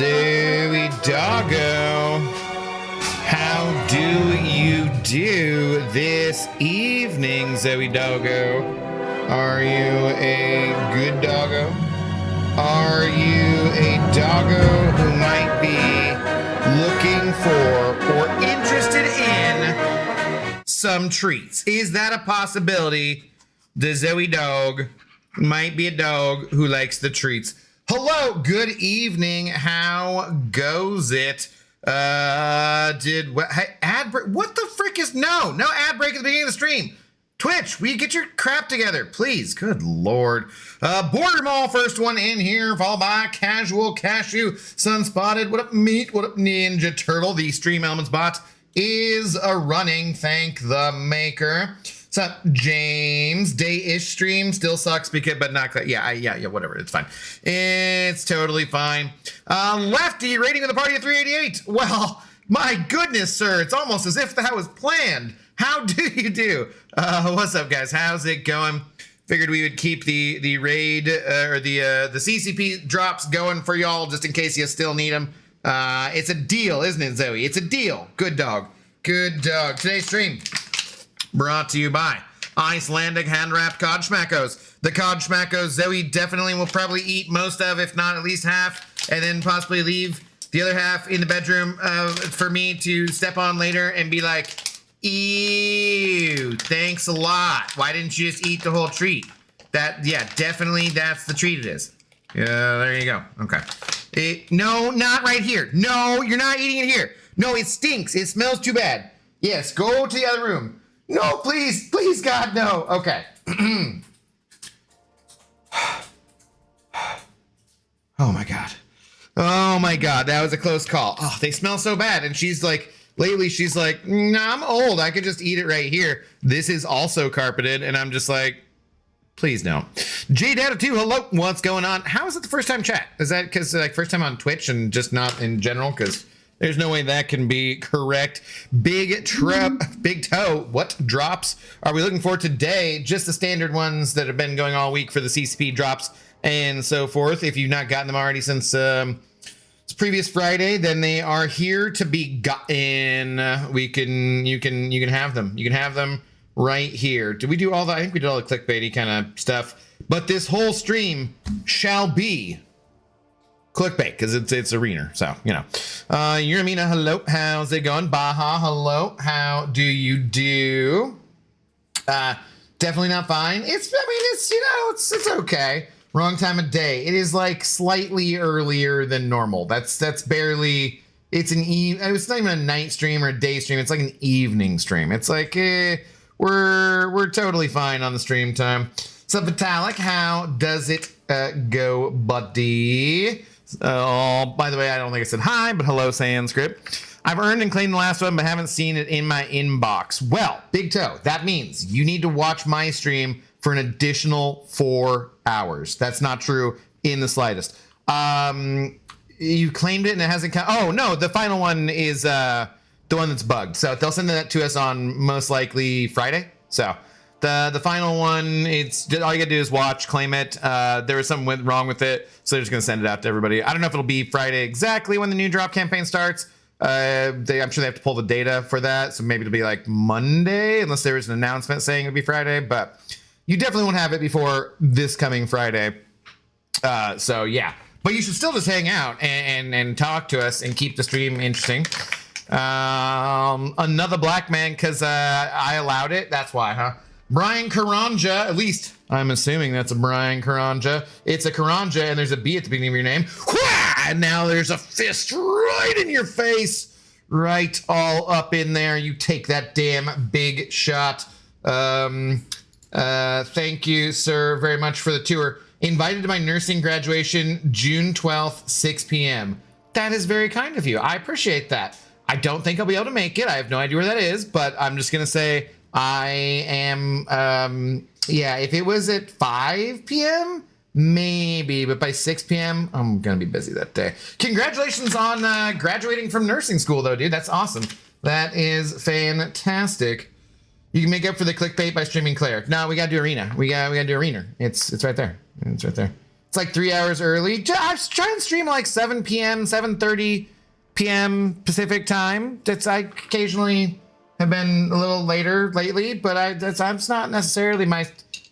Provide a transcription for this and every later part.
Zoe Doggo, how do you do this evening, Zoe Doggo? Are you a good doggo? Are you a doggo who might be looking for or interested in some treats? Is that a possibility? The Zoe dog might be a dog who likes the treats. Hello, good evening. How goes it? Ad break? What the frick is no ad break at the beginning of the stream. Twitch, will you get your crap together, please? Good lord. Border Mall, first one in here, followed by Casual Cashew, Sunspotted. What up, Meat? What up, Ninja Turtle? The Stream Elements bot is a running. Thank the maker. What's up, James? Day-ish stream still sucks because, but not quite. Yeah, whatever. It's fine. It's totally fine. Lefty rating of the party at 388. Well, my goodness, sir. It's almost as if that was planned. How do you do? What's up, guys? How's it going? Figured we would keep the raid or the CCP drops going for y'all just in case you still need them. It's a deal, isn't it, Zoe? It's a deal. Good dog. Good dog. Today's stream brought to you by Icelandic hand-wrapped cod schmackos. The cod schmackos Zoe definitely will probably eat most of, if not at least half, and then possibly leave the other half in the bedroom for me to step on later and be like, ew, thanks a lot. Why didn't you just eat the whole treat? Yeah, definitely that's the treat it is. Yeah, there you go. Okay. No, not right here. No, you're not eating it here. No, it stinks. It smells too bad. Yes, go to the other room. No, please, God, no. Okay. Oh my God. Oh my God, that was a close call. Oh, they smell so bad. And she's like, lately she's like, nah, I'm old. I could just eat it right here. This is also carpeted. And I'm just like, please no. J-Data2, hello, what's going on? How is it the first time chat? Is that because like first time on Twitch and just not in general? Because there's no way that can be correct. Big Toe, what drops are we looking for today? Just the standard ones that have been going all week for the CCP drops and so forth. If you've not gotten them already since previous Friday, then they are here to be gotten. You can have them. You can have them right here. Did we do all that? I think we did all the clickbaity kind of stuff. But this whole stream shall be clickbait because it's Arener. So, you know. Yuramina, hello. How's it going? Baha, hello. How do you do? Definitely not fine. It's okay. Wrong time of day. It is like slightly earlier than normal. That's barely. It's not even a night stream or a day stream. It's like an evening stream. It's like we're totally fine on the stream time. So Vitalik, how does it go, buddy? Oh, by the way, I don't think I said hi, but hello, Sanskrit. I've earned and claimed the last one, but haven't seen it in my inbox. Well, Big Toe, that means you need to watch my stream for an additional 4 hours. That's not true in the slightest. You claimed it and it hasn't come. Oh, no, the final one is the one that's bugged. So they'll send that to us on most likely Friday. So The final one, it's all you gotta do is watch, claim it. There was something went wrong with it, so they're just gonna send it out to everybody. I don't know if it'll be Friday exactly when the new drop campaign starts. I'm sure they have to pull the data for that, so maybe it'll be like Monday, unless there is an announcement saying it'll be Friday. But you definitely won't have it before this coming Friday. So yeah, but you should still just hang out and talk to us and keep the stream interesting. Another black man because I allowed it. That's why, huh? Brian Karanja, at least I'm assuming that's a Brian Karanja. It's a Karanja and there's a B at the beginning of your name. And now there's a fist right in your face. Right all up in there. You take that damn big shot. Thank you, sir, very much for the tour. Invited to my nursing graduation, June 12th, 6 p.m. That is very kind of you. I appreciate that. I don't think I'll be able to make it. I have no idea where that is, but I'm just going to say I am, yeah, if it was at 5 p.m., maybe, but by 6 p.m., I'm going to be busy that day. Congratulations on graduating from nursing school, though, dude. That's awesome. That is fantastic. You can make up for the clickbait by streaming Claire. No, we got to do Arena. We got to do Arener. It's right there. It's right there. It's like 3 hours early. I was trying to stream like 7 p.m., 7:30 p.m. Pacific time. I occasionally have been a little later lately, but that's not necessarily my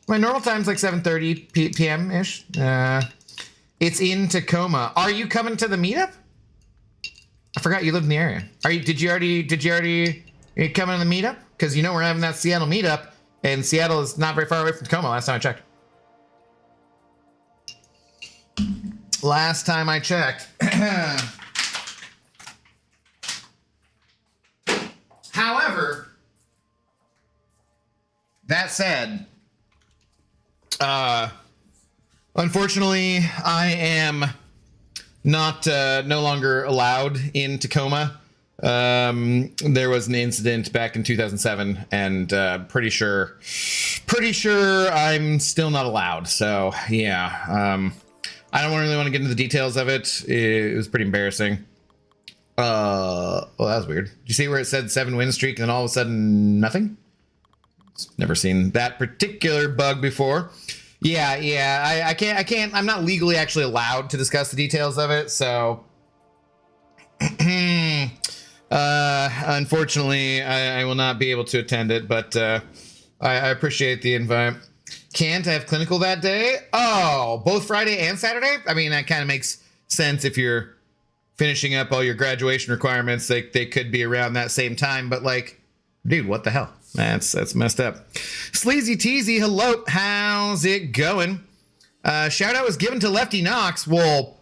normal time's like 7:30 p.m. ish. It's in Tacoma. Are you coming to the meetup? I forgot you live in the area. Did you already come in the meetup? Because you know we're having that Seattle meetup, and Seattle is not very far away from Tacoma. Last time I checked. Last time I checked. However, that said, unfortunately, I am not no longer allowed in Tacoma. There was an incident back in 2007, and pretty sure I'm still not allowed. So yeah, I don't really want to get into the details of it. It was pretty embarrassing. Well, that was weird. Did you see where it said 7 win streak and then all of a sudden nothing? Never seen that particular bug before. Yeah, I can't, I'm not legally actually allowed to discuss the details of it, so unfortunately I will not be able to attend it, but I appreciate the invite. Can't I have clinical that day? Oh, both Friday and Saturday? I mean, that kind of makes sense if you're finishing up all your graduation requirements. They could be around that same time, but like, dude, what the hell? That's messed up. Sleazy Teasy, hello, how's it going? Shout out was given to Lefty Knox. Well,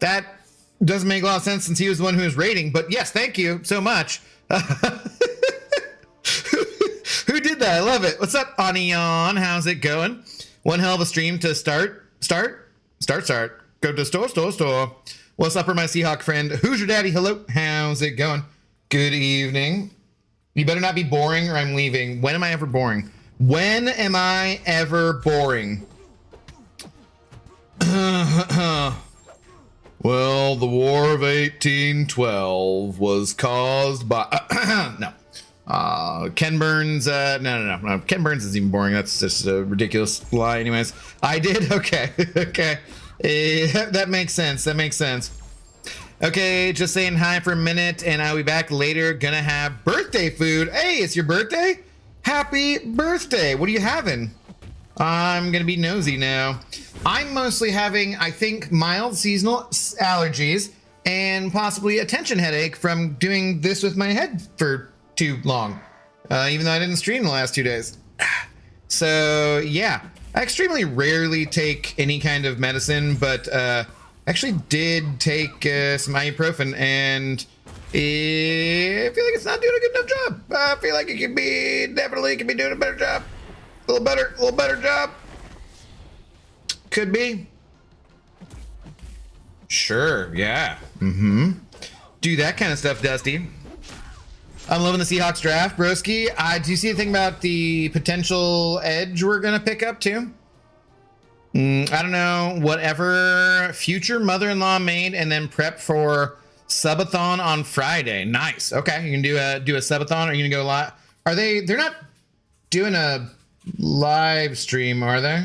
that doesn't make a lot of sense since he was the one who was rating, but yes, thank you so much. Who did that? I love it. What's up, Onion? How's it going? One hell of a stream to start. Go to store. What's up, my Seahawk friend? Who's your daddy? Hello. How's it going? Good evening. You better not be boring or I'm leaving. When am I ever boring? When am I ever boring? Well, the War of 1812 was caused by... no. Ken Burns, no. Ken Burns isn't even boring. That's just a ridiculous lie anyways. I did? Okay. Okay. That makes sense. Okay, just saying hi for a minute, and I'll be back later. Gonna have birthday food. Hey, it's your birthday? Happy birthday. What are you having? I'm gonna be nosy now. I'm mostly having, I think, mild seasonal allergies and possibly a tension headache from doing this with my head for too long, even though I didn't stream the last 2 days. So yeah, I extremely rarely take any kind of medicine, but actually did take some ibuprofen, and I feel like it's not doing a good enough job. I feel like it could be doing a better job, a little better job. Could be. Sure, yeah. Do that kind of stuff, Dusty. I'm loving the Seahawks draft, broski. Do you see anything about the potential edge we're gonna pick up too? I don't know. Whatever future mother-in-law made, and then prep for subathon on Friday. Nice. Okay, you can do a subathon. Are you gonna go live? They're not doing a live stream, are they?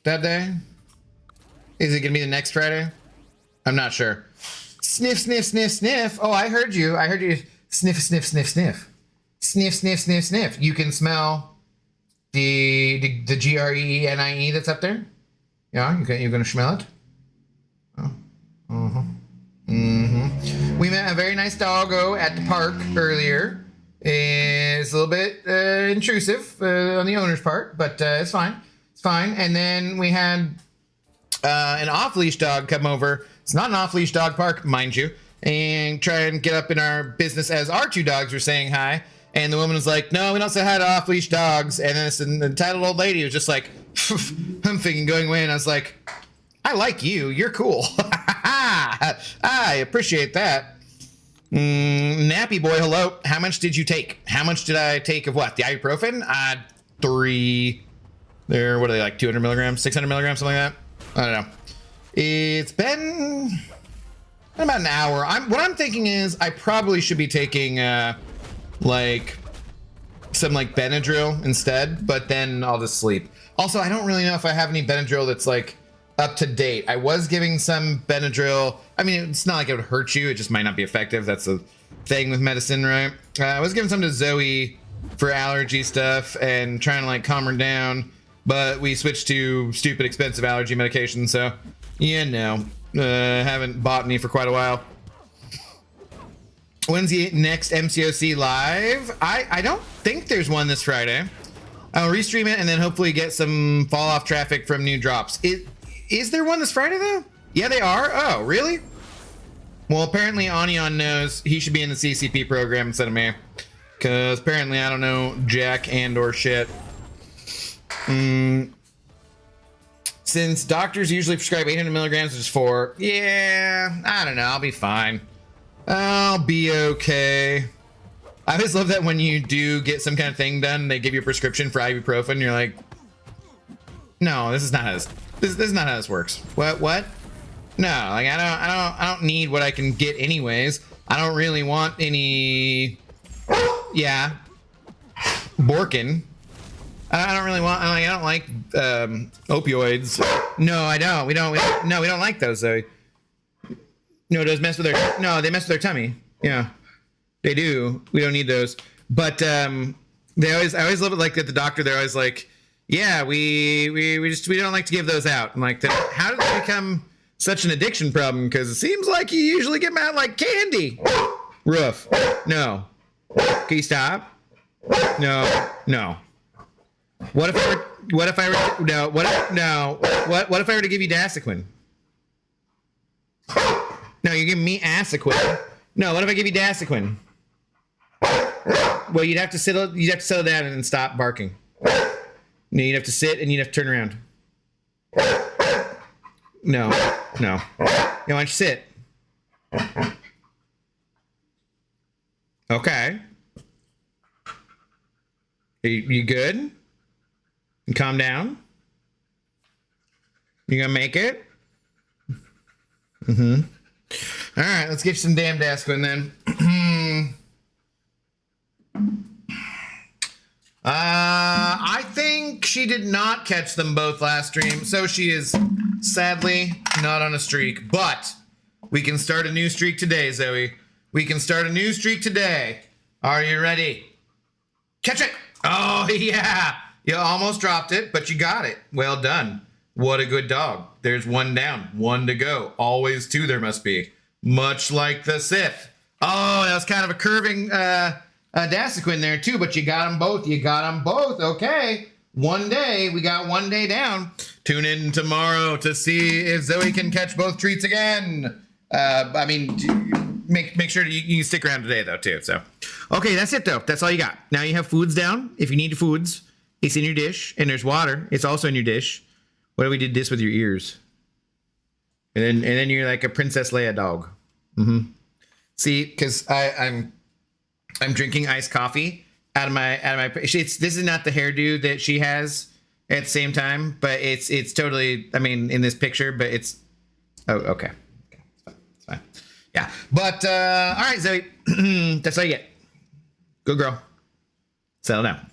That day? Is it gonna be the next Friday? I'm not sure. Sniff, sniff, sniff, sniff. Oh, I heard you. I heard you. Sniff, sniff, sniff, sniff. Sniff, sniff, sniff, sniff. You can smell the GRENIE that's up there? Yeah, you're gonna smell it? Oh. Uh-huh. Mm-hmm. We met a very nice doggo at the park earlier. It's a little bit intrusive on the owner's part, but it's fine. It's fine. And then we had an off-leash dog come over. It's not an off-leash dog park, mind you, and try and get up in our business as our two dogs were saying hi. And the woman was like, no, we don't say hi to off-leash dogs. And then this entitled old lady was just like, humping and going away. And I was like, I like you. You're cool. I appreciate that. Nappy boy, hello. How much did you take? How much did I take of what? The ibuprofen? 3. They're, what are they, like 200 milligrams, 600 milligrams, something like that? I don't know. It's been about an hour. What I'm thinking is I probably should be taking like some like Benadryl instead, but then I'll just sleep. Also, I don't really know if I have any Benadryl that's like up to date. I was giving some Benadryl. I mean, it's not like it would hurt you. It just might not be effective. That's the thing with medicine, right? I was giving some to Zoe for allergy stuff and trying to like calm her down, but we switched to stupid expensive allergy medication. So, yeah, no, haven't bought any for quite a while. When's the next MCOC live? I don't think there's one this Friday. I'll restream it and then hopefully get some fall off traffic from new drops. Is there one this Friday though? Yeah, they are. Oh, really? Well, apparently Onion knows he should be in the CCP program instead of me, because apparently I don't know jack and or shit. Since doctors usually prescribe 800 milligrams, which is 4. Yeah, I don't know. I'll be fine. I'll be okay. I always love that when you do get some kind of thing done, they give you a prescription for ibuprofen. You're like, no, this is not how this is not how this works. What? No, like I don't need what I can get anyways. I don't really want any. Yeah, Borkin. I don't really want. I don't like opioids. No, I don't. We don't like those though. No, those mess with their. No, they mess with their tummy. Yeah, they do. We don't need those. But I always love it like at the doctor. They're always like, yeah, we don't like to give those out. I'm like, how did it become such an addiction problem? Because it seems like you usually get them out like candy. Roof. No. Can you stop? No. What if I were to give you Dasequin? No, you're giving me Asequin. No, what if I give you Dasequin? Well, you'd have to settle down and stop barking. No, you'd have to sit and you'd have to turn around. No. No, why don't you sit? Okay. You good? You calm down? You gonna make it? Mm-hmm. All right, let's get you some damn Dasquin then. I think she did not catch them both last stream, so she is sadly not on a streak. But we can start a new streak today, Zoe. We can start a new streak today. Are you ready? Catch it! Oh, yeah! You almost dropped it, but you got it. Well done. What a good dog. There's one down, one to go. Always two there must be. Much like the Sith. Oh, that was kind of a curving Dasequin there too, but you got them both. You got them both. Okay. One day. We got one day down. Tune in tomorrow to see if Zoe can catch both treats again. I mean, make sure you stick around today though too. So, okay, that's it though. That's all you got. Now you have foods down. If you need foods, it's in your dish, and there's water. It's also in your dish. What if we did this with your ears? And then you're like a Princess Leia dog. Mm-hmm. See, because I'm drinking iced coffee out of my. This is not the hairdo that she has at the same time, but it's totally. I mean, in this picture, but it's. Oh, okay. It's fine. Yeah, but all right, Zoe. That's all you get. Good girl. Settle down.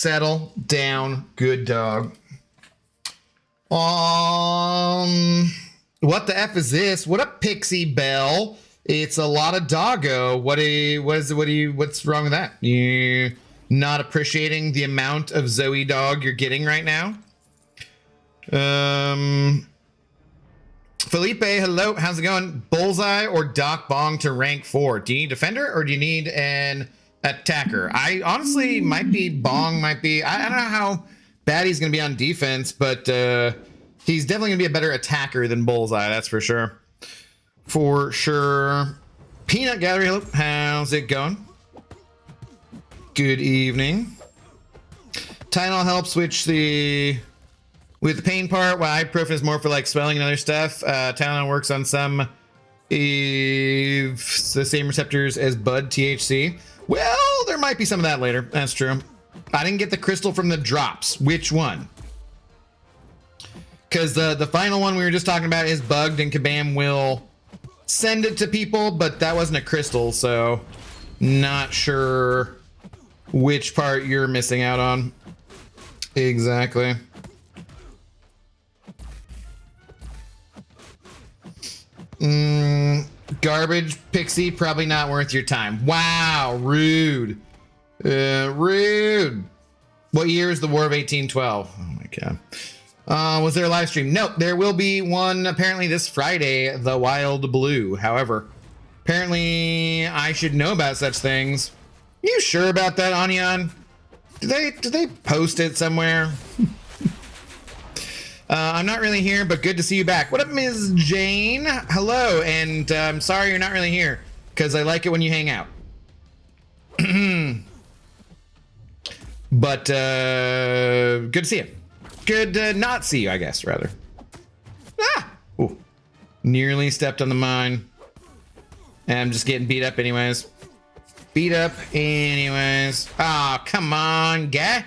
settle down, good dog. What the F is this? What up, Pixie Bell? It's a lot of doggo. What's wrong with that? You not appreciating the amount of Zoe dog you're getting right now? Felipe, hello. How's it going? Bullseye or Doc Bong to rank 4? Do you need defender or do you need an attacker? I honestly might be Bong, might be. I don't know how bad he's going to be on defense, but he's definitely going to be a better attacker than Bullseye. That's for sure. For sure. Peanut Gallery, hello. How's it going? Good evening. Tylenol helps with the pain part, while ibuprofen is more for like swelling and other stuff. Tylenol works on some the same receptors as bud THC. Well, there might be some of that later. That's true. I didn't get the crystal from the drops. Which one? Because the final one we were just talking about is bugged, and Kabam will send it to people, but that wasn't a crystal, so not sure which part you're missing out on. Exactly. Garbage, Pixie, probably not worth your time. Wow, rude. Rude. What year is the War of 1812? Oh my god. Was there a live stream? No, there will be one apparently this Friday, the Wild Blue. However, apparently I should know about such things. You sure about that, Onion? Did they post it somewhere? I'm not really here, but good to see you back. What up, Ms. Jane? Hello, and I'm sorry you're not really here, because I like it when you hang out. But good to see you. Good to not see you, I guess, rather. Ah! Ooh. Nearly stepped on the mine. And I'm just getting beat up anyways. Beat up anyways. Ah, oh, come on, guy.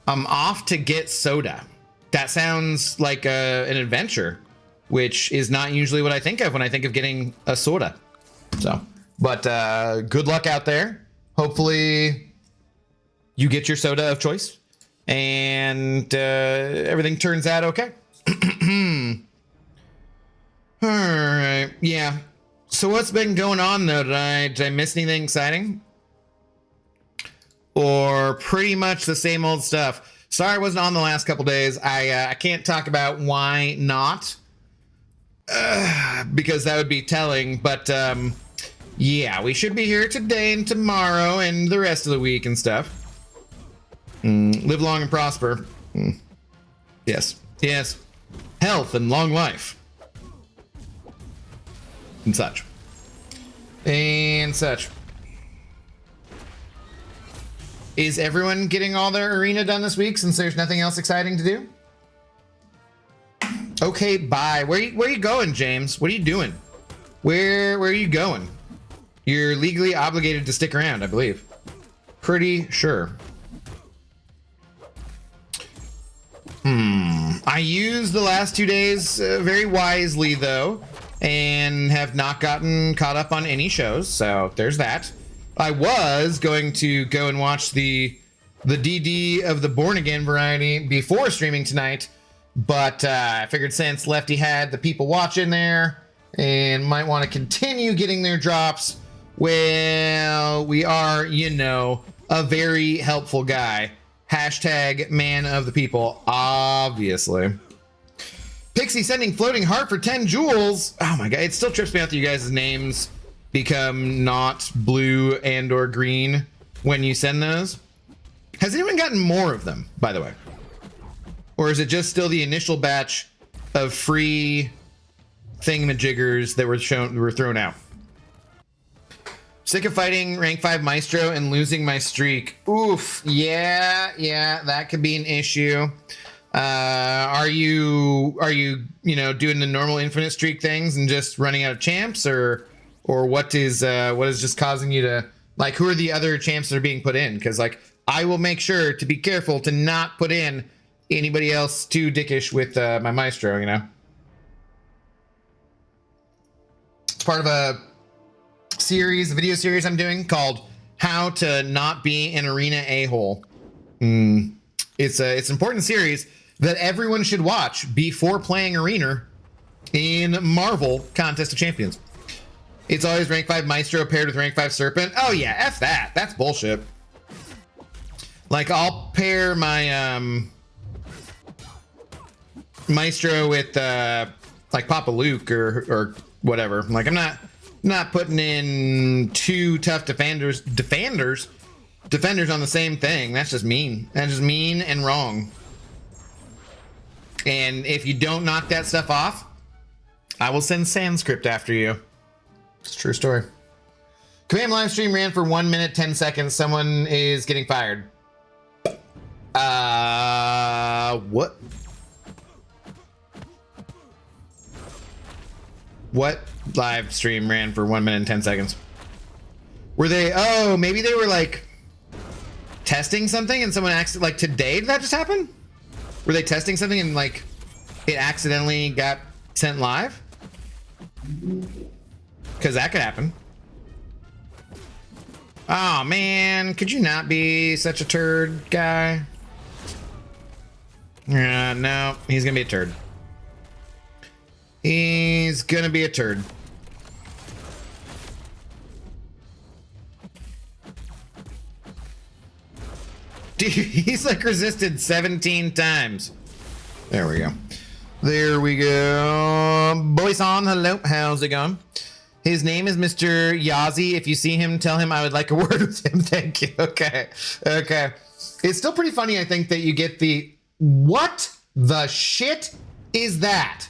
I'm off to get soda. That sounds like an adventure, which is not usually what I think of when I think of getting a soda. So, but good luck out there. Hopefully you get your soda of choice and everything turns out okay. All right. Yeah. So what's been going on though? Did I miss anything exciting? Or pretty much the same old stuff. Sorry I wasn't on the last couple days. I can't talk about why not, because that would be telling. But yeah, we should be here today and tomorrow and the rest of the week and stuff. Live long and prosper. Yes, yes. Health and long life. And such. And such. Is everyone getting all their arena done this week since there's nothing else exciting to do? Okay, bye. Where you going, James? What are you doing? Where are you going? You're legally obligated to stick around, I believe. Pretty sure. I used the last 2 days very wisely, though, and have not gotten caught up on any shows, so there's that. I was going to go and watch the DD of the Born Again variety before streaming tonight, but I figured since Lefty had the people watching there and might want to continue getting their drops, well, we are, you know, a very helpful guy. Hashtag man of the people, obviously. Pixie sending floating heart for 10 jewels. Oh my god, it still trips me out that you guys' names become not blue and or green when you send those. Has anyone gotten more of them, by the way? Or is it just still the initial batch of free thingamajiggers that were thrown out? Sick of fighting rank 5 Maestro and losing my streak. Oof, yeah, that could be an issue. Are you doing the normal infinite streak things and just running out of champs, or what is just causing you to, like, who are the other champs that are being put in? Because, like, I will make sure to be careful to not put in anybody else too dickish with my Maestro, you know? It's part of a video series I'm doing called how to not be an arena a-hole. It's an important series that everyone should watch before playing Arener in Marvel Contest of Champions. It's always rank 5 Maestro paired with rank 5 Serpent. Oh yeah, F that. That's bullshit. Like, I'll pair my Maestro with like Papa Luke or whatever. Like, I'm not putting in two tough defenders on the same thing. That's just mean. That's just mean and wrong. And if you don't knock that stuff off, I will send Sanskrit after you. It's a true story. Command live stream ran for 1 minute, 10 seconds. Someone is getting fired. What? What live stream ran for 1 minute and 10 seconds? Were they, oh, maybe they were like testing something and someone accidentally, like today, did that just happen? Were they testing something and like it accidentally got sent live? Because that could happen. Oh man, could you not be such a turd, guy? No, he's gonna be a turd. He's gonna be a turd. Dude, he's like resisted 17 times. There we go. There we go. Boyson, hello. How's it going? His name is Mr. Yazi. If you see him, tell him I would like a word with him. Thank you. Okay. Okay. It's still pretty funny, I think, that you get the, what the shit is that?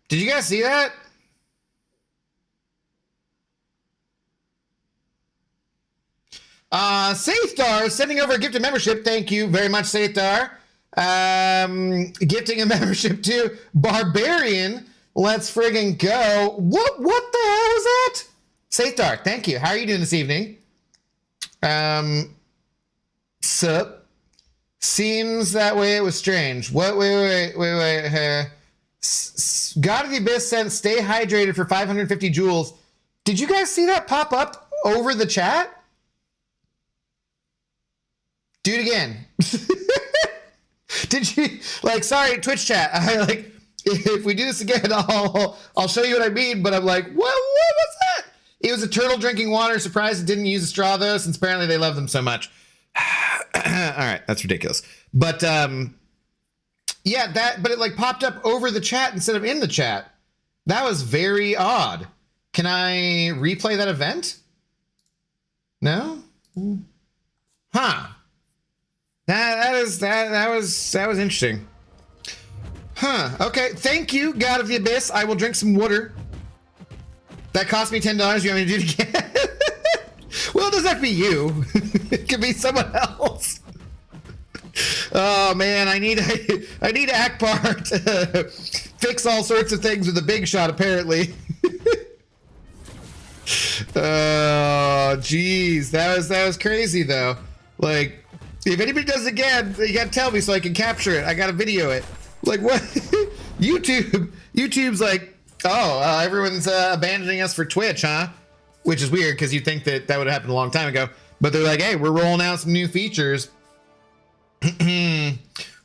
Did you guys see that? Safedar sending over a gifted membership. Thank you very much, Safedar. Gifting a membership to Barbarian. Let's friggin' go. What the hell is that? Safedar, thank you. How are you doing this evening? Sup? Seems that way it was strange. What? Wait. God of the Abyss sent stay hydrated for 550 joules. Did you guys see that pop up over the chat? Do it again. Did you, like, sorry, Twitch chat. I like, if we do this again, I'll show you what I mean, but I'm like, what was that? It was a turtle drinking water. Surprised it didn't use a straw though, since apparently they love them so much. All right, that's ridiculous. But yeah, but it like popped up over the chat instead of in the chat. That was very odd. Can I replay that event? No? Huh. That was interesting. Huh. Okay. Thank you, God of the Abyss. I will drink some water. That cost me $10. You want me to do it again? Well, it doesn't have to be you. It could be someone else. Oh man, I need Akbar to fix all sorts of things with a big shot, apparently. Oh, geez, that was crazy though. Like, if anybody does it again, you gotta tell me so I can capture it. I gotta video it. Like, what? YouTube's like, oh, everyone's abandoning us for Twitch, huh? Which is weird because you'd think that would have happened a long time ago. But they're like, hey, we're rolling out some new features. We're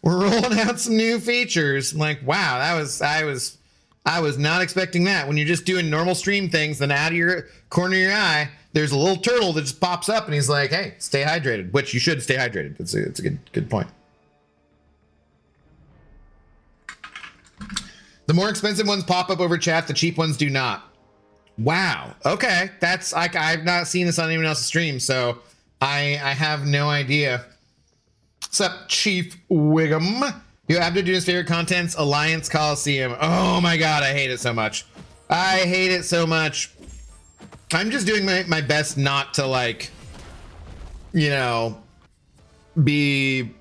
rolling out some new features. I'm like, wow, I was not expecting that. When you're just doing normal stream things, then out of your corner of your eye, there's a little turtle that just pops up and he's like, hey, stay hydrated, which you should stay hydrated. It's a good point. The more expensive ones pop up over chat, the cheap ones do not. Wow. Okay. That's like, I've not seen this on anyone else's stream, so I have no idea. What's up, Chief Wiggum? Yo, Abdo doing his favorite contents, Alliance Coliseum. Oh my god, I hate it so much. I hate it so much. I'm just doing my best not to, like, you know, be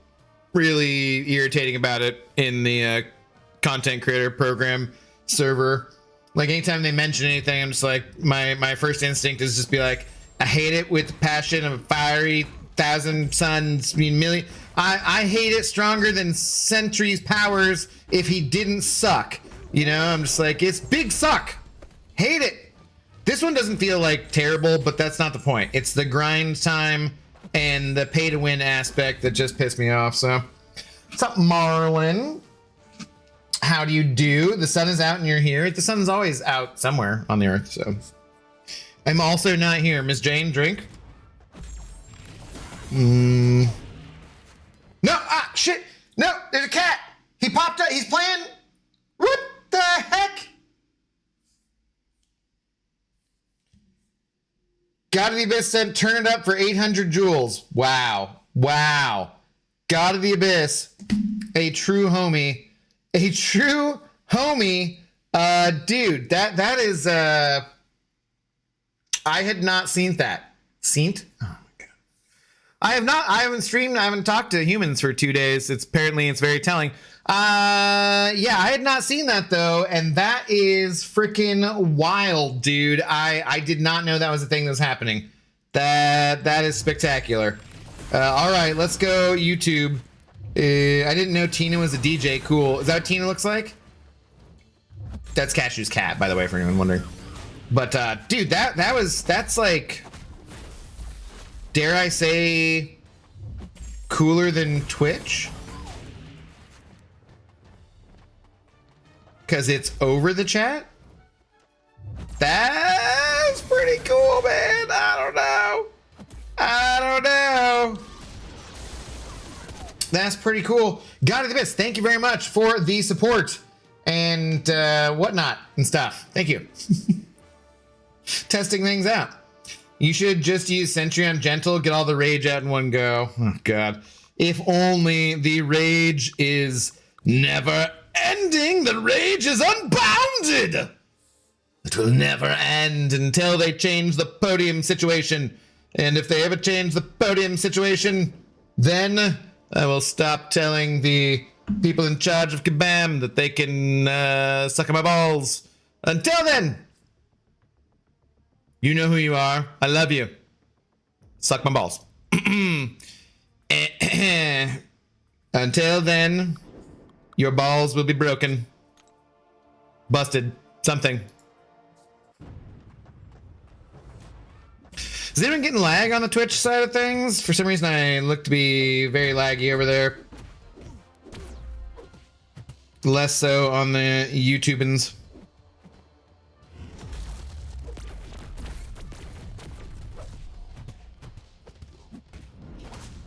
really irritating about it in the content creator program server. Like, anytime they mention anything, I'm just like, my first instinct is just be like, I hate it with the passion of a fiery thousand suns, I mean, million. I hate it stronger than Sentry's powers if he didn't suck. You know, I'm just like, it's big suck. Hate it. This one doesn't feel like terrible, but that's not the point. It's the grind time and the pay to win aspect that just pissed me off. So, what's up, Marlin? How do you do? The sun is out and you're here. The sun's always out somewhere on the earth, so. I'm also not here. Miss Jane, drink. No, shit. No, there's a cat. He popped up. He's playing. What the heck? God of the Abyss said, turn it up for 800 joules. Wow. Wow. God of the Abyss. A true homie. A true homie. Dude, that is, I had not seen that. Seen? Oh my God. I haven't streamed, I haven't talked to humans for 2 days. It's very telling. Yeah, I had not seen that though, and that is freaking wild, dude. I did not know that was a thing that was happening. That is spectacular. All right, let's go YouTube. I didn't know Tina was a DJ. Cool. Is that what Tina looks like? That's Cashew's cat, by the way, for anyone wondering. But dude, that's like, dare I say, cooler than Twitch? Because it's over the chat? That's pretty cool, man. I don't know. That's pretty cool. God of the Abyss, thank you very much for the support and whatnot and stuff. Thank you. Testing things out. You should just use Sentry on Gentle, get all the rage out in one go. Oh, God. If only the rage is never ending. The rage is unbounded. It will never end until they change the podium situation. And if they ever change the podium situation, then I will stop telling the people in charge of Kabam that they can suck on my balls. Until then, you know who you are. I love you. Suck my balls. Until then, your balls will be broken. Busted. Something. Is anyone getting lag on the Twitch side of things? For some reason, I look to be very laggy over there. Less so on the YouTubans.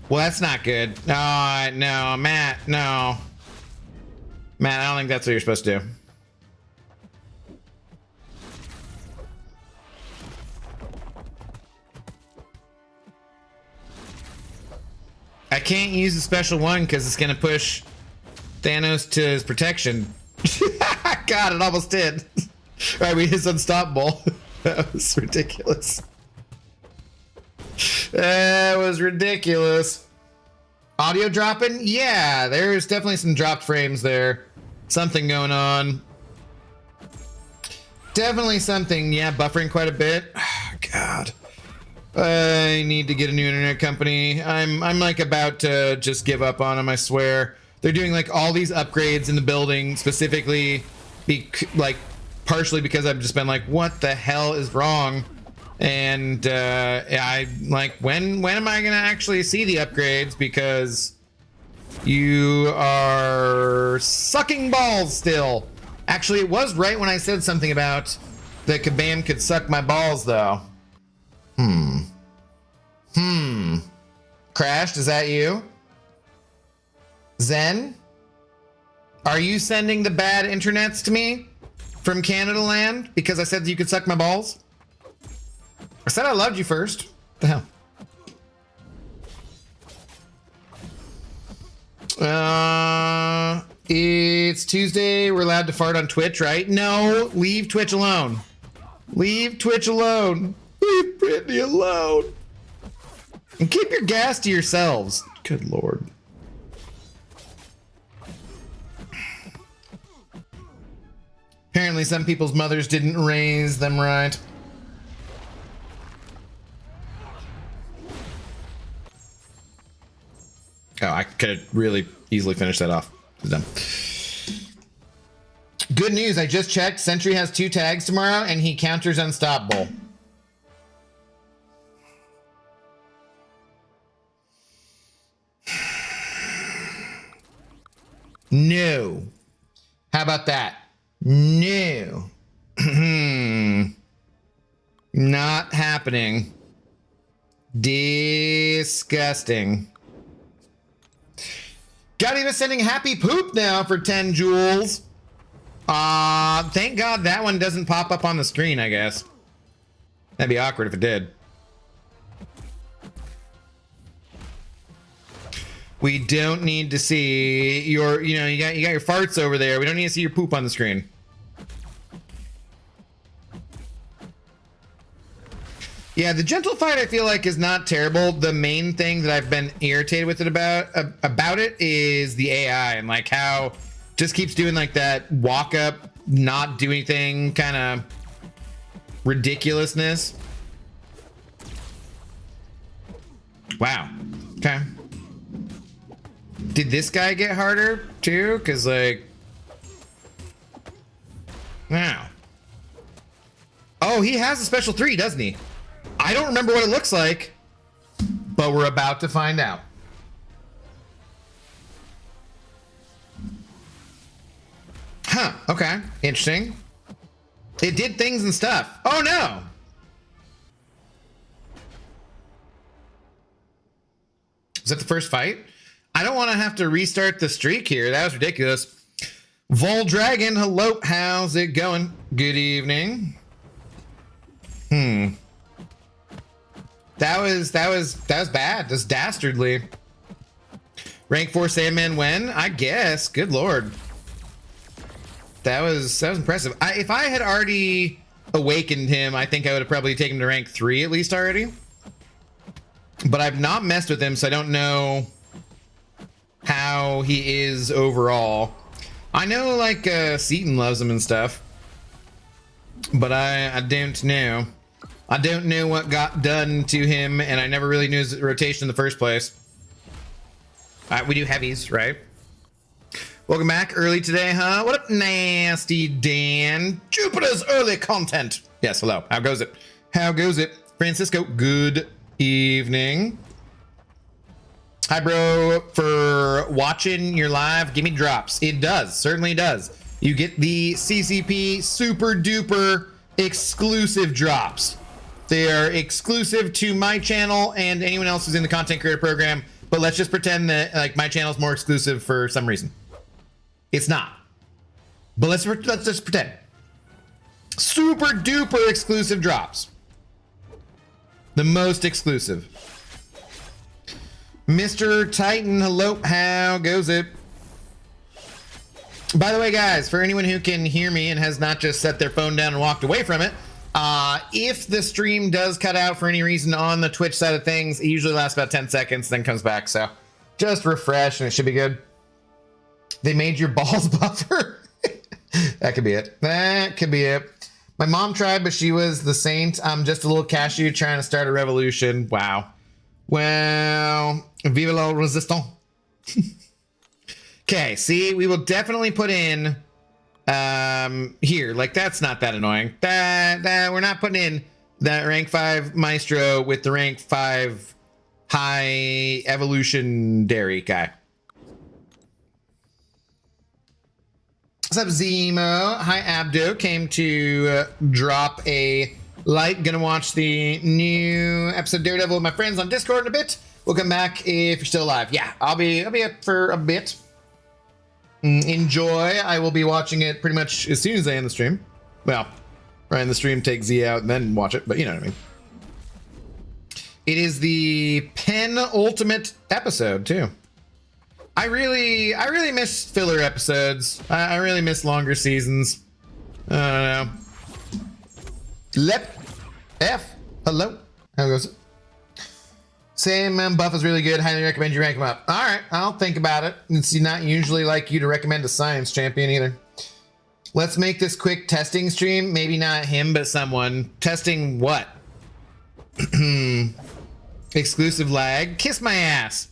Well, that's not good. No, Matt, no. Matt, I don't think that's what you're supposed to do. I can't use the special one because it's going to push Thanos to his protection. God, it almost did. All right, he's unstoppable. That was ridiculous. That was ridiculous. Audio dropping? Yeah, there's definitely some dropped frames there. Something going on. Definitely something. Yeah, buffering quite a bit. God. I need to get a new internet company. I'm like about to just give up on them, I swear. They're doing like all these upgrades in the building specifically like partially because I've just been like, what the hell is wrong? And I like, when am I gonna actually see the upgrades? Because you are sucking balls still. Actually, it was right when I said something about that Kabam could suck my balls though. Crashed, is that you? Zen? Are you sending the bad internets to me from Canada land because I said that you could suck my balls? I said I loved you first. What the hell? It's Tuesday. We're allowed to fart on Twitch, right? No, leave Twitch alone. Leave Twitch alone. Leave Brittany alone. And keep your gas to yourselves. Good Lord. Apparently some people's mothers didn't raise them right. could have really easily finished that off. Done. Good news, I just checked. Sentry has 2 tags tomorrow, and he counters unstoppable. No. How about that? No. Not happening. Disgusting. Got even sending happy poop now for 10 jewels. Thank God that one doesn't pop up on the screen, I guess. That'd be awkward if it did. We don't need to see your, you know, you got your farts over there. We don't need to see your poop on the screen. Yeah, the gentle fight I feel like is not terrible. The main thing that I've been irritated with it about it is the AI and like how just keeps doing like that walk up, not do anything kind of ridiculousness. Wow. Okay. Did this guy get harder too? Cause like, wow. Oh, he has a special 3, doesn't he? I don't remember what it looks like, but we're about to find out. Huh, okay, interesting. It did things and stuff. Oh no! Is that the first fight? I don't want to have to restart the streak here. That was ridiculous. Vol Dragon, hello, how's it going? Good evening. That was bad. That's dastardly. Rank 4 Sandman when? I guess. Good lord. That was impressive. If I had already awakened him, I think I would have probably taken him to rank 3 at least already. But I've not messed with him, so I don't know how he is overall. I know like Seaton loves him and stuff, but I don't know. I don't know what got done to him, and I never really knew his rotation in the first place. We do heavies, right? Welcome back early today, huh? What up, Nasty Dan? Jupiter's early content. Yes, hello. How goes it? How goes it? Francisco, good evening. Hi, bro, for watching your live. Give me drops. It does, certainly does. You get the CCP super duper exclusive drops. They are exclusive to my channel and anyone else who's in the content creator program. But let's just pretend that like my channel is more exclusive for some reason. It's not. But let's just pretend. Super duper exclusive drops. The most exclusive. Mr. Titan, hello, how goes it? By the way, guys, for anyone who can hear me and has not just set their phone down and walked away from it, if the stream does cut out for any reason on the Twitch side of things, it usually lasts about 10 seconds, then comes back. So just refresh and it should be good. They made your balls buffer. That could be it. That could be it. My mom tried, but she was the saint. I'm just a little cashew trying to start a revolution. Wow. Well, vive la resistance. Okay, see, we will definitely put in here, like that's not that annoying. That we're not putting in that rank 5 Maestro with the rank 5 high evolution dairy guy. What's up, Zemo? Hi, Abdo. Came to drop a like. Gonna watch the new episode of Daredevil with my friends on Discord in a bit. We'll come back if you're still alive. Yeah, I'll be up for a bit. Enjoy. I will be watching it pretty much as soon as I end the stream. Well, right in the stream, take Z out and then watch it, but you know what I mean. It is the penultimate episode too. I really miss filler episodes. I really miss longer seasons. I don't know. Lep F. Hello. How goes it? Same buff is really good. Highly recommend you rank him up. All right, I'll think about it. It's not usually like you to recommend a science champion either. Let's make this quick testing stream. Maybe not him, but someone. Testing what? Exclusive lag. Kiss my ass.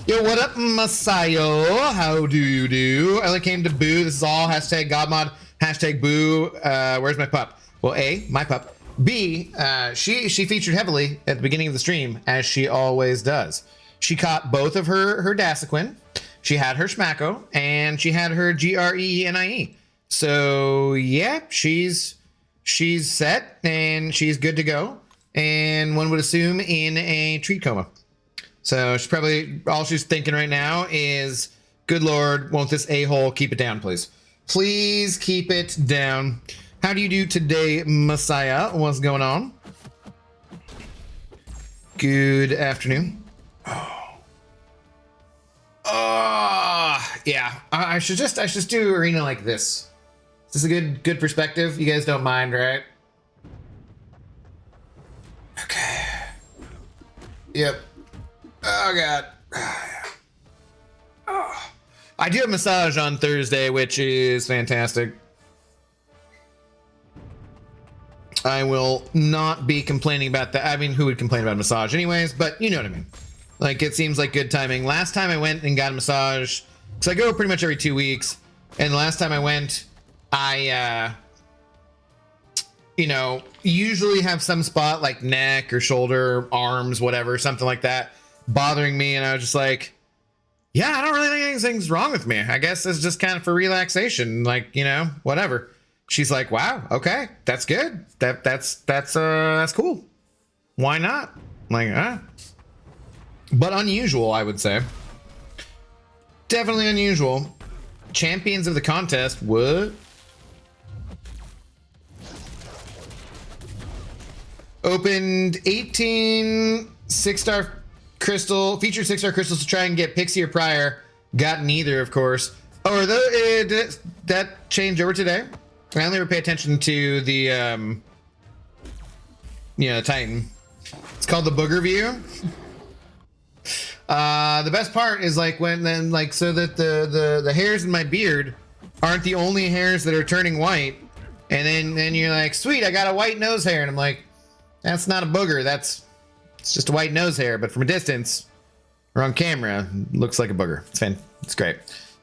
Yo, what up, Masayo? How do you do? I only came to boo. This is all hashtag Godmod, hashtag boo. Where's my pup? Well, A, my pup. B, she featured heavily at the beginning of the stream, as she always does. She caught both of her Dasequin. She had her Schmacko, and she had her Grenie. So yeah, she's set and she's good to go. And one would assume in a treat coma. So she's probably, all she's thinking right now is, good Lord, won't this a-hole keep it down, please? Please keep it down. How do you do today, Messiah? What's going on? Good afternoon. Yeah. I should just do Arena like this. Is this a good perspective? You guys don't mind, right? Okay. Yep. Oh god. Oh. I do have massage on Thursday, which is fantastic. I will not be complaining about that. I mean, who would complain about massage anyways? But you know what I mean. Like, it seems like good timing. Last time I went and got a massage, because I go pretty much every 2 weeks, and the last time I went, I you know, usually have some spot like neck or shoulder, arms, whatever, something like that, bothering me, and I was just like, yeah, I don't really think anything's wrong with me. I guess it's just kind of for relaxation, like, you know, whatever. She's like, wow, okay, that's good. That's cool. Why not? I'm like, but unusual, I would say. Definitely unusual. Champions of the contest, what? Opened 18 6-star crystal, featured 6-star crystals to try and get Pixie or Prior. Got neither, of course. Oh, are those, did that change over today? I only ever pay attention to the, Titan. It's called the Booger View. The best part is like when then like so that the hairs in my beard aren't the only hairs that are turning white, and then you're like, sweet, I got a white nose hair, and I'm like, that's not a booger, it's just a white nose hair, but from a distance or on camera, it looks like a booger. It's great.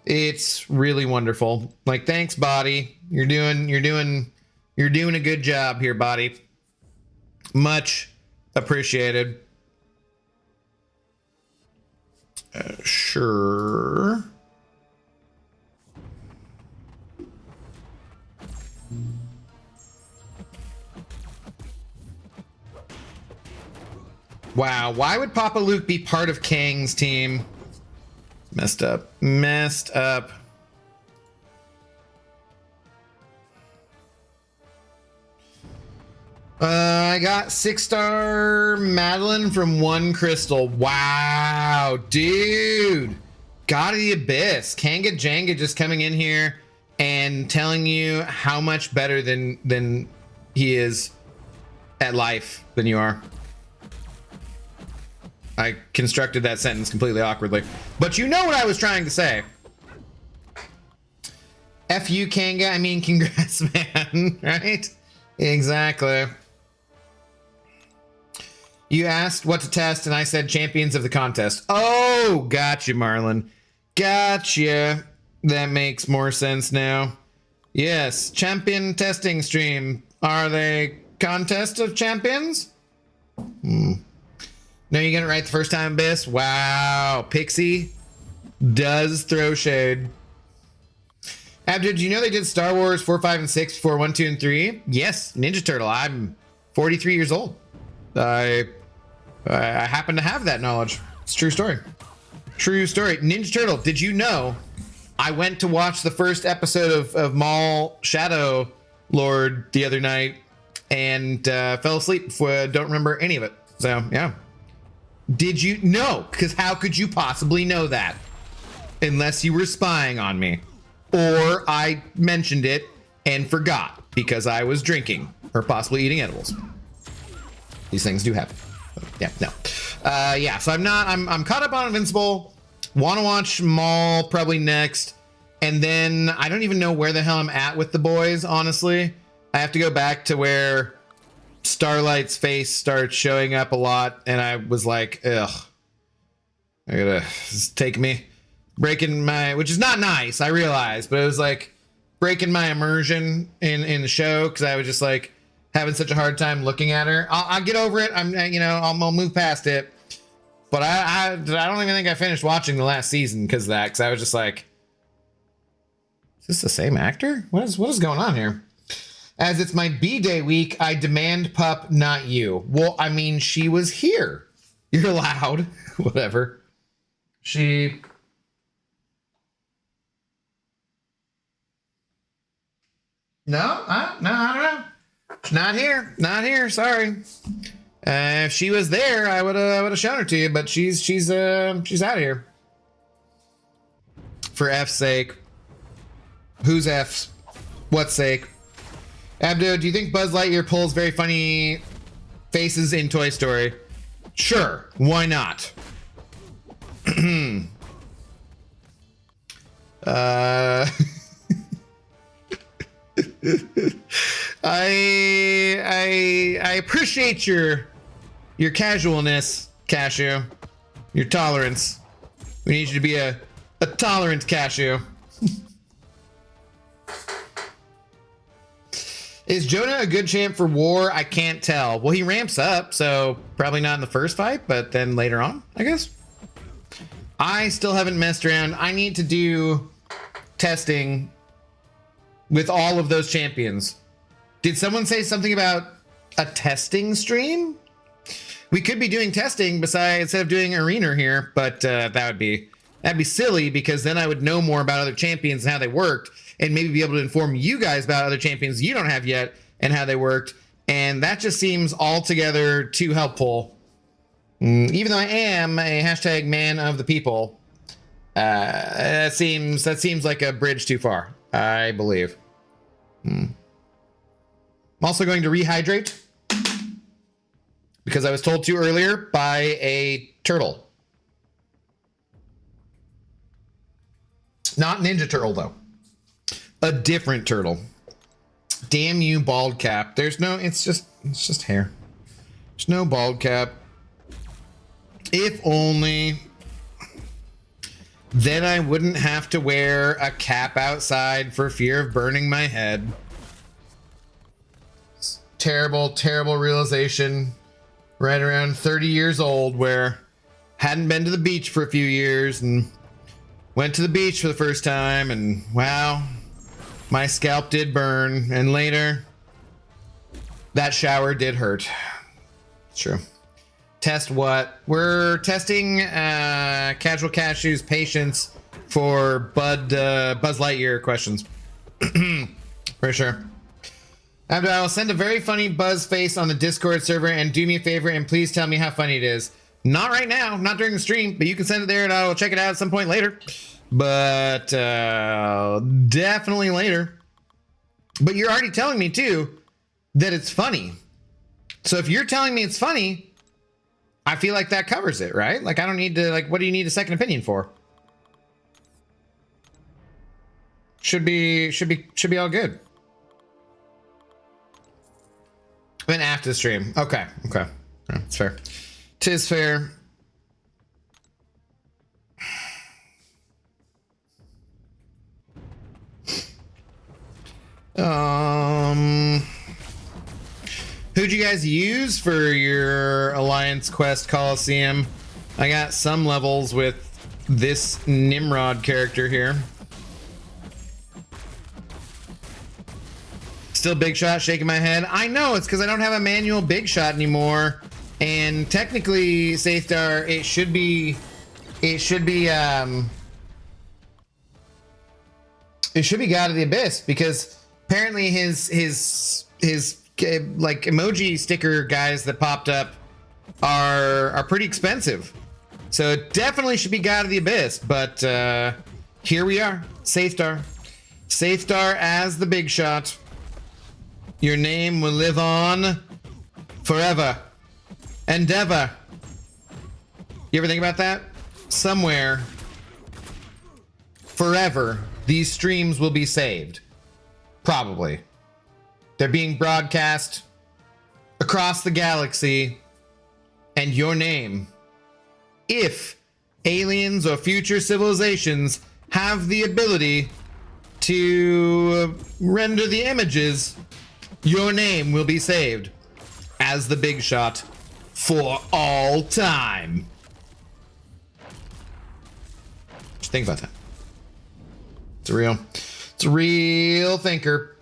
It's really wonderful. Like, thanks, body. You're doing a good job here, body. Much appreciated. Sure. Wow, why would Papa Luke be part of Kang's team? Messed up. Messed up. I got 6-star Madeline from 1 crystal. Wow, dude. God of the Abyss. Kanga Jenga just coming in here and telling you how much better than he is at life than you are. I constructed that sentence completely awkwardly. But you know what I was trying to say. F you, Kanga. I mean, congrats, man. Right? Exactly. You asked what to test, and I said champions of the contest. Oh, gotcha, Marlon. Gotcha. That makes more sense now. Yes, champion testing stream. Are they contest of champions? No, you got it right the first time, Abyss. Wow, Pixie does throw shade. Abdul, did you know they did Star Wars 4, 5, and 6 before 1, 2, and 3? Yes, Ninja Turtle. I'm 43 years old. I happen to have that knowledge. It's a true story. True story. Ninja Turtle, did you know I went to watch the first episode of Maul Shadow Lord the other night and fell asleep before, don't remember any of it. So, yeah. Did you? No, because how could you possibly know that? Unless you were spying on me. Or I mentioned it and forgot because I was drinking or possibly eating edibles. These things do happen. Yeah, no. Yeah, so I'm caught up on Invincible. Want to watch Maul probably next. And then I don't even know where the hell I'm at with the boys, honestly. I have to go back to where Starlight's face started showing up a lot, and I was like, ugh. I gotta take me, breaking my, which is not nice, I realize, but it was like breaking my immersion in the show because I was just like having such a hard time looking at her. I'll get over it. I'll move past it. But I don't even think I finished watching the last season because of that. Because I was just like, is this the same actor? What is going on here? As it's my B-Day week, I demand pup, not you. Well, I mean, she was here. You're allowed. Whatever. She... No, I don't know. She's not here. Not here. Sorry. If she was there, I would have shown her to you. But she's out of here. For F's sake. Who's F's? What's sake? Abdo, do you think Buzz Lightyear pulls very funny faces in Toy Story? Sure. Why not? I appreciate your casualness, Cashew. Your tolerance. We need you to be a tolerant Cashew. Is Jonah a good champ for war? I can't tell. Well, he ramps up, so probably not in the first fight, but then later on, I guess. I still haven't messed around. I need to do testing with all of those champions. Did someone say something about a testing stream? We could be doing testing instead of doing Arener here, but that'd be silly because then I would know more about other champions and how they worked, and maybe be able to inform you guys about other champions you don't have yet and how they worked. And that just seems altogether too helpful. Even though I am a hashtag man of the people, that seems like a bridge too far, I believe. I'm also going to rehydrate because I was told to earlier by a turtle. Not Ninja Turtle, though. A different turtle. Damn you, bald cap. There's no, it's just hair. There's no bald cap. If only, then I wouldn't have to wear a cap outside for fear of burning my head. It's terrible, terrible realization. Right around 30 years old, where hadn't been to the beach for a few years and went to the beach for the first time, and wow, my scalp did burn, and later that shower did hurt. It's true. Test what? We're testing Casual Cashew's patience for Buzz Lightyear questions. For sure. And I will send a very funny Buzz face on the Discord server, and do me a favor and please tell me how funny it is. Not right now, not during the stream, but you can send it there and I'll check it out at some point later. But definitely later. But you're already telling me too that it's funny. So if you're telling me it's funny, I feel like that covers it, right? Like I don't need to, like, what do you need a second opinion for? Should be all good. Then after the stream. Okay. That's fair. 'Tis fair. Who'd you guys use for your Alliance Quest Coliseum? I got some levels with this Nimrod character here. Still big shot, shaking my head. I know, it's because I don't have a manual big shot anymore. And technically, Sathdar, it should be God of the Abyss, because apparently his like emoji sticker guys that popped up are pretty expensive. So it definitely should be God of the Abyss, but here we are. Sathdar. Sathdar as the big shot. Your name will live on forever and ever. You ever think about that? Somewhere, forever, these streams will be saved. Probably. They're being broadcast across the galaxy, and your name, if aliens or future civilizations have the ability to render the images, your name will be saved as the big shot for all time. Just think about that. It's a real thinker.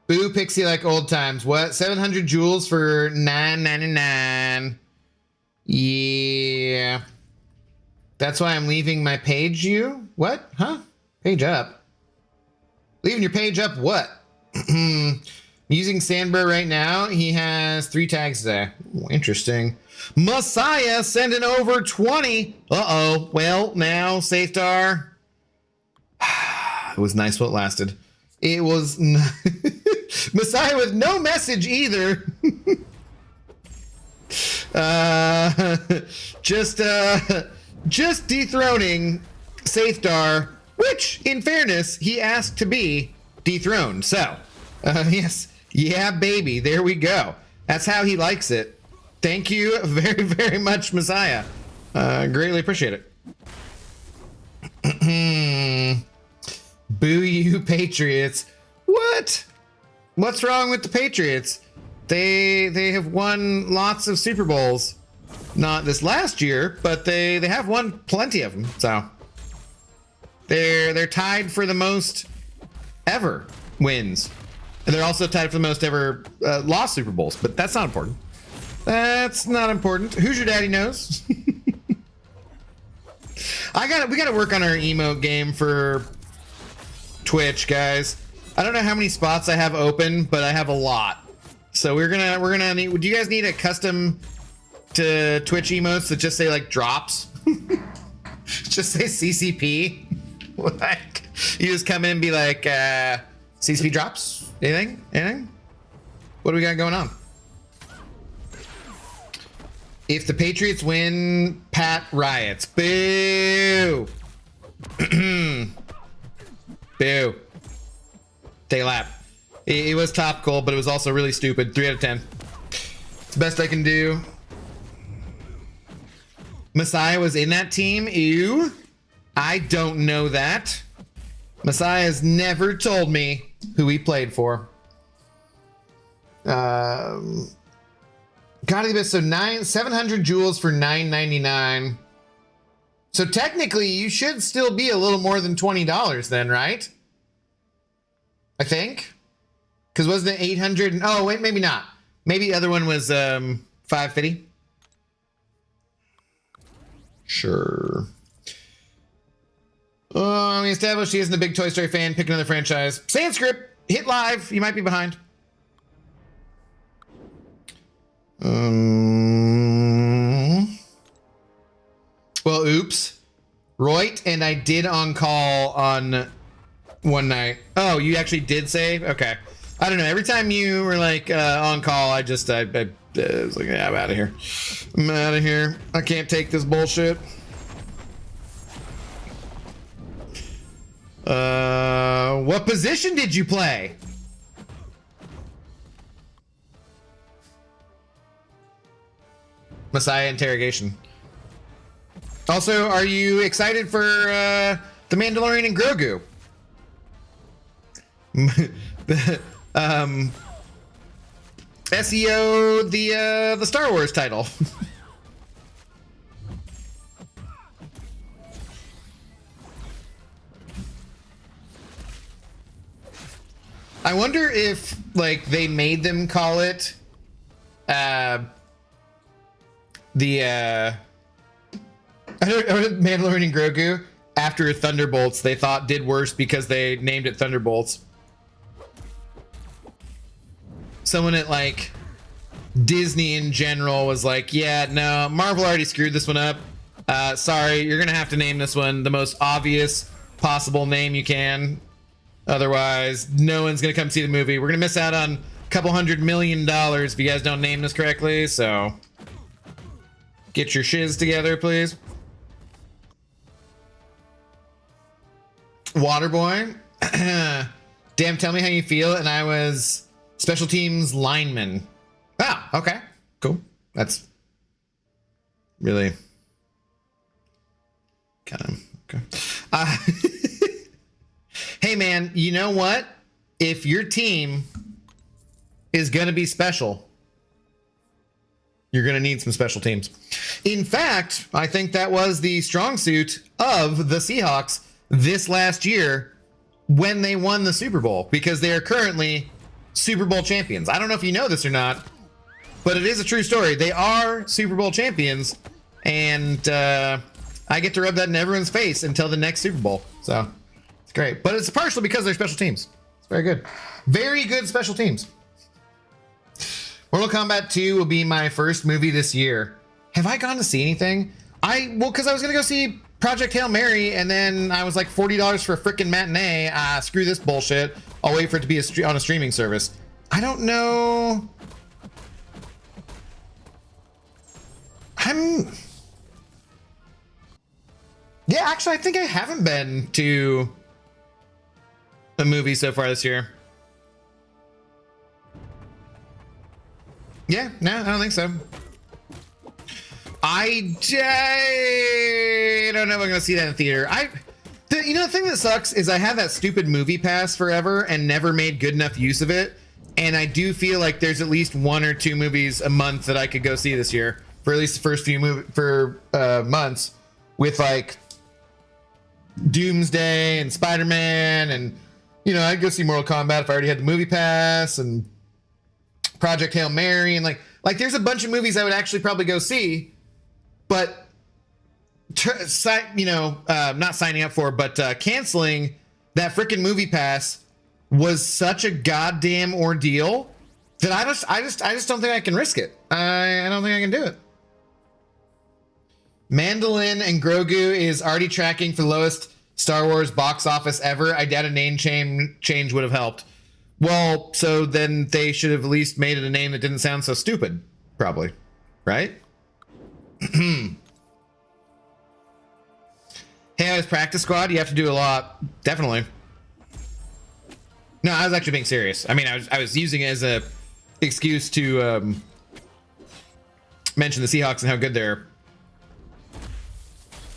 Boo Pixie like old times. What? 700 jewels for $9.99. Yeah. That's why I'm leaving my page you? What? Huh? Page up. Leaving your page up what? Using Sandburr right now. He has 3 tags today. Ooh, interesting. Messiah sending over 20. Uh-oh. Well, now, Safetar. It was nice while it lasted. It was Messiah with no message either. Just dethroning Safetar, which, in fairness, he asked to be dethroned. So, yes, yeah, baby, there we go. That's how he likes it. Thank you very, very much, Messiah. Greatly appreciate it. Boo you, Patriots. What? What's wrong with the Patriots? They have won lots of Super Bowls. Not this last year, but they have won plenty of them. So they're tied for the most ever wins. And they're also tied for the most ever lost Super Bowls, but that's not important. That's not important. Who's your daddy knows? We gotta work on our emote game for Twitch, guys. I don't know how many spots I have open, but I have a lot. So we're gonna need. Do you guys need a custom to Twitch emotes that just say like drops? Just say CCP. Like you just come in and be like CCP drops. Anything? What do we got going on? If the Patriots win, Pat riots. Boo. Boo. Take a lap. It was topical, but it was also really stupid. 3 out of 10. It's the best I can do. Messiah was in that team. Ew. I don't know that. Messiah has never told me who he played for. Gotta be best. So 700 jewels for $9.99. So technically, you should still be a little more than $20 then, right? I think. Because wasn't it 800? Oh, wait, maybe not. Maybe the other one was 550. Sure. We established he isn't a big Toy Story fan. Pick another franchise. Sanskrit, hit live. You might be behind. Well, oops. Reut and I did on call on one night. Oh, you actually did save? Okay. I don't know. Every time you were like on call, I was like, yeah, I'm out of here. I'm out of here. I can't take this bullshit. What position did you play? Messiah interrogation. Also, are you excited for The Mandalorian and Grogu? SEO the Star Wars title. I wonder if like they made them call it Mandalorian and Grogu after Thunderbolts they thought did worse because they named it Thunderbolts. Someone at like Disney in general was like, yeah, no, Marvel already screwed this one up. Sorry, you're gonna have to name this one the most obvious possible name you can. Otherwise, no one's gonna come see the movie. We're gonna miss out on a couple $100 million if you guys don't name this correctly, so get your shiz together, please. Waterboy. Damn, tell me how you feel. And I was special teams lineman. Ah, okay, cool. That's really kind of okay. Hey man, you know what? If your team is going to be special, you're going to need some special teams. In fact, I think that was the strong suit of the Seahawks this last year when they won the Super Bowl, because they are currently Super Bowl champions. I don't know if you know this or not, but it is a true story. They are Super Bowl champions, and I get to rub that in everyone's face until the next Super Bowl. So it's great. But it's partially because they're special teams. It's very good. Very good special teams. Mortal Kombat 2 will be my first movie this year. Have I gone to see anything? Because I was going to go see Project Hail Mary, and then I was like $40 for a freaking matinee. Screw this bullshit. I'll wait for it to be on a streaming service. I don't know. Yeah, actually, I think I haven't been to a movie so far this year. Yeah, no, I don't think so. I don't know if I'm gonna see that in the theater. You know, the thing that sucks is I had that stupid movie pass forever and never made good enough use of it. And I do feel like there's at least 1 or 2 movies a month that I could go see this year, for at least the first few months, with like Doomsday and Spider-Man, and you know, I'd go see Mortal Kombat if I already had the movie pass, and Project Hail Mary, and like there's a bunch of movies I would actually probably go see, but not signing up for, but canceling that freaking movie pass was such a goddamn ordeal that I just don't think I can risk it. I don't think I can do it. Mandolin and Grogu is already tracking for the lowest Star Wars box office ever. I doubt a name change would have helped. Well, so then they should have at least made it a name that didn't sound so stupid, probably, right? Hey, I was practice squad. You have to do a lot, definitely. No, I was actually being serious. I mean, I was using it as a excuse to mention the Seahawks and how good their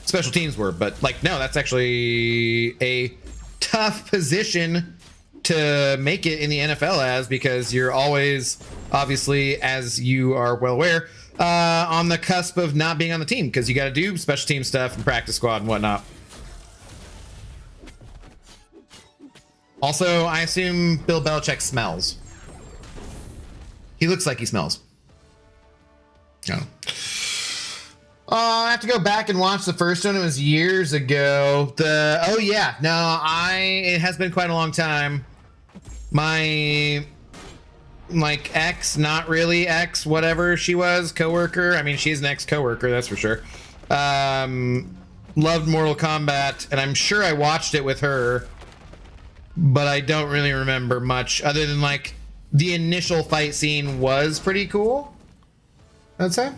special teams were, but like, no, that's actually a tough position to make it in the NFL as, because you're always, obviously, as you are well aware, on the cusp of not being on the team, because you got to do special team stuff and practice squad and whatnot. Also, I assume Bill Belichick smells. He looks like he smells. Oh. I have to go back and watch the first one. It was years ago. Oh yeah, no, it has been quite a long time. My ex, not really ex, whatever she was, coworker. I mean, she's an ex-coworker, that's for sure. Loved Mortal Kombat, and I'm sure I watched it with her, but I don't really remember much other than like the initial fight scene was pretty cool, I'd say.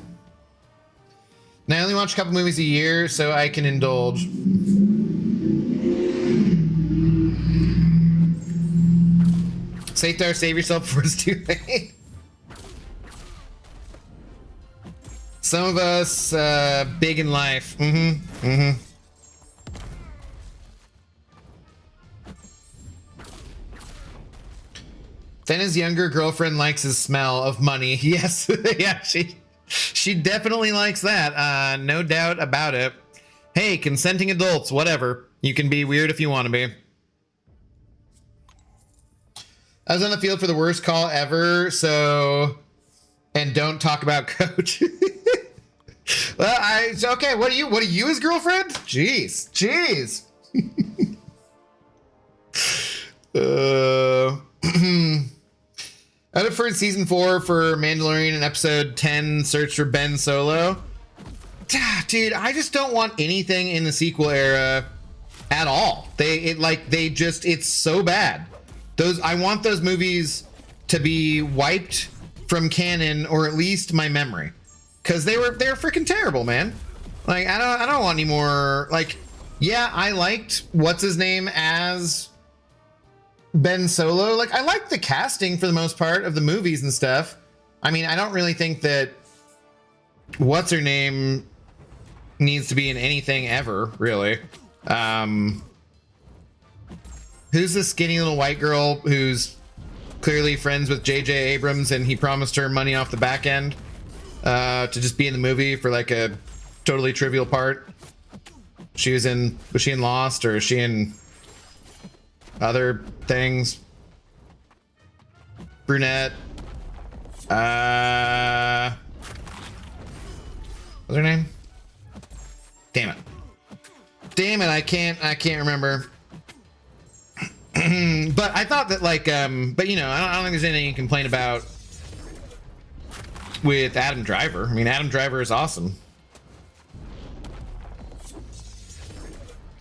Now, I only watch a couple movies a year, so I can indulge. Safetar, save yourself before it's too late. Some of us, big in life. Then his younger girlfriend likes his smell of money. Yes, yeah, she definitely likes that. No doubt about it. Hey, consenting adults, whatever. You can be weird if you want to be. I was on the field for the worst call ever, so... And don't talk about coach. Well, okay, what are you his girlfriend? Jeez. I deferred season 4 for Mandalorian and episode 10, Search for Ben Solo. Dude, I just don't want anything in the sequel era at all. It's so bad. I want those movies to be wiped from canon, or at least my memory, because they were freaking terrible, man. Like, I don't want any more. Like, yeah, I liked what's his name as Ben Solo. Like, I liked the casting for the most part of the movies and stuff. I mean, I don't really think that what's her name needs to be in anything ever, really. Who's the skinny little white girl who's clearly friends with J.J. Abrams and he promised her money off the back end to just be in the movie for like a totally trivial part? Was she in Lost, or is she in other things? Brunette. What's her name? Damn it. Damn it, I can't remember. But I thought that, like, but you know, I don't think there's anything you can complain about with Adam Driver. I mean, Adam Driver is awesome.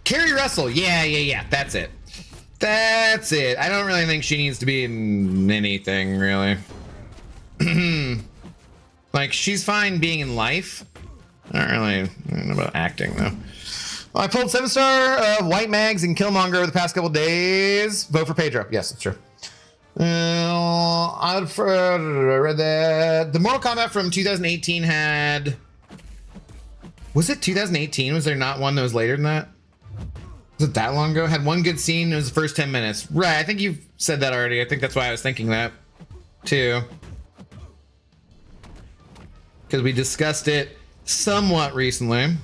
Carrie Russell, yeah, that's it. That's it. I don't really think she needs to be in anything, really. Like, she's fine being in Life. I don't know about acting, though. Well, I pulled 7-star White Mags and Killmonger over the past couple days. Vote for Pedro. Yes, that's true. I read that. The Mortal Kombat from 2018 had... Was it 2018? Was there not one that was later than that? Was it that long ago? Had one good scene. It was the first 10 minutes. Right, I think you've said that already. I think that's why I was thinking that, too. Because we discussed it somewhat recently.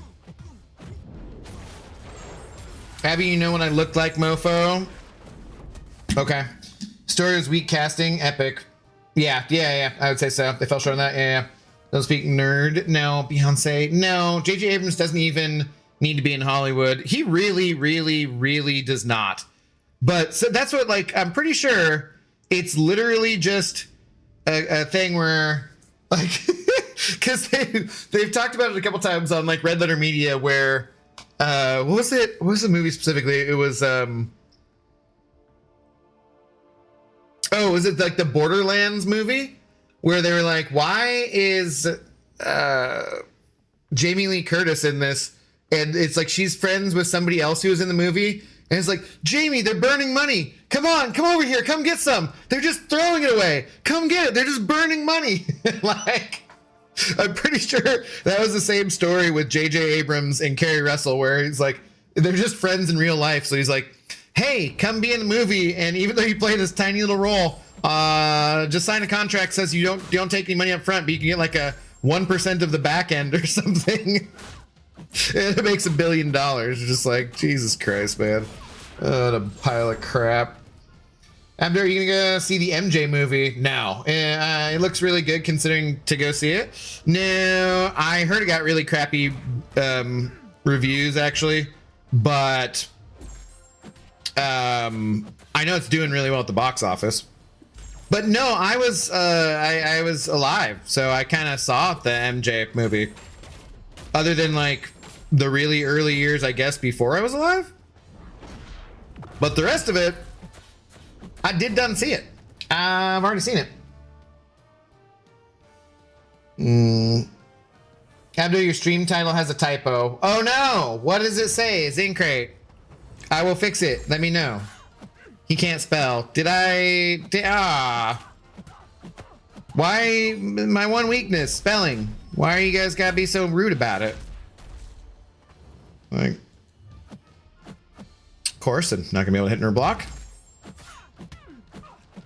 Abby, you know what I looked like, mofo? Okay. Story was weak, casting, epic. Yeah, I would say so. They fell short on that. Yeah. Don't speak nerd. No. Beyonce. No. J.J. Abrams doesn't even need to be in Hollywood. He really does not. But so that's what, like, I'm pretty sure it's literally just a thing where, like, because they've talked about it a couple times on, like, Red Letter Media where, what was it? What was the movie specifically? It was, was it like the Borderlands movie? Where they were like, why is Jamie Lee Curtis in this? And it's like she's friends with somebody else who was in the movie. And it's like, Jamie, they're burning money. Come on, come over here. Come get some. They're just throwing it away. Come get it. They're just burning money. Like, I'm pretty sure that was the same story with J.J. Abrams and Carrie Russell, where he's like, they're just friends in real life. So he's like, hey, come be in the movie. And even though you play this tiny little role, just sign a contract says you don't take any money up front, but you can get like a 1% of the back end or something. And it makes $1 billion. Just like, Jesus Christ, man. What a pile of crap. Abner, are you gonna go see the MJ movie? No. It looks really good considering to go see it. No, I heard it got really crappy reviews actually, but I know it's doing really well at the box office. But no, I was alive, so I kind of saw the MJ movie. Other than like the really early years, I guess, before I was alive. But the rest of it, I done see it. I've already seen it. Abdul, your stream title has a typo. Oh no! What does it say? Zincrate. I will fix it. Let me know. He can't spell. Why my one weakness? Spelling. Why are you guys gotta be so rude about it? Like, of course, I'm not gonna be able to hit her block.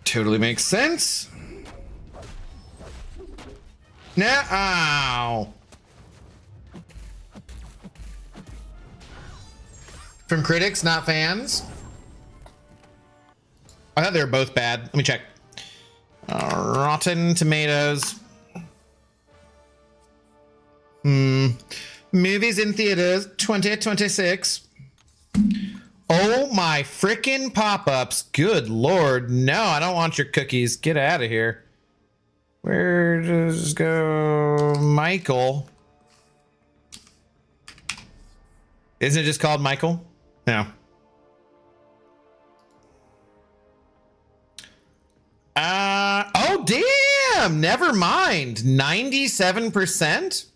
Totally makes sense. No, ow. From critics, not fans. I thought they were both bad. Let me check. Rotten Tomatoes. Movies in theaters 2026. Oh my frickin' pop-ups. Good lord. No, I don't want your cookies. Get out of here. Where does go Michael? Isn't it just called Michael? No. Oh damn! Never mind. 97%?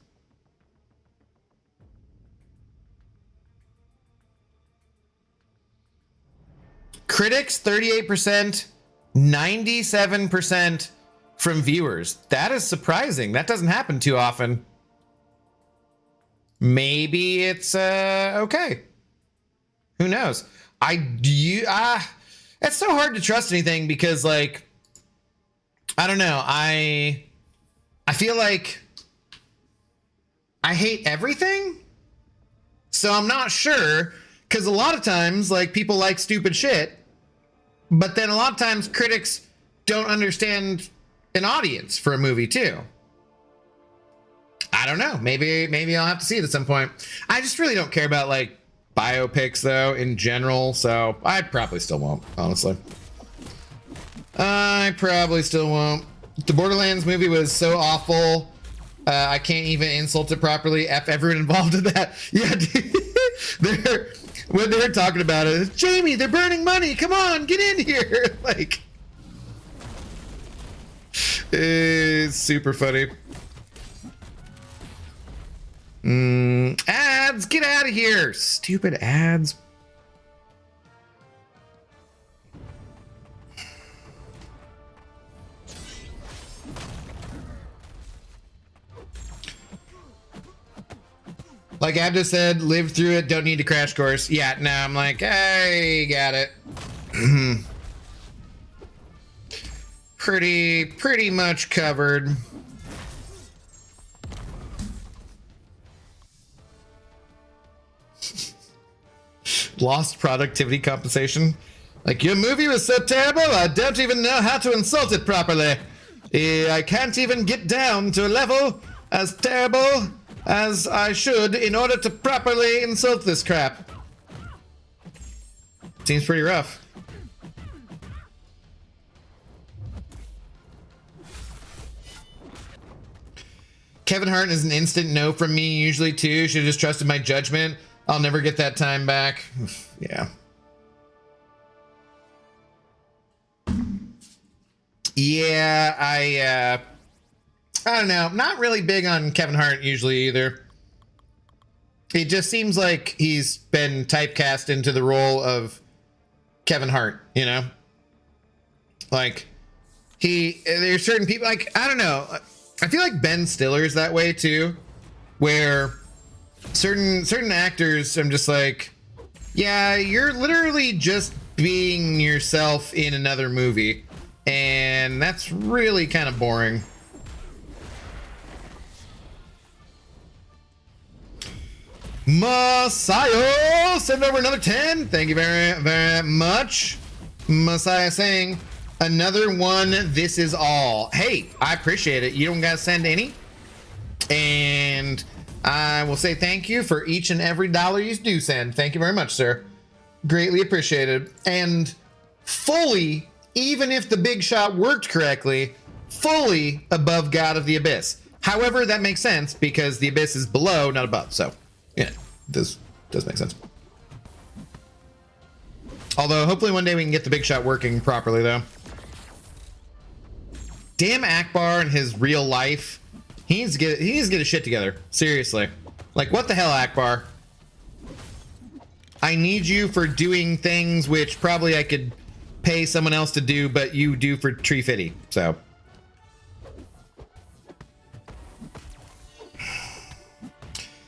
Critics 38%, 97% from viewers. That is surprising. That doesn't happen too often. Maybe it's okay. Who knows? It's so hard to trust anything because, like, I don't know. I feel like I hate everything. So I'm not sure, because a lot of times, like, people like stupid shit, but then a lot of times critics don't understand an audience for a movie too. I don't know. Maybe I'll have to see it at some point. I just really don't care about, like, biopics though in general, so I probably still won't, honestly. I probably still won't. The Borderlands movie was so awful. I can't even insult it properly. F everyone involved in that. Yeah, dude. When they're talking about it, Jamie, they're burning money. Come on, get in here. Like, it's super funny. Ads, get out of here. Stupid ads. Like Ab just said, lived through it, don't need a crash course. Yeah, now I'm like, hey, got it. Pretty much covered. Lost productivity compensation. Like, your movie was so terrible, I don't even know how to insult it properly. I can't even get down to a level as terrible as I should in order to properly insult this crap. Seems pretty rough. Kevin Hart is an instant no from me usually too. Should have just trusted my judgment. I'll never get that time back. Yeah. Yeah, I don't know. Not really big on Kevin Hart usually either. It just seems like he's been typecast into the role of Kevin Hart, you know? Like, there's certain people, like, I don't know. I feel like Ben Stiller's that way too, where certain actors, I'm just like, yeah, you're literally just being yourself in another movie, and that's really kind of boring. Messiah send over another 10. Thank you very, very much. Messiah saying another one. This is all. Hey, I appreciate it. You don't gotta send any, and I will say thank you for each and every dollar you do send. Thank you very much, sir. Greatly appreciated. And fully, even if the big shot worked correctly, fully above God of the Abyss. However, that makes sense because the Abyss is below, not above. So, yeah, this does make sense. Although, hopefully one day we can get the big shot working properly, though. Damn Akbar and his real life. He needs to get his shit together. Seriously. Like, what the hell, Akbar? I need you for doing things which probably I could pay someone else to do, but you do for Tree Fitty. So.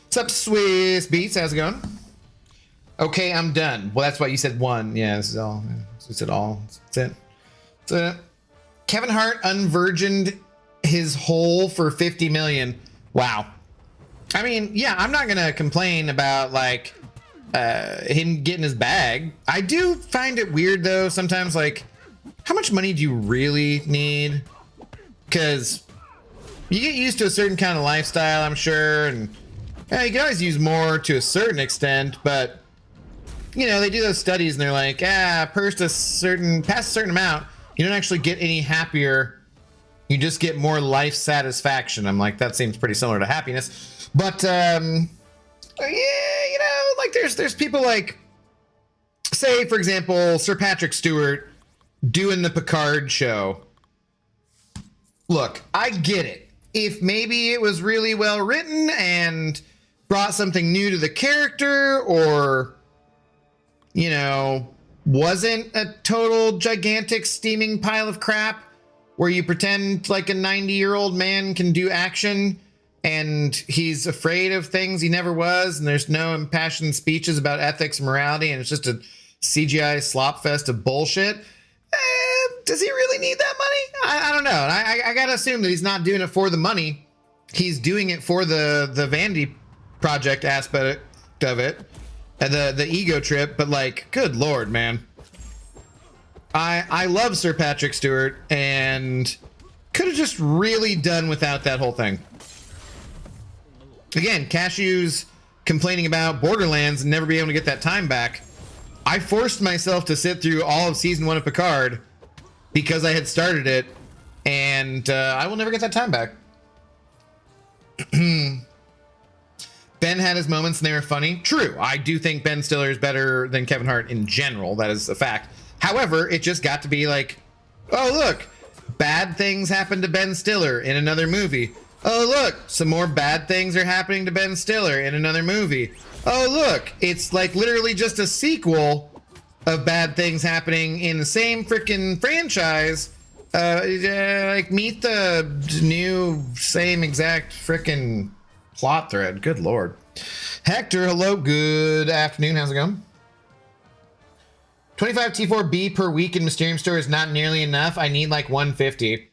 What's up, Swiss Beats? How's it going? Okay, I'm done. Well, that's what you said. One. Yeah, this is all. This is all. That's it. That's it. Kevin Hart unvirgined his hole for 50 million. Wow. I mean, yeah, I'm not gonna complain about like him getting his bag. I do find it weird though sometimes, like, how much money do you really need? Because you get used to a certain kind of lifestyle, I'm sure, and yeah, you can always use more to a certain extent, but you know, they do those studies and they're like, past a certain amount, you don't actually get any happier. You just get more life satisfaction. I'm like, that seems pretty similar to happiness. But yeah, you know, like there's people like, say for example, Sir Patrick Stewart doing the Picard show. Look, I get it. If maybe it was really well written and brought something new to the character, or, you know, wasn't a total gigantic steaming pile of crap, where you pretend like a 90-year-old man can do action and he's afraid of things he never was, and there's no impassioned speeches about ethics and morality, and it's just a CGI slop fest of bullshit. Does he really need that money? I don't know. I gotta assume that he's not doing it for the money. He's doing it for the Vandy project aspect of it, and the ego trip. But like, good lord, man. I love Sir Patrick Stewart, and could have just really done without that whole thing. Again, Cashew's complaining about Borderlands and never being able to get that time back. I forced myself to sit through all of season 1 of Picard because I had started it, and I will never get that time back. Ben had his moments and they were funny. True, I do think Ben Stiller is better than Kevin Hart in general. That is a fact. However, it just got to be like, oh, look, bad things happened to Ben Stiller in another movie. Oh, look, some more bad things are happening to Ben Stiller in another movie. Oh, look, it's like literally just a sequel of bad things happening in the same freaking franchise. Like, meet the new same exact freaking plot thread. Good lord. Hector, hello, good afternoon. How's it going? 25 T4B per week in Mysterium Store is not nearly enough. I need like 150.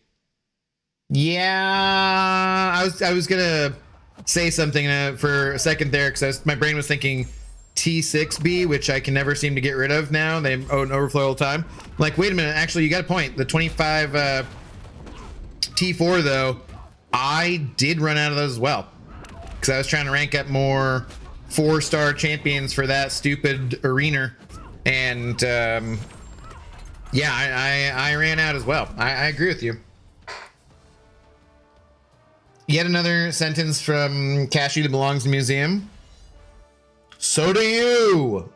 Yeah, I was gonna say something for a second there because my brain was thinking T6B, which I can never seem to get rid of now. They overflow all the time. I'm like, wait a minute, actually, you got a point. The 25 T4 though, I did run out of those as well because I was trying to rank up more 4-star champions for that stupid Arener, and yeah, I ran out as well. I agree with you. Yet another sentence from Cashew that belongs to the museum. So do you,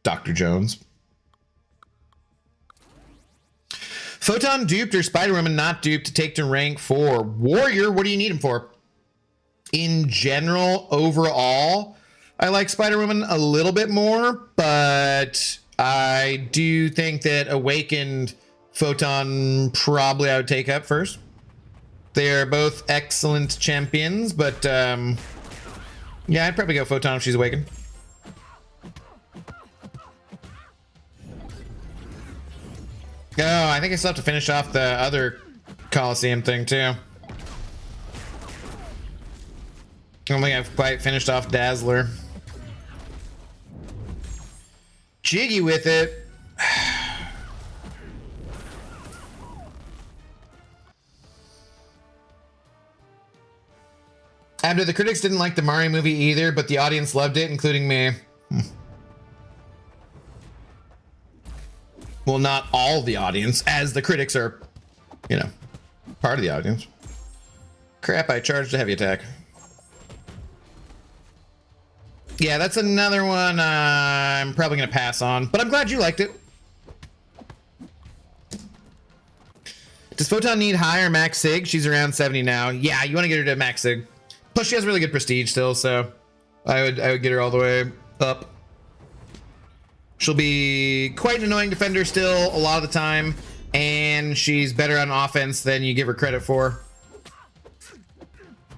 Dr. Jones. Photon duped or Spider-Woman not duped to take to rank 4. Warrior, what do you need him for? In general, overall, I like Spider-Woman a little bit more, but I do think that Awakened Photon probably I would take up first. They are both excellent champions, but yeah, I'd probably go Photon if she's Awakened. Oh, I think I still have to finish off the other Coliseum thing too. I don't think I've quite finished off Dazzler. Jiggy with it. Abdo, the critics didn't like the Mario movie either, but the audience loved it, including me. Well, not all the audience, as the critics are, you know, part of the audience. Crap, I charged a heavy attack. Yeah, that's another one I'm probably going to pass on, but I'm glad you liked it. Does Photon need higher max sig? She's around 70 now. Yeah, you want to get her to max sig. Plus, she has really good prestige still, so I would get her all the way up. She'll be quite an annoying defender still a lot of the time, and she's better on offense than you give her credit for.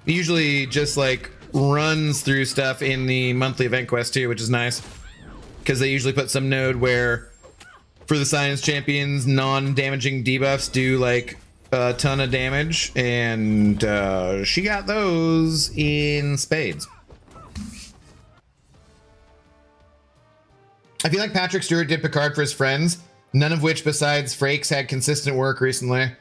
Usually just like runs through stuff in the monthly event quest too, which is nice because they usually put some node where for the science champions non-damaging debuffs do like a ton of damage, and she got those in spades. I feel like Patrick Stewart did Picard for his friends, none of which besides Frakes had consistent work recently.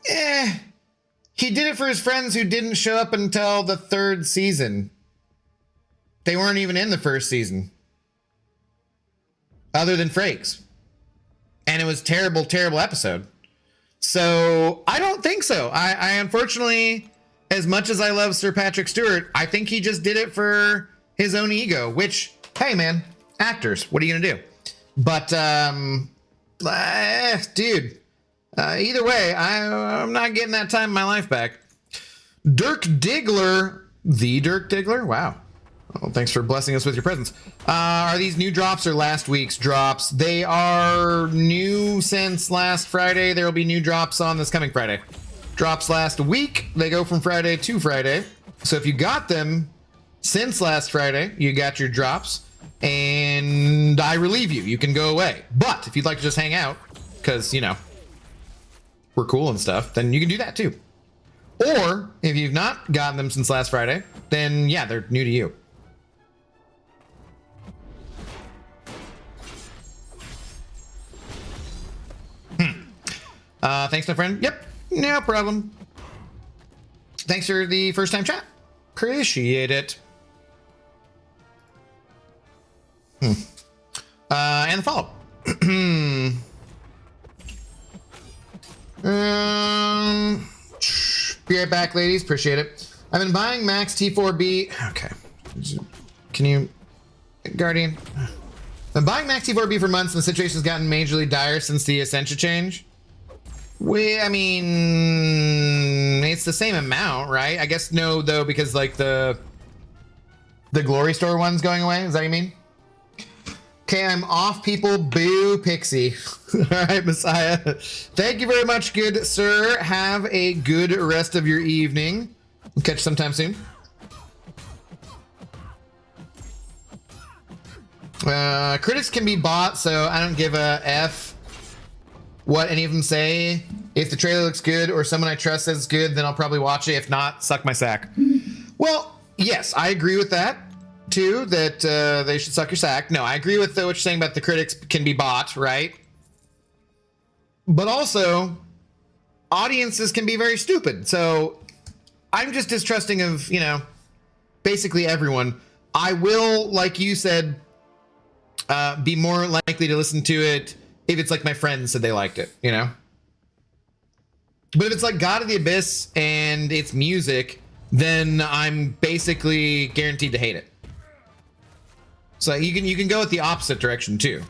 He did it for his friends who didn't show up until the 3rd season. They weren't even in the 1st season. Other than Frakes. And it was terrible, terrible episode. So I don't think so. I unfortunately, as much as I love Sir Patrick Stewart, I think he just did it for his own ego, which, hey man, actors, what are you gonna do? But dude, either way, I'm not getting that time in my life back. Dirk Diggler, the Dirk Diggler, wow. Well, thanks for blessing us with your presence. Are these new drops or last week's drops? They are new since last Friday. There will be new drops on this coming Friday. Drops last week. They go from Friday to Friday. So if you got them since last Friday, you got your drops. And I relieve you. You can go away. But if you'd like to just hang out, because, you know, we're cool and stuff, then you can do that too. Or if you've not gotten them since last Friday, then yeah, they're new to you. Thanks, my friend. Yep, no problem. Thanks for the first time chat. Appreciate it. And the follow. Be right back, ladies. Appreciate it. I've been buying Max T4B. Okay. Can you, Guardian? I've been buying Max T4B for months, and the situation's gotten majorly dire since the Essentia change. I mean, it's the same amount, right? I guess no, though, because like the Glory Store one's going away. Is that what you mean? Okay, I'm off, people. Boo, Pixie. All right, Messiah. Thank you very much, good sir. Have a good rest of your evening. We'll catch you sometime soon. Critics can be bought, so I don't give a F what any of them say. If the trailer looks good or someone I trust says it's good, then I'll probably watch it. If not, suck my sack. Well, yes, I agree with that. Too, that they should suck your sack. No, I agree with what you're saying about the critics can be bought, right? But also, audiences can be very stupid. So I'm just distrusting of, you know, basically everyone. I will, like you said, be more likely to listen to it if it's like my friends said they liked it, you know? But if it's like God of the Abyss and it's music, then I'm basically guaranteed to hate it. So you can go with the opposite direction too.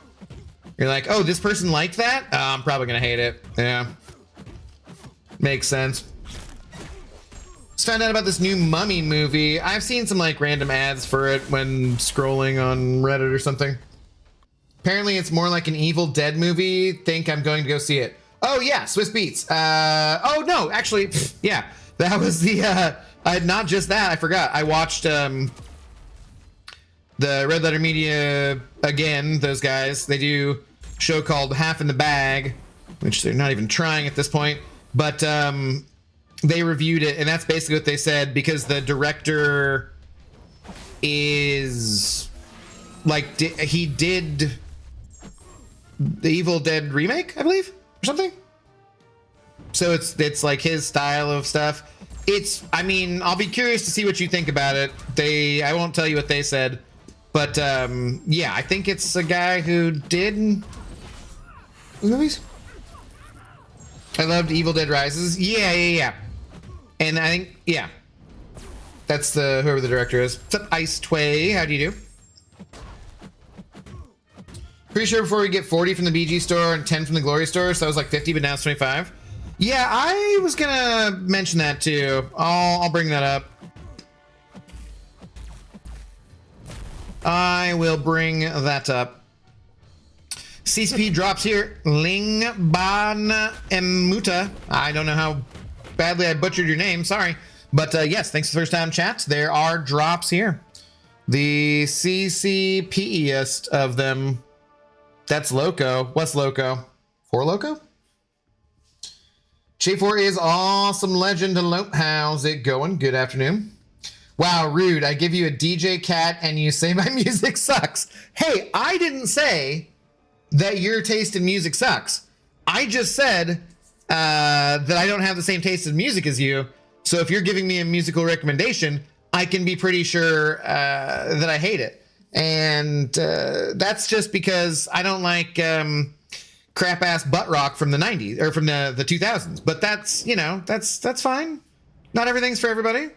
You're like, oh, this person liked that? I'm probably gonna hate it. Yeah, makes sense. Just found out about this new Mummy movie. I've seen some like random ads for it when scrolling on Reddit or something. Apparently it's more like an Evil Dead movie. Think I'm going to go see it. Oh yeah, Swiss Beats. Oh no, actually, yeah, that was the not just that. I forgot. I watched the Red Letter Media, again, those guys, they do a show called Half in the Bag, which they're not even trying at this point, but they reviewed it, and that's basically what they said, because the director is, like, he did the Evil Dead remake, I believe, or something? So it's like his style of stuff. I mean, I'll be curious to see what you think about it. I won't tell you what they said. But, yeah, I think it's a guy who did movies. I loved Evil Dead Rises. Yeah. And I think, yeah. That's whoever the director is. What's up, Ice Tway? How do you do? Pretty sure before we get 40 from the BG store and 10 from the Glory store, so I was like 50, but now it's 25. Yeah, I was gonna mention that too. I'll bring that up. I will bring that up. CCP drops here. Ling Ban Emuta. I don't know how badly I butchered your name. Sorry. But yes, thanks for the first time chat. There are drops here. The CCPEest of them. That's Loco. What's Loco? 4 Loco? J4 is awesome legend. Hello. How's it going? Good afternoon. Wow, rude. I give you a DJ cat and you say my music sucks. Hey, I didn't say that your taste in music sucks. I just said that I don't have the same taste in music as you. So if you're giving me a musical recommendation, I can be pretty sure that I hate it. And that's just because I don't like crap ass butt rock from the 90s or from the 2000s. But that's, you know, that's fine. Not everything's for everybody.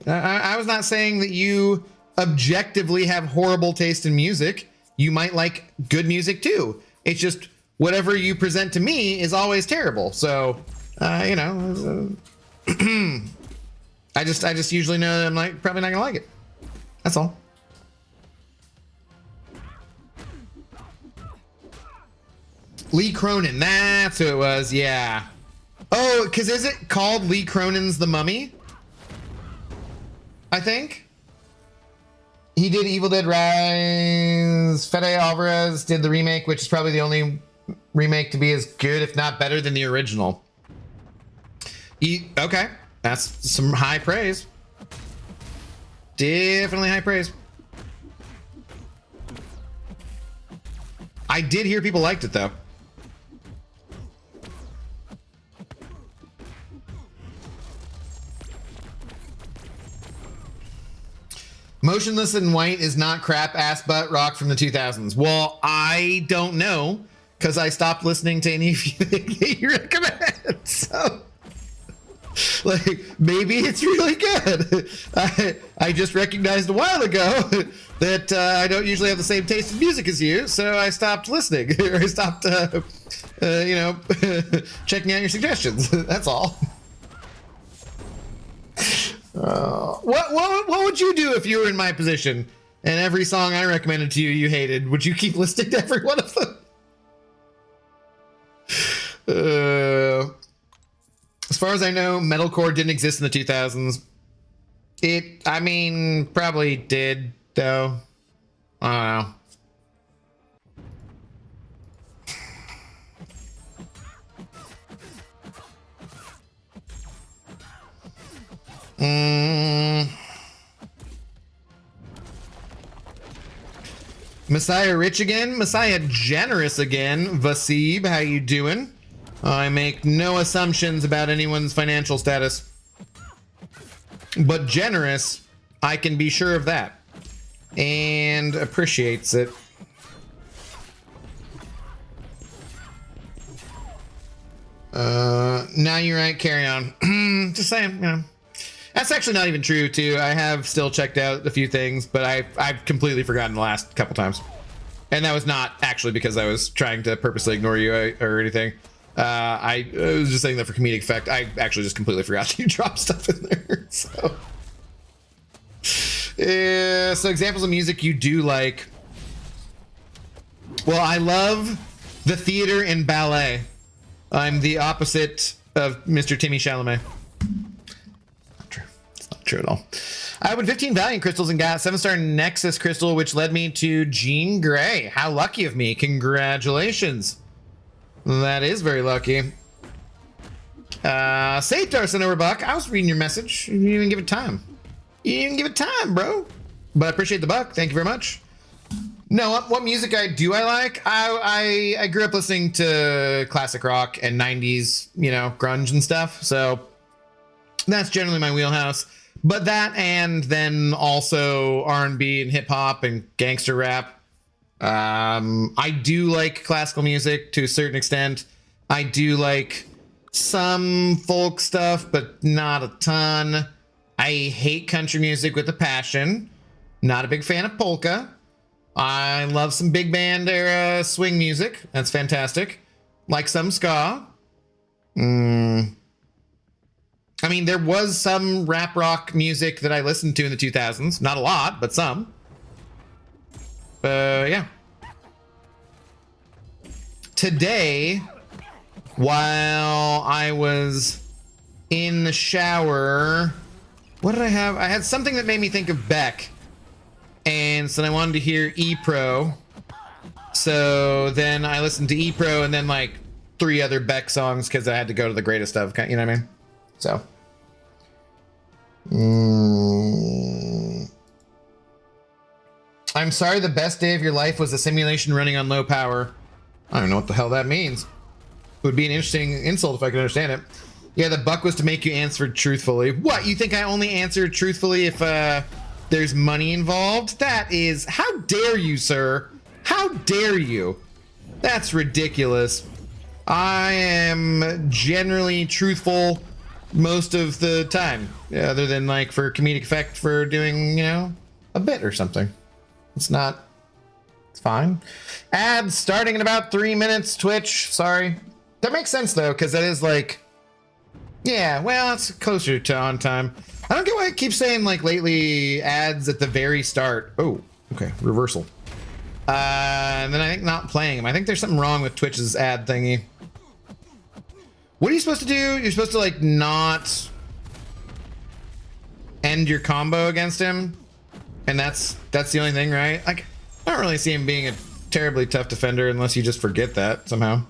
I was not saying that you objectively have horrible taste in music. You might like good music too. It's just whatever you present to me is always terrible. So, you know, I just usually know that I'm like probably not gonna like it. That's all. Lee Cronin, that's who it was, yeah. Oh, because is it called Lee Cronin's The Mummy? I think. He did Evil Dead Rise. Fede Alvarez did the remake, which is probably the only remake to be as good, if not better, than the original. Okay, that's some high praise. Definitely high praise. I did hear people liked it, though. Motionless in White is not crap ass butt rock from the 2000s. Well, I don't know, because I stopped listening to any of you recommend. So, like, maybe it's really good. I just recognized a while ago that I don't usually have the same taste in music as you, so I stopped listening, or I stopped, you know, checking out your suggestions. That's all. What would you do if you were in my position and every song I recommended to you you hated? Would you keep listening to every one of them? As far as I know, metalcore didn't exist in the 2000s. I mean, probably did, though. I don't know. Messiah Rich again, Messiah Generous again. Vasib, how you doing? I make no assumptions about anyone's financial status, but generous, I can be sure of that, and appreciates it. Now you're right, carry on. Just saying, you know. That's actually not even true, too. I have still checked out a few things, but I've completely forgotten the last couple times. And that was not actually because I was trying to purposely ignore you or anything. I was just saying that for comedic effect. I actually just completely forgot to drop stuff in there. So examples of music you do like. Well, I love the theater and ballet. I'm the opposite of Mr. Timmy Chalamet. True at all. I won 15 Valiant crystals and got 7-star Nexus crystal, which led me to Jean Grey. How lucky of me. Congratulations. That is very lucky. Satar sent over buck. I was reading your message. You didn't even give it time. You didn't even give it time, bro. But I appreciate the buck. Thank you very much. No, what music do I like? I grew up listening to classic rock and 90s, you know, grunge and stuff. So that's generally my wheelhouse. But that, and then also R&B and hip hop and gangster rap. I do like classical music to a certain extent. I do like some folk stuff, but not a ton. I hate country music with a passion. Not a big fan of polka. I love some big band era swing music. That's fantastic. Like some ska. I mean, there was some rap rock music that I listened to in the 2000s. Not a lot, but some. Yeah. Today, while I was in the shower, what did I have? I had something that made me think of Beck. And so I wanted to hear E-Pro. So then I listened to E-Pro and then like 3 other Beck songs because I had to go to the greatest of, you know what I mean? So. I'm sorry the best day of your life was a simulation running on low power. I don't know what the hell that means. It would be an interesting insult if I could understand it. Yeah, the buck was to make you answer truthfully. What, you think I only answer truthfully if there's money involved? That is, how dare you, sir? How dare you? That's ridiculous. I am generally truthful most of the time, other than like for comedic effect for doing, you know, a bit or something. It's not, it's fine. Ads starting in about 3 minutes, Twitch, sorry. That makes sense though, because that is like, yeah, well, it's closer to on time. I don't get why it keeps saying like lately ads at the very start. Oh, okay, reversal. And then I think not playing them. I think there's something wrong with Twitch's ad thingy. What are you supposed to do? You're supposed to like not end your combo against him, and that's the only thing, right? Like, I don't really see him being a terribly tough defender unless you just forget that somehow.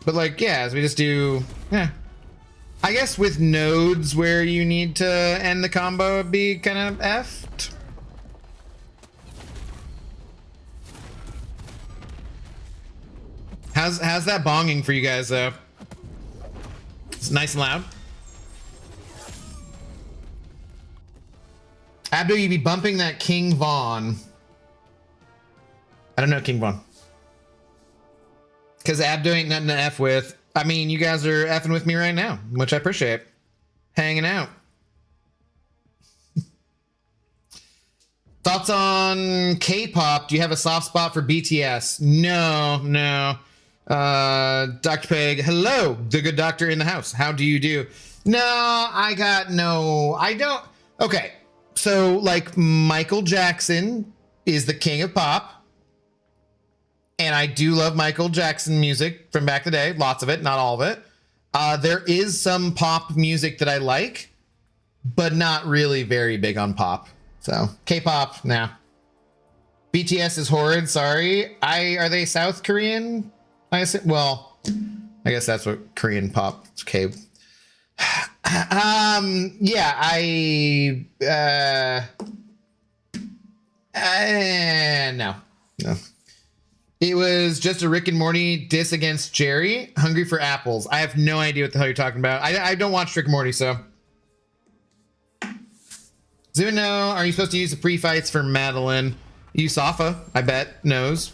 But like, yeah, as we just do, yeah. I guess with nodes where you need to end the combo, it'd be kind of effed. How's that bonging for you guys though? It's nice and loud. Abdo, you be bumping that King Von. I don't know King Von. Because Abdo ain't nothing to F with. I mean, you guys are effing with me right now, which I appreciate. Hanging out. Thoughts on K-pop? Do you have a soft spot for BTS? No. Dr. Peg, hello, the good doctor in the house. How do you do? No, I don't. Okay, so like Michael Jackson is the king of pop. And I do love Michael Jackson music from back in the day. Lots of it, not all of it. There is some pop music that I like, but not really very big on pop. So K-pop, nah. BTS is horrid, sorry. Are they South Korean? I guess well, I guess that's what Korean pop is. Okay. No. It was just a Rick and Morty diss against Jerry. Hungry for apples. I have no idea what the hell you're talking about. I don't watch Rick and Morty, so. Zuno, are you supposed to use the pre-fights for Madeline? Yusafa, I bet, knows.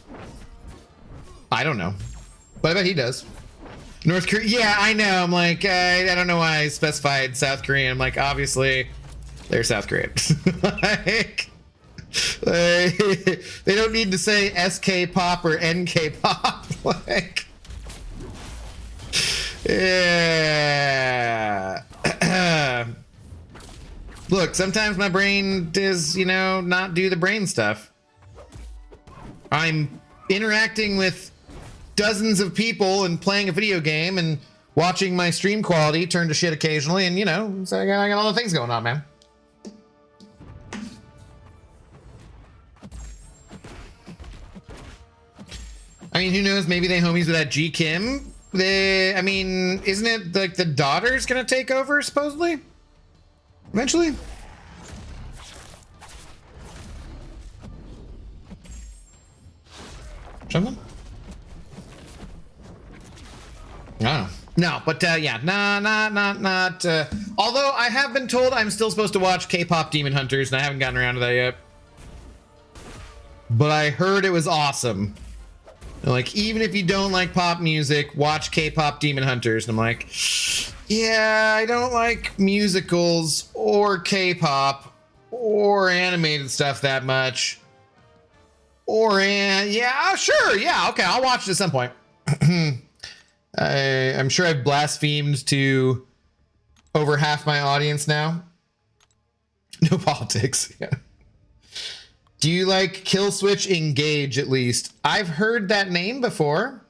I don't know. But I bet he does. North Korea, yeah, I know. I'm like, I don't know why I specified South Korean. I'm like, obviously, they're South Korean. Like, they don't need to say SK pop or NK pop. Like, yeah. Look, sometimes my brain does, not do the brain stuff. I'm interacting with dozens of people and playing a video game and watching my stream quality turn to shit occasionally, and so I got all the things going on, man. I mean, who knows? Maybe they homies with that G Kim. Isn't it like the daughter's gonna take over supposedly? Eventually? Something? No. No, but yeah, not. Although I have been told I'm still supposed to watch K-pop Demon Hunters, and I haven't gotten around to that yet. But I heard it was awesome. Like, even if you don't like pop music, watch K-pop Demon Hunters. And I'm like, yeah, I don't like musicals or K-pop or animated stuff that much. Yeah, sure, yeah, okay, I'll watch it at some point. I'm sure I've blasphemed to over half my audience now. No politics, yeah. Do you like Kill Switch Engage at least? I've heard that name before.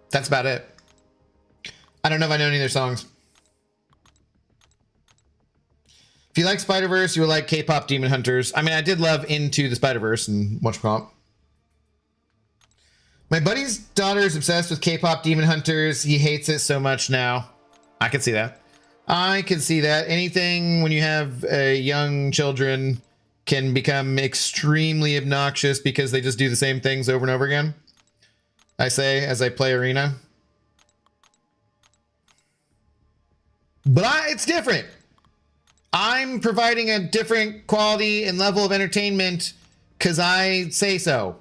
That's about it. I don't know if I know any of their songs. If you like Spider-Verse, you will like K-pop Demon Hunters. I mean, I did love Into the Spider-Verse and whatchamacallit. My buddy's daughter is obsessed with K-pop Demon Hunters. He hates it so much now. I can see that. I can see that. Anything when you have young children can become extremely obnoxious because they just do the same things over and over again. I say as I play Arena. But it's different. I'm providing a different quality and level of entertainment because I say so.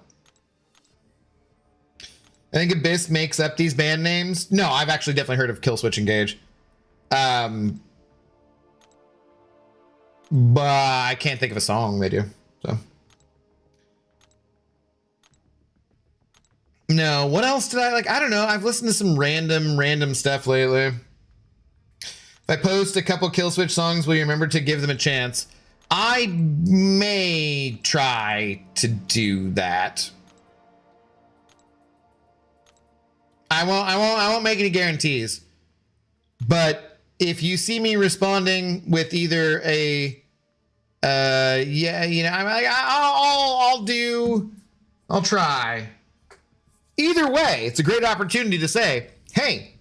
I think Abyss makes up these band names. No, I've actually definitely heard of Kill Switch Engage. But I can't think of a song they do. So No, what else did I like? I don't know. I've listened to some random stuff lately. If I post a couple Killswitch songs, will you remember to give them a chance? I may try to do that. I won't make any guarantees. But if you see me responding with either a yeah, you know, I'm like, I'll try. Either way, it's a great opportunity to say, hey,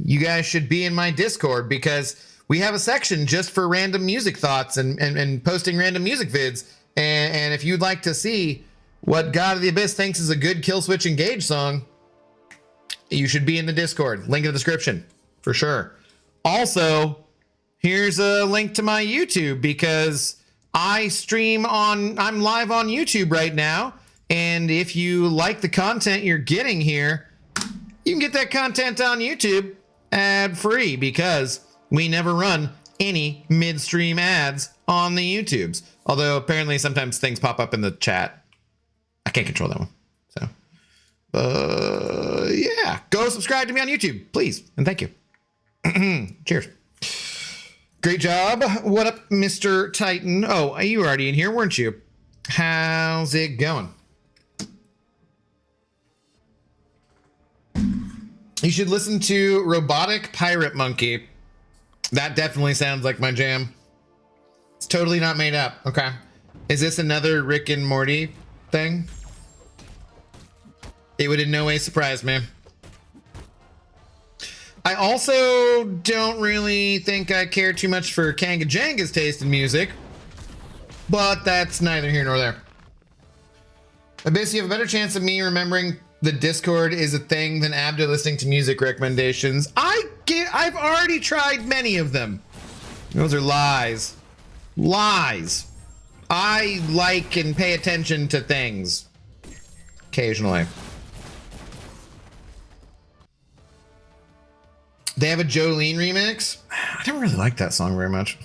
you guys should be in my Discord because we have a section just for random music thoughts and posting random music vids. And if you'd like to see what God of the Abyss thinks is a good Killswitch Engage song, you should be in the Discord. Link in the description for sure. Also, here's a link to my YouTube because I'm live on YouTube right now. And if you like the content you're getting here, you can get that content on YouTube ad-free because we never run any midstream ads on the YouTubes. Although apparently sometimes things pop up in the chat. I can't control that one. So, yeah, go subscribe to me on YouTube, please. And thank you. Cheers. Great job. What up, Mr. Titan? Oh, you were already in here, weren't you? How's it going? You should listen to Robotic Pirate Monkey. That definitely sounds like my jam. It's totally not made up. Okay. Is this another Rick and Morty thing? It would in no way surprise me. I also don't really think I care too much for Kanga Janga's taste in music, but that's neither here nor there. Abyss, you have a better chance of me remembering the Discord is a thing than Abdo listening to music recommendations. I've already tried many of them. Those are lies. Lies. I like and pay attention to things. Occasionally. A They have a Jolene remix. I don't really like that song very much.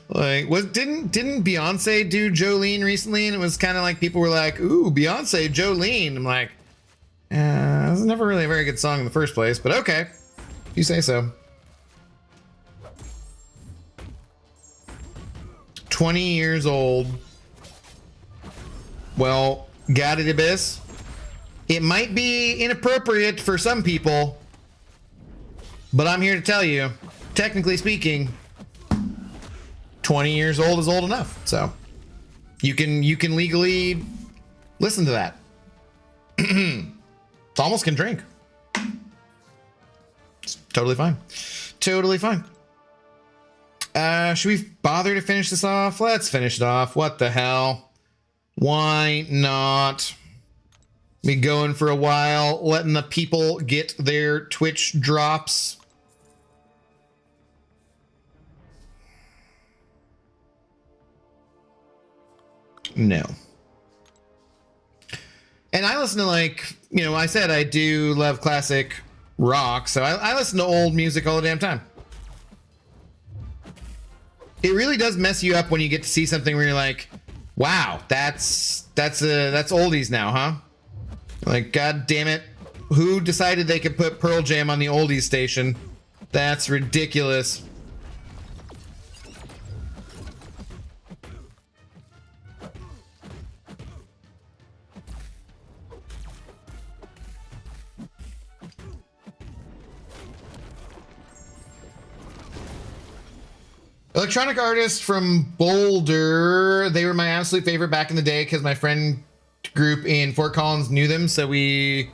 Like, didn't Beyonce do Jolene recently? And it was kind of like people were like, "Ooh, Beyonce, Jolene." I'm like, it was never really a very good song in the first place, but okay, if you say so. 20 years old. Well, God of the Abyss. It might be inappropriate for some people, but I'm here to tell you, technically speaking, 20 years old is old enough. So you can legally listen to that. It's almost can drink. It's totally fine. Totally fine. Should we bother to finish this off? Let's finish it off. What the hell? Why not? Be going for a while, letting the people get their Twitch drops. No. And I listen to, like, you know, I said I do love classic rock, so I listen to old music all the damn time. It really does mess you up when you get to see something where you're like, wow, that's oldies now, huh? Like, god damn it, who decided they could put Pearl Jam on the oldies station? That's ridiculous. Electronic artists from Boulder. They were my absolute favorite back in the day because my friend group in Fort Collins knew them, so we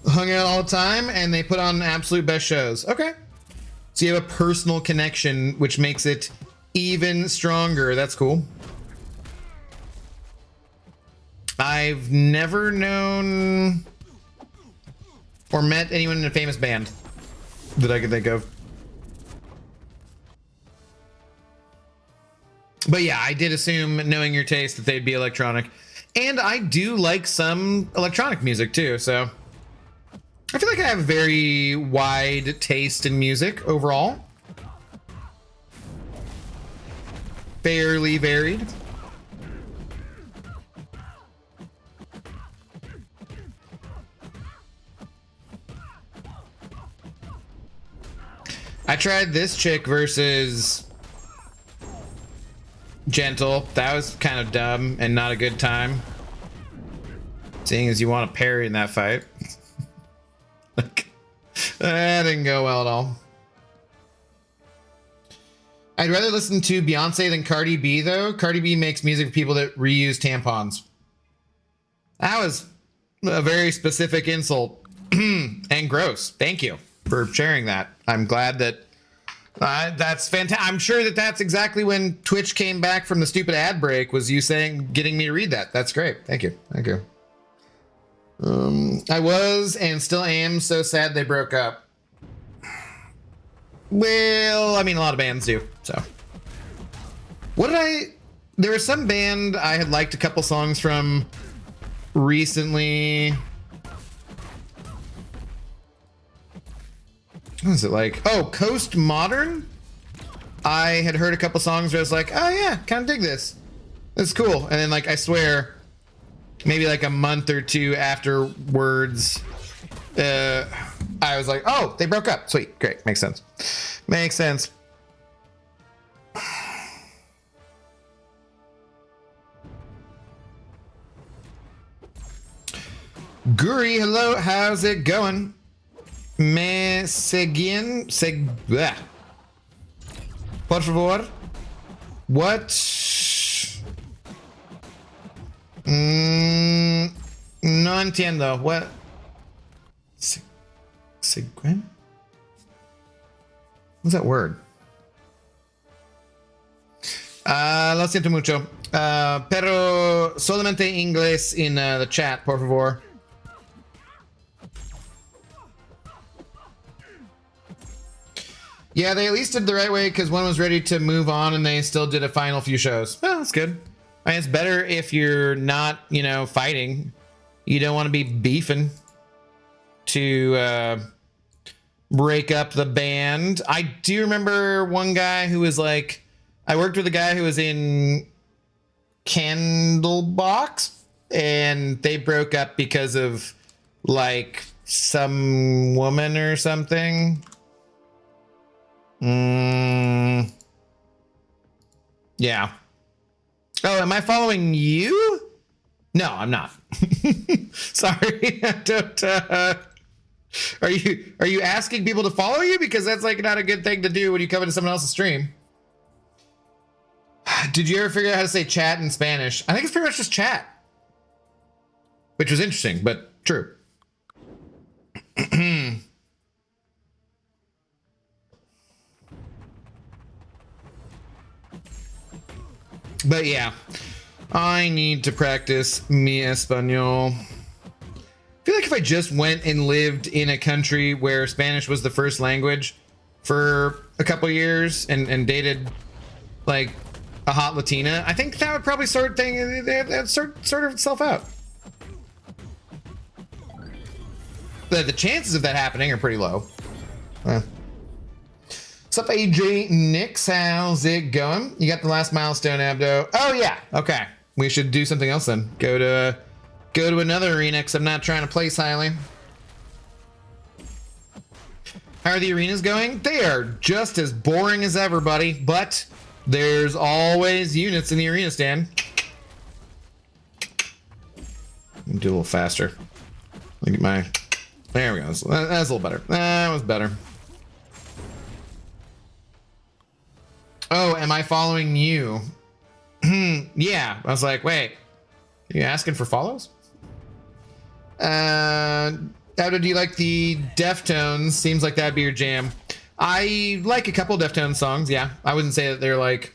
hung out all the time, and they put on absolute best shows. Okay. So you have a personal connection, which makes it even stronger. That's cool. I've never known or met anyone in a famous band that I could think of. But yeah, I did assume, knowing your taste, that they'd be electronic. And I do like some electronic music too, so I feel like I have a very wide taste in music overall. Fairly varied. I tried this chick versus Gentle. That was kind of dumb and not a good time. Seeing as you want to parry in that fight. Like, that didn't go well at all. I'd rather listen to Beyonce than Cardi B, though. Cardi B makes music for people that reuse tampons. That was a very specific insult and gross. Thank you for sharing that. I'm glad that that's fantastic. I'm sure that that's exactly when Twitch came back from the stupid ad break, was you saying, getting me to read that. That's great. Thank you. Thank you. I was and still am so sad they broke up. Well, I mean, a lot of bands do, so. What did I... There was some band I had liked a couple songs from recently. What was it like? Oh, Coast Modern? I had heard a couple songs where I was like, oh yeah, kind of dig this. It's cool. And then, like, I swear, maybe like a month or two afterwards, I was like, oh, they broke up. Sweet. Great. Makes sense. Makes sense. Guri, hello. How's it going? Me seguin. Por favor. What? No entiendo. What? Seguen? What's that word? Lo siento mucho. Pero solamente inglés in the chat, por favor. Yeah, they at least did the right way because one was ready to move on and they still did a final few shows. Well, that's good. I mean, it's better if you're not, you know, fighting. You don't want to be beefing to break up the band. I do remember one guy who was like, I worked with a guy who was in Candlebox and they broke up because of like some woman or something. Yeah. Oh, am I following you? No, I'm not. Sorry. I don't, are you asking people to follow you? Because that's like not a good thing to do when you come into someone else's stream. Did you ever figure out how to say chat in Spanish? I think it's pretty much just chat. Which was interesting, but true. But yeah, I need to practice mi español. I feel like if I just went and lived in a country where Spanish was the first language for a couple years and dated like a hot Latina, I think that would probably sort itself out. The chances of that happening are pretty low. What's up, AJ Nix? How's it going? You got the last milestone, Abdo? Oh yeah. Okay. We should do something else then. Go to another arena because I'm not trying to place highly. How are the arenas going? They are just as boring as ever, buddy. But there's always units in the arena stand. Do a little faster. Look at my. There we go. That's a little better. That was better. Oh, am I following you? Yeah. I was like, wait. Are you asking for follows? How do you like the Deftones? Seems like that'd be your jam. I like a couple Deftones songs, yeah. I wouldn't say that they're like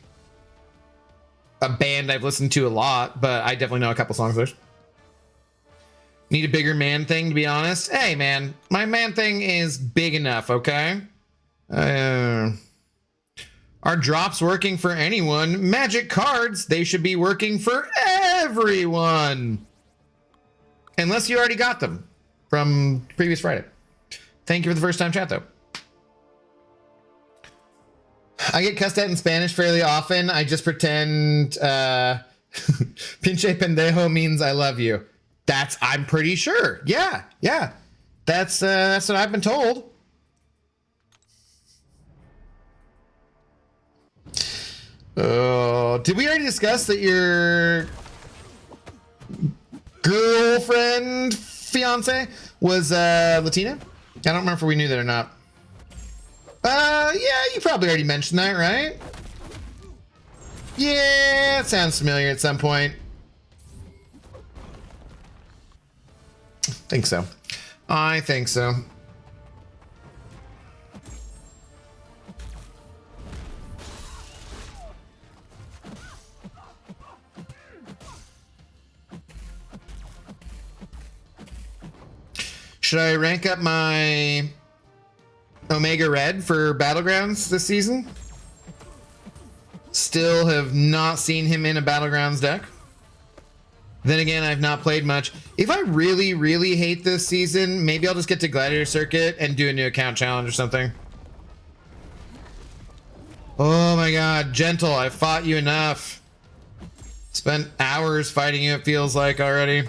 a band I've listened to a lot, but I definitely know a couple songs there. Need a bigger man thing, to be honest. Hey, man. My man thing is big enough, okay? Are drops working for anyone? Magic cards, they should be working for everyone. Unless you already got them from previous Friday. Thank you for the first time chat, though. I get cussed at in Spanish fairly often. I just pretend pinche pendejo means I love you. I'm pretty sure. Yeah. That's what I've been told. Oh, did we already discuss that your girlfriend, fiance, was Latina? I don't remember if we knew that or not. Yeah, you probably already mentioned that, right? Yeah, it sounds familiar at some point. Think so. I think so. Should I rank up my Omega Red for Battlegrounds this season? Still have not seen him in a Battlegrounds deck. Then again, I've not played much. If I really, really hate this season, maybe I'll just get to Gladiator Circuit and do a new account challenge or something. Oh my god, Gentle, I fought you enough. Spent hours fighting you, it feels like already.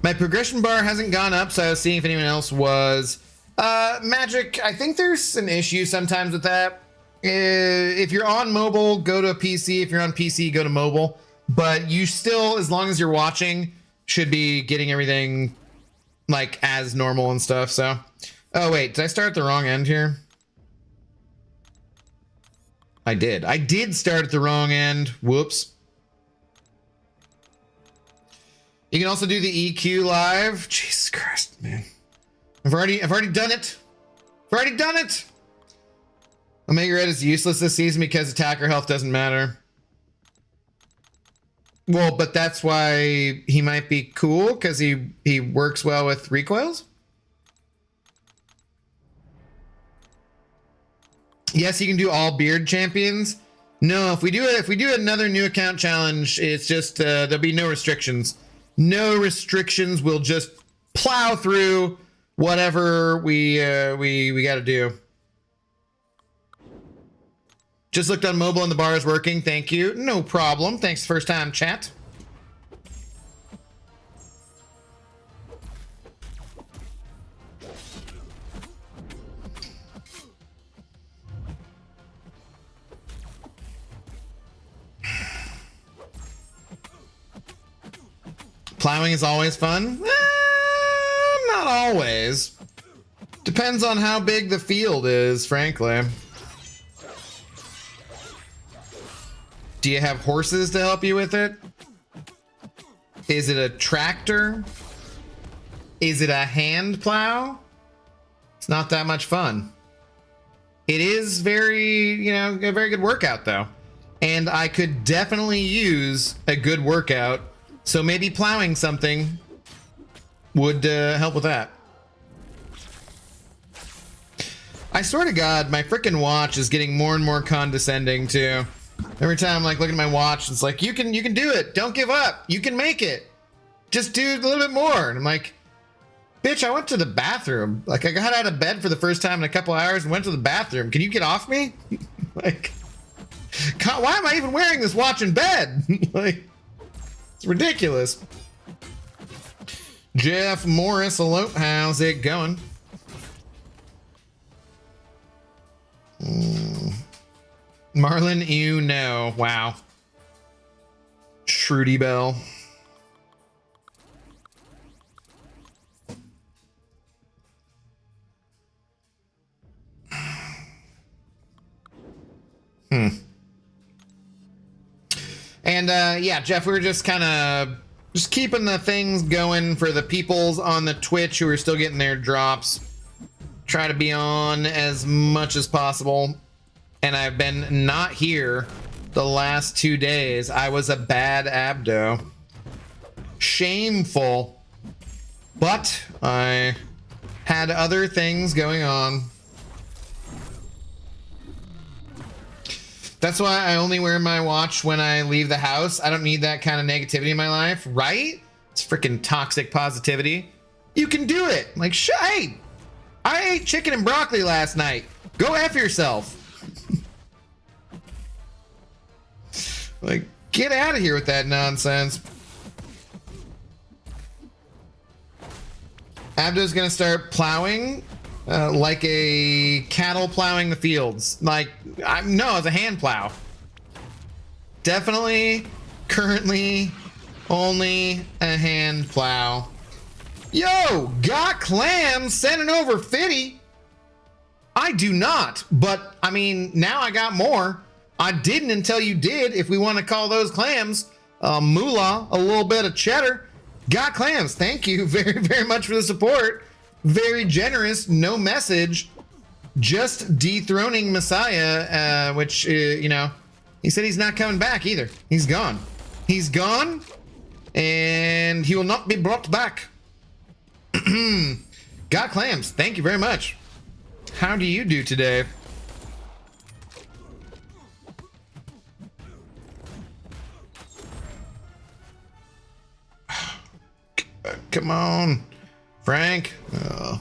My progression bar hasn't gone up, so I was seeing if anyone else was. Magic, I think there's an issue sometimes with that. If you're on mobile, go to PC. If you're on PC, go to mobile. But you still, as long as you're watching, should be getting everything like as normal and stuff, so. Oh wait, did I start at the wrong end here? I did. I did start at the wrong end. Whoops. You can also do the EQ live. Jesus Christ, man. I've already done it. I've already done it. Omega Red is useless this season because attacker health doesn't matter. Well, but that's why he might be cool, because he works well with recoils. Yes, you can do all beard champions. No, if we do another new account challenge, it's just there'll be no restrictions. No restrictions. We'll just plow through whatever we got to do. Just looked on mobile and the bar is working. Thank you. No problem. Thanks. First time chat. Plowing is always fun. Not always. Depends on how big the field is, frankly. Do you have horses to help you with it? Is it a tractor? Is it a hand plow? It's not that much fun. It is very, a very good workout though. And I could definitely use a good workout. So maybe plowing something would help with that. I swear to God, my freaking watch is getting more and more condescending too. Every time I'm like looking at my watch, it's like, you can do it. Don't give up. You can make it. Just do a little bit more. And I'm like, bitch, I went to the bathroom. Like, I got out of bed for the first time in a couple hours and went to the bathroom. Can you get off me? Like, God, why am I even wearing this watch in bed? Like, it's ridiculous. Jeff Morris, hello. How's it going? Marlon, you know. Wow. Shruti Bell. And yeah, Jeff, we were just kind of just keeping the things going for the peoples on the Twitch who are still getting their drops. Try to be on as much as possible. And I've been not here the last 2 days. I was a bad abdo. Shameful. But I had other things going on. That's why I only wear my watch when I leave the house. I don't need that kind of negativity in my life, right? It's freaking toxic positivity. You can do it. Like, hey, I ate chicken and broccoli last night. Go F yourself. Like, get out of here with that nonsense. Abdo's gonna start plowing like a cattle plowing the fields. Like, no, it's a hand plow. Definitely, currently, only a hand plow. Yo, got clams sending over 50. I do not, but I mean, now I got more. I didn't until you did, if we want to call those clams. Moolah, a little bit of cheddar. Got clams. Thank you very, very much for the support. Very generous. No message. Just dethroning Messiah, which, you know, he said he's not coming back either. He's gone. He's gone, and he will not be brought back. Got clams. Thank you very much. How do you do today? Come on, Frank. Oh.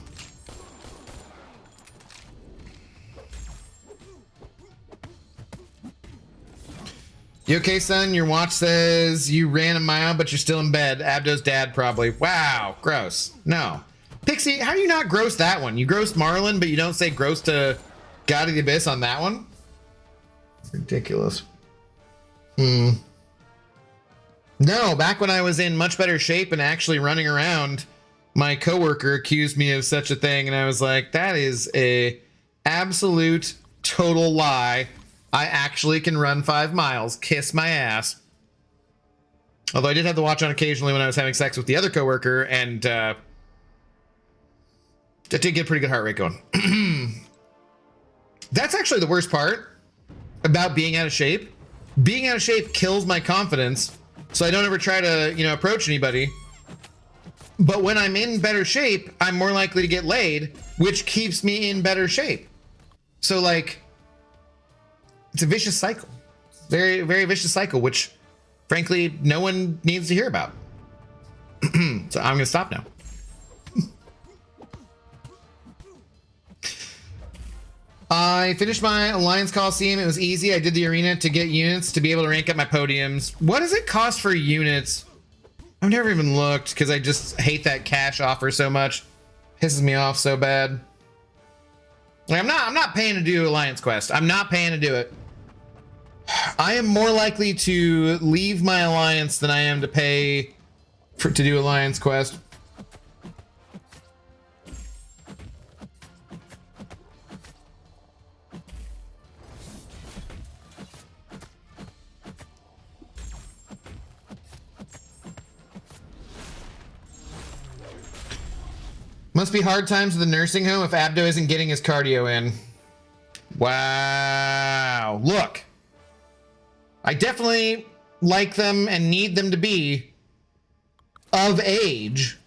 You okay, son? Your watch says you ran a mile, but you're still in bed. Abdo's dad, probably. Wow, gross. No. Pixie, how do you not gross that one? You gross Marlin, but you don't say gross to God of the Abyss on that one? Ridiculous. No, back when I was in much better shape and actually running around, my coworker accused me of such a thing, and I was like, that is a absolute total lie. I actually can run 5 miles. Kiss my ass. Although I did have the watch on occasionally when I was having sex with the other coworker, and that did get a pretty good heart rate going. That's actually the worst part about being out of shape. Being out of shape kills my confidence, so I don't ever try to, you know, approach anybody. But when I'm in better shape, I'm more likely to get laid, which keeps me in better shape. So, like, it's a vicious cycle. Very, very vicious cycle, which, frankly, no one needs to hear about. So I'm gonna stop now. I finished my Alliance Coliseum. It was easy. I did the arena to get units to be able to rank up my podiums. What does it cost for units? I've never even looked because I just hate that cash offer so much. Pisses me off so bad. Like, I'm not paying to do Alliance Quest. I'm not paying to do it. I am more likely to leave my alliance than I am to pay to do Alliance Quest. Must be hard times at the nursing home if Abdo isn't getting his cardio in. Wow. Look. I definitely like them and need them to be of age.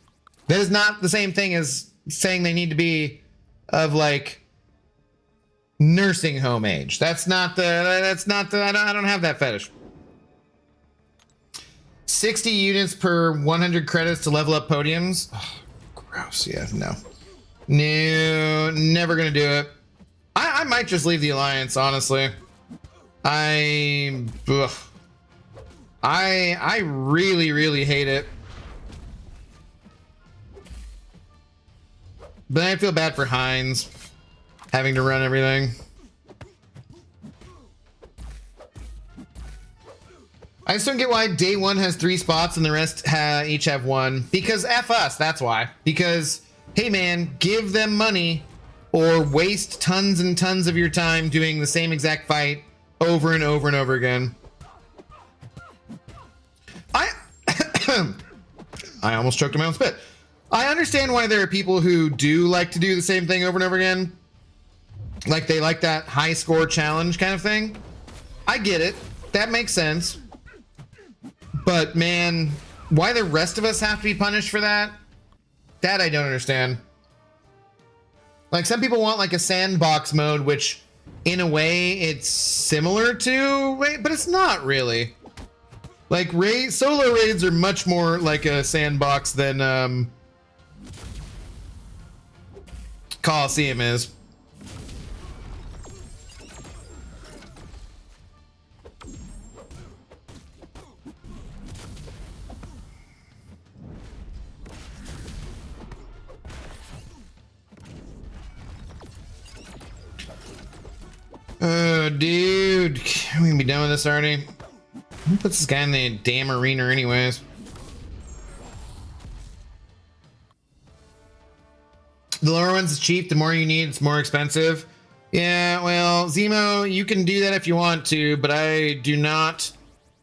That is not the same thing as saying they need to be of, like, nursing home age. I don't have that fetish. 60 units per 100 credits to level up podiums. Oh, gross. Yeah, no. No, never gonna do it. I might just leave the Alliance, honestly. I really, really hate it. But I feel bad for Hines having to run everything. I just don't get why day one has 3 spots and the rest each have 1. Because F us, that's why. Because, hey man, give them money or waste tons and tons of your time doing the same exact fight over and over and over again. I almost choked on my own spit. I understand why there are people who do like to do the same thing over and over again. Like they like that high score challenge kind of thing. I get it. That makes sense. But man, why the rest of us have to be punished for that? That I don't understand. Like some people want like a sandbox mode, which in a way it's similar to, but it's not really. Like solo raids are much more like a sandbox than Coliseum is. Oh, dude. We can be done with this already. Who puts this guy in the damn arena anyways? The lower one's is cheap. The more you need, it's more expensive. Yeah, well, Zemo, you can do that if you want to, but I do not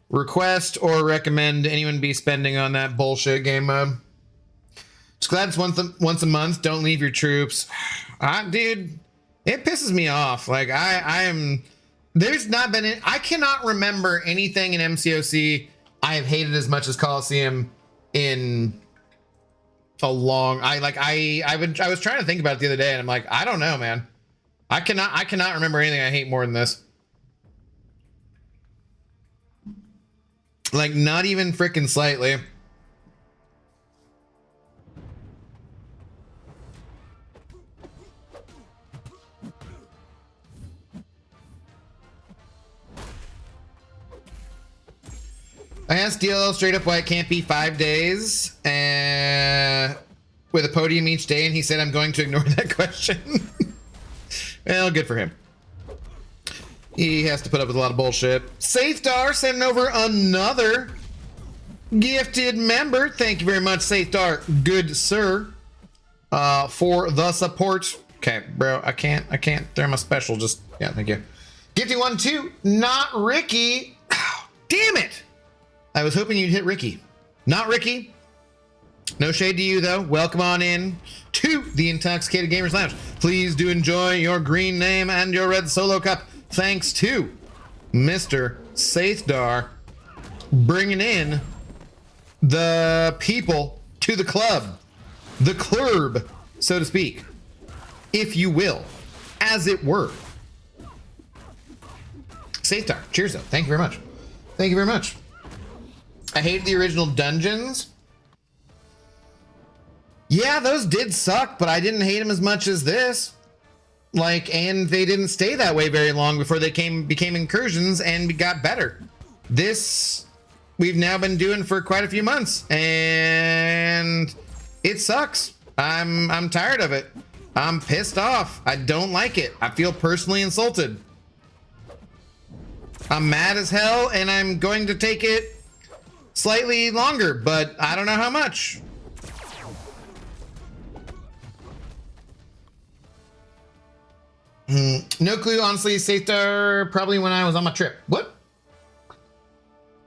request or recommend anyone be spending on that bullshit game mode. Just glad it's once a month. Don't leave your troops. Dude, it pisses me off. Like, there's not been, I cannot remember anything in MCOC I have hated as much as Coliseum in a long, I was trying to think about it the other day and I'm like, I don't know, man. I cannot remember anything I hate more than this. Like, not even freaking slightly. I asked DLL straight up why it can't be 5 days with a podium each day, and he said I'm going to ignore that question. Well, good for him. He has to put up with a lot of bullshit. Safedar sending over another gifted member. Thank you very much, Safedar. Good sir. For the support. Okay, bro, I can't. They're my special. Just, yeah, thank you. Gifting 1, 2, not Ricky. Oh, damn it. I was hoping you'd hit Ricky. Not Ricky. No shade to you, though. Welcome on in to the Intoxicated Gamers Lounge. Please do enjoy your green name and your red solo cup. Thanks to Mr. Safedar bringing in the people to the club. The club, so to speak. If you will. As it were. Safedar. Cheers, though. Thank you very much. Thank you very much. I hated the original dungeons. Yeah, those did suck, but I didn't hate them as much as this. Like, and they didn't stay that way very long before they became incursions and got better. This we've now been doing for quite a few months, and it sucks. I'm tired of it. I'm pissed off. I don't like it. I feel personally insulted. I'm mad as hell, and I'm going to take it slightly longer, but I don't know how much. No clue, honestly. Safedar, probably when I was on my trip. What?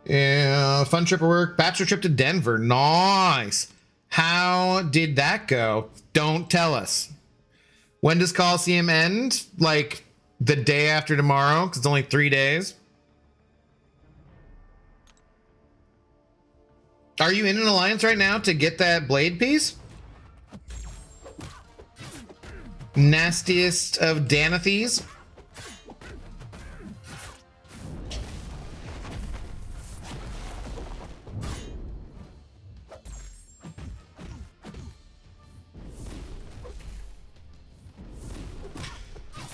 Yeah, fun trip of work. Bachelor trip to Denver. Nice. How did that go? Don't tell us. When does Coliseum end? Like the day after tomorrow, because it's only 3 days. Are you in an alliance right now to get that blade piece? Nastiest of Danathes.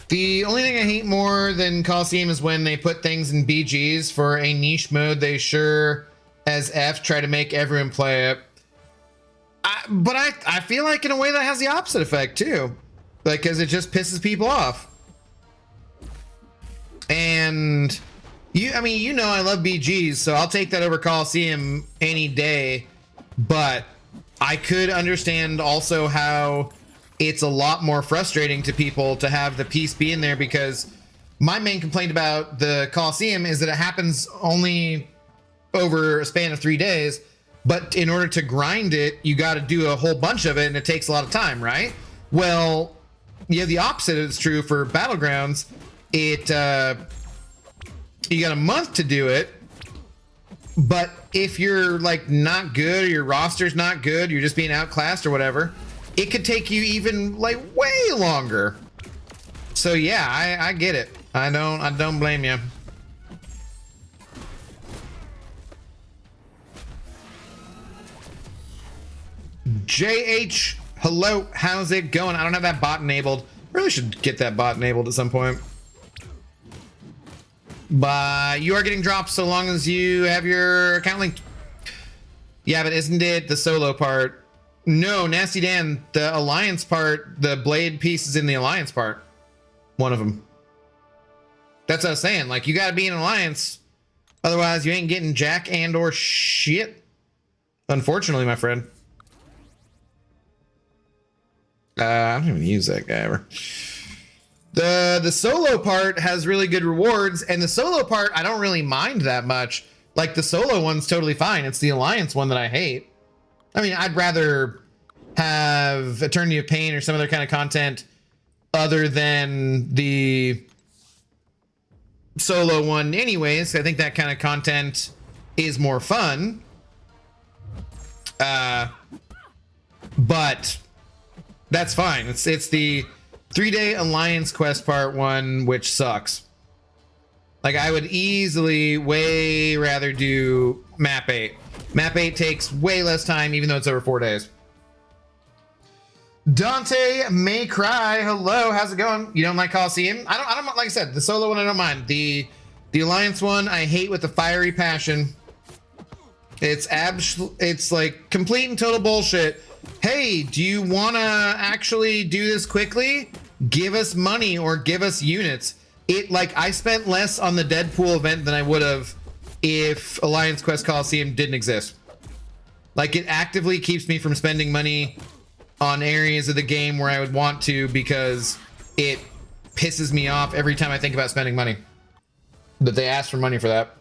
The only thing I hate more than Coliseum is when they put things in BGs for a niche mode. They sure as F try to make everyone play it. But I feel like in a way that has the opposite effect too. Like, because it just pisses people off. And I mean, you know I love BGs, so I'll take that over Coliseum any day. But I could understand also how it's a lot more frustrating to people to have the piece be in there, because my main complaint about the Coliseum is that it happens only over a span of 3 days. But in order to grind it, you got to do a whole bunch of it, and it takes a lot of time, right? Well, yeah, the opposite is true for Battlegrounds. You got a month to do it, but if you're like not good, or your roster's not good, you're just being outclassed or whatever, it could take you even like way longer. So yeah, I get it. I don't blame you. JH, hello, how's it going? I don't have that bot enabled. Really should get that bot enabled at some point. But you are getting drops so long as you have your account linked. Yeah, but isn't it the solo part? No, Nasty Dan, the alliance part, the blade piece is in the alliance part. One of them. That's what I was saying. Like, you got to be in an alliance. Otherwise, you ain't getting jack and or shit. Unfortunately, my friend. I don't even use that guy ever. The solo part has really good rewards, and the solo part I don't really mind that much. Like, the solo one's totally fine. It's the alliance one that I hate. I mean, I'd rather have Eternity of Pain or some other kind of content other than the solo one anyways. I think that kind of content is more fun. But that's fine. It's the 3-day Alliance Quest Part 1, which sucks. Like, I would easily way rather do Map 8. Map 8 takes way less time, even though it's over 4 days. Dante May Cry, hello, how's it going? You don't like Coliseum? I don't like I said, the solo one I don't mind. The Alliance one I hate with a fiery passion. It's like complete and total bullshit. Hey, do you want to actually do this quickly? Give us money or give us units. I spent less on the Deadpool event than I would have if Alliance Quest Coliseum didn't exist. Like, it actively keeps me from spending money on areas of the game where I would want to, because it pisses me off every time I think about spending money that they ask for money for that.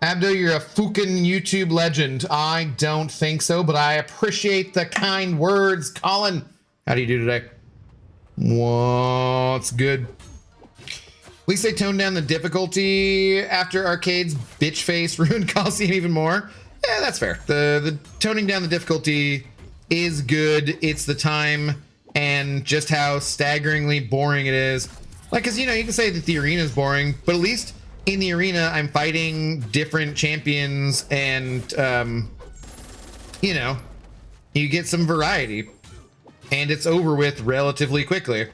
Abdo, you're a fucking YouTube legend. I don't think so, but I appreciate the kind words. Colin, how do you do today? What's good? At least they toned down the difficulty after Arcade's bitch face ruined Coliseum even more. Yeah, that's fair. The toning down the difficulty is good. It's the time and just how staggeringly boring it is. Like, cause you know, you can say that the arena is boring, but at least in the arena, I'm fighting different champions and, you know, you get some variety and it's over with relatively quickly.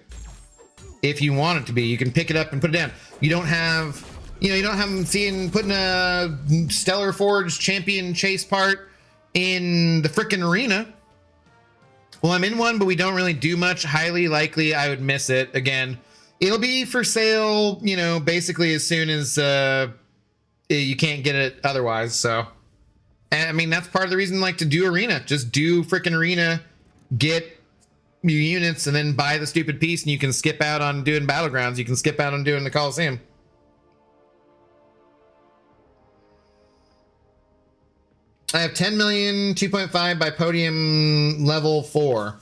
If you want it to be, you can pick it up and put it down. You don't have, you know, you don't have them putting a Stellar Forge champion chase part in the frickin' arena. Well, I'm in one, but we don't really do much. Highly likely I would miss it again. It'll be for sale, you know, basically as soon as you can't get it otherwise. So, and I mean, that's part of the reason, like, to do arena. Just do frickin' arena, get your units, and then buy the stupid piece, and you can skip out on doing battlegrounds. You can skip out on doing the Coliseum. I have 10 million, 2.5 by podium level 4.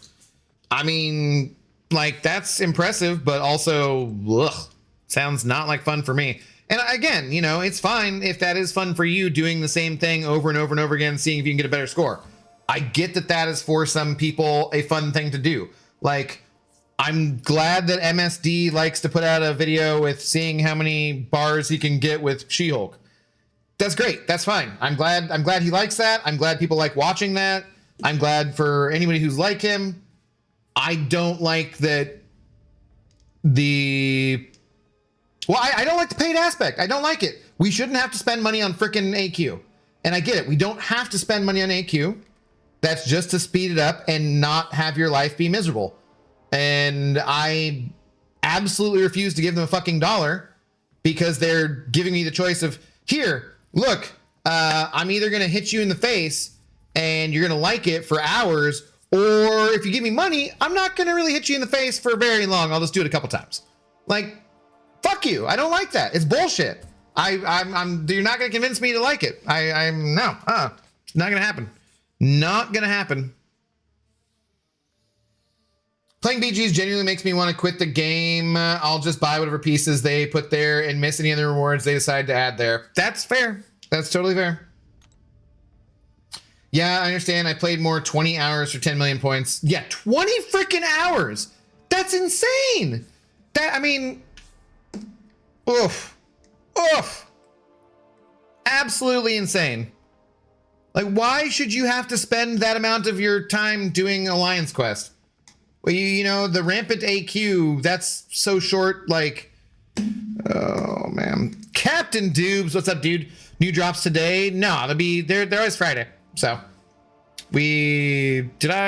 I mean, like, that's impressive, but also, ugh, sounds not like fun for me. And again, you know, it's fine if that is fun for you, doing the same thing over and over and over again, seeing if you can get a better score. I get that that is for some people a fun thing to do. Like, I'm glad that MSD likes to put out a video with seeing how many bars he can get with She-Hulk. That's great. That's fine. I'm glad he likes that. I'm glad people like watching that. I'm glad for anybody who's like him. I don't like that I don't like the paid aspect. I don't like it. We shouldn't have to spend money on frickin' AQ. And I get it. We don't have to spend money on AQ. That's just to speed it up and not have your life be miserable. And I absolutely refuse to give them a fucking dollar because they're giving me the choice of, here, look, I'm either going to hit you in the face and you're going to like it for hours, or if you give me money, I'm not going to really hit you in the face for very long. I'll just do it a couple times. Like, fuck you. I don't like that. It's bullshit. You're not going to convince me to like it. No, it's not going to happen. Not going to happen. Playing BGs genuinely makes me want to quit the game. I'll just buy whatever pieces they put there and miss any other rewards they decide to add there. That's fair. That's totally fair. Yeah, I understand. I played more 20 hours for 10 million points. Yeah, 20 freaking hours. That's insane. I mean, oof. Absolutely insane. Like, why should you have to spend that amount of your time doing Alliance Quest? Well, you know, the rampant AQ, that's so short, like, oh, man. Captain Dubes, what's up, dude? New drops today? No, they're always Friday. So, CCP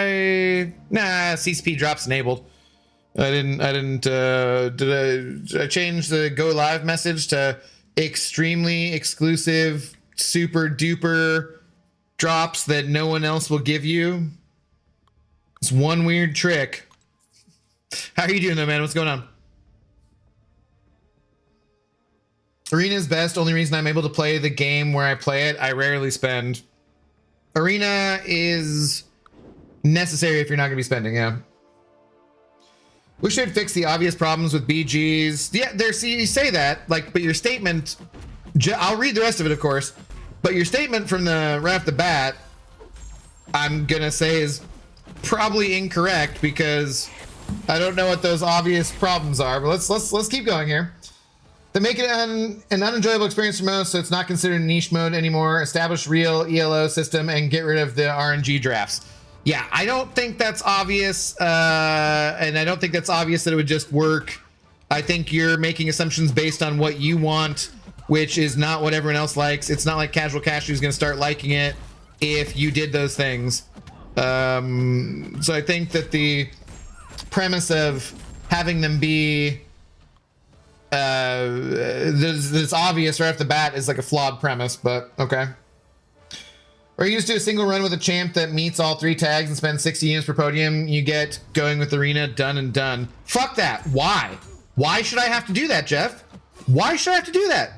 drops enabled. Did I change the go live message to extremely exclusive, super duper drops that no one else will give you? It's one weird trick. How are you doing though, man? What's going on? Arena is best. Only reason I'm able to play the game where I play it, I rarely spend. Arena is necessary if you're not going to be spending, yeah. Wish they'd fix the obvious problems with BGs. Yeah, you say that, like, but your statement, I'll read the rest of it, of course, but your statement from right off the bat, I'm going to say is probably incorrect because I don't know what those obvious problems are, but let's keep going here. They make it an unenjoyable experience for most, so it's not considered niche mode anymore. Establish real ELO system and get rid of the RNG drafts. Yeah, I don't think that's obvious, and I don't think that's obvious that it would just work. I think you're making assumptions based on what you want, which is not what everyone else likes. It's not like Casual Cashew is going to start liking it if you did those things. So I think that the premise of having them be this obvious right off the bat is like a flawed premise, but okay. Or you just do a single run with a champ that meets all 3 tags and spend 60 units per podium. You get going with Arena, done and done. Fuck that. Why? Why should I have to do that, Jeff? Why should I have to do that?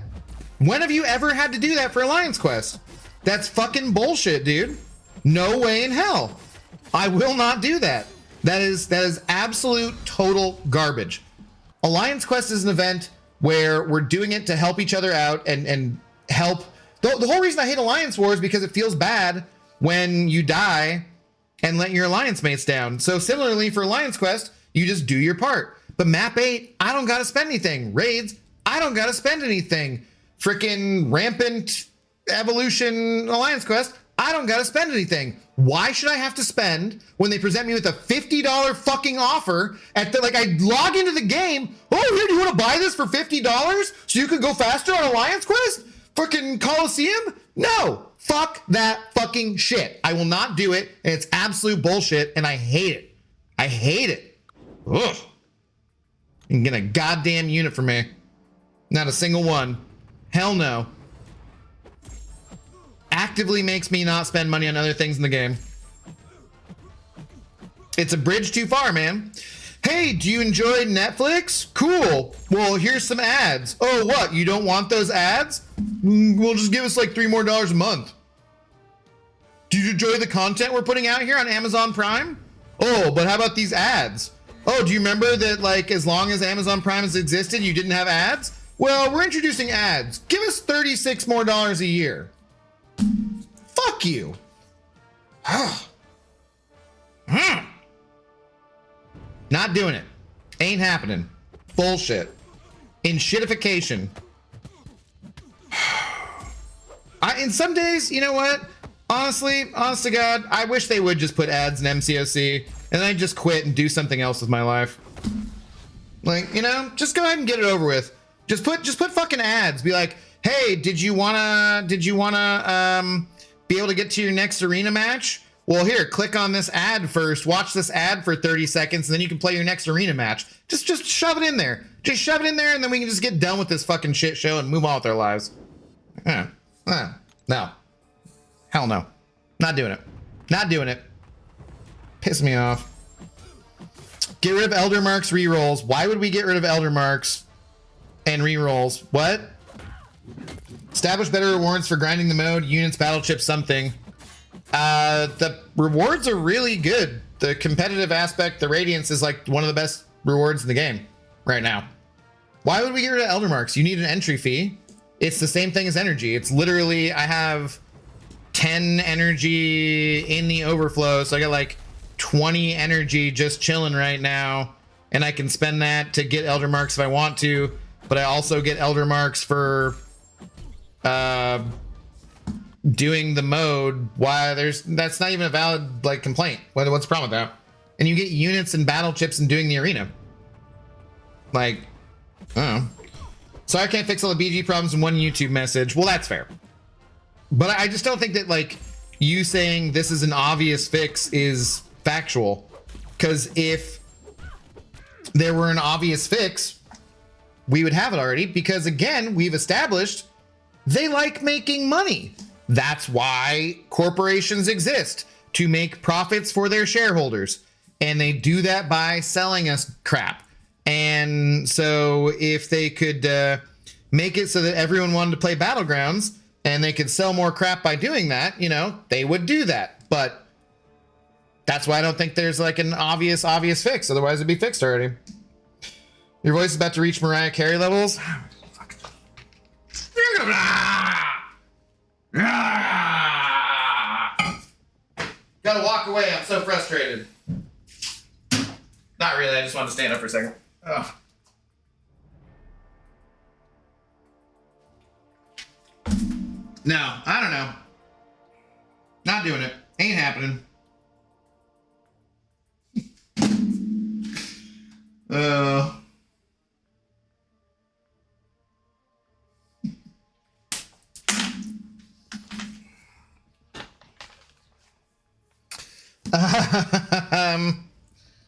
When have you ever had to do that for Alliance Quest? That's fucking bullshit, dude. No way in hell. I will not do that. That is absolute total garbage. Alliance Quest is an event where we're doing it to help each other out and help. The whole reason I hate Alliance War is because it feels bad when you die and let your alliance mates down. So similarly for Alliance Quest, you just do your part. But map 8, I don't gotta spend anything. Raids, I don't gotta spend anything. Frickin' rampant evolution Alliance Quest, I don't gotta spend anything. Why should I have to spend when they present me with a $50 fucking offer at the, like, I log into the game, oh, here, do you want to buy this for $50 so you can go faster on Alliance Quest? Frickin' Coliseum? No, fuck that fucking shit. I will not do it, and it's absolute bullshit, and I hate it. I hate it. Ugh. You can get a goddamn unit for me. Not a single one. Hell no. Actively makes me not spend money on other things in the game. It's a bridge too far, man. Hey, do you enjoy Netflix? Cool. Well, here's some ads. Oh, what? You don't want those ads? Well, just give us like $3 more a month. Do you enjoy the content we're putting out here on Amazon Prime? Oh, but how about these ads? Oh, do you remember that, like, as long as Amazon Prime has existed, you didn't have ads? Well, we're introducing ads. Give us $36 more a year. Fuck you. Not doing it. Ain't happening. Bullshit. In shitification. In some days, you know what? Honestly, honest to God, I wish they would just put ads in MCOC and then I just quit and do something else with my life. Like, you know, just go ahead and get it over with. Just put fucking ads. Be like, hey, did you wanna be able to get to your next arena match? Well, here, click on this ad first. Watch this ad for 30 seconds, and then you can play your next arena match. Just shove it in there. Just shove it in there, and then we can just get done with this fucking shit show and move on with our lives. No. Hell no. Not doing it. Not doing it. Piss me off. Get rid of Elder Marks rerolls. Why would we get rid of Elder Marks and rerolls? What? Establish better rewards for grinding the mode, units, battle chips, something. The rewards are really good. The competitive aspect, the Radiance is like one of the best rewards in the game right now. Why would we get rid of Elder Marks? You need an entry fee. It's the same thing as energy. It's literally, I have 10 energy in the overflow, so I got like 20 energy just chilling right now, and I can spend that to get Elder Marks if I want to, but I also get Elder Marks for doing the mode. Why that's not even a valid like complaint. What's the problem with that? And you get units and battle chips and doing the arena. Like, I don't know. So I can't fix all the BG problems in one YouTube message. Well, that's fair. But I just don't think that like you saying this is an obvious fix is factual. Because if there were an obvious fix, we would have it already, because again, we've established they like making money. That's why corporations exist, to make profits for their shareholders. And they do that by selling us crap. And so if they could make it so that everyone wanted to play Battlegrounds and they could sell more crap by doing that, you know, they would do that. But that's why I don't think there's like an obvious fix. Otherwise it'd be fixed already. Your voice is about to reach Mariah Carey levels. Gotta walk away. I'm so frustrated. Not really. I just wanted to stand up for a second. Ugh. No, I don't know. Not doing it. Ain't happening.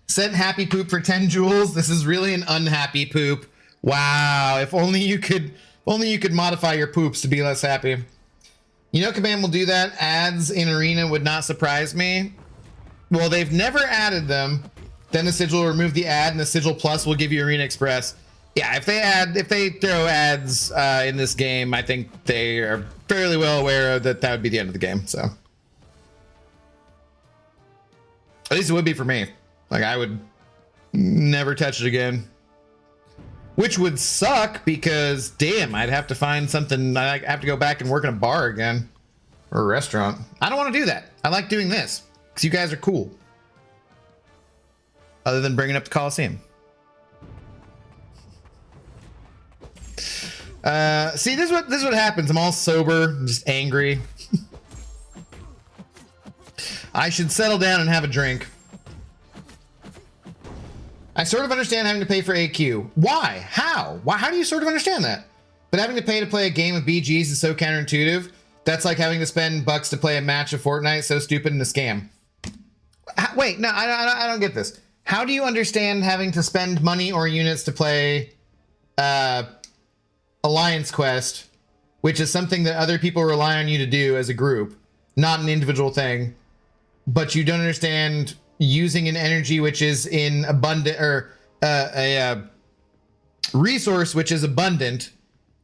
Sent happy poop for 10 joules. This is really an unhappy poop. Wow. If only you could modify your poops to be less happy. You know, Command will do that. Ads in Arena would not surprise me. Well, they've never added them. Then the sigil will remove the ad, and the sigil plus will give you Arena Express. Yeah, if they throw ads in this game, I think they are fairly well aware that would be the end of the game. So at least it would be for me. Like, I would never touch it again. Which would suck because, damn, I'd have to find something. I'd have to go back and work in a bar again. Or a restaurant. I don't want to do that. I like doing this. Because you guys are cool. Other than bringing up the Coliseum. See, this is what happens. I'm all sober. I'm just angry. I should settle down and have a drink. I sort of understand having to pay for AQ. Why? How? How do you sort of understand that? But having to pay to play a game of BGs is so counterintuitive. That's like having to spend bucks to play a match of Fortnite. So stupid and a scam. Wait, no, I don't get this. How do you understand having to spend money or units to play Alliance Quest, which is something that other people rely on you to do as a group, not an individual thing, but you don't understand using an energy which is in abundant, or a resource which is abundant,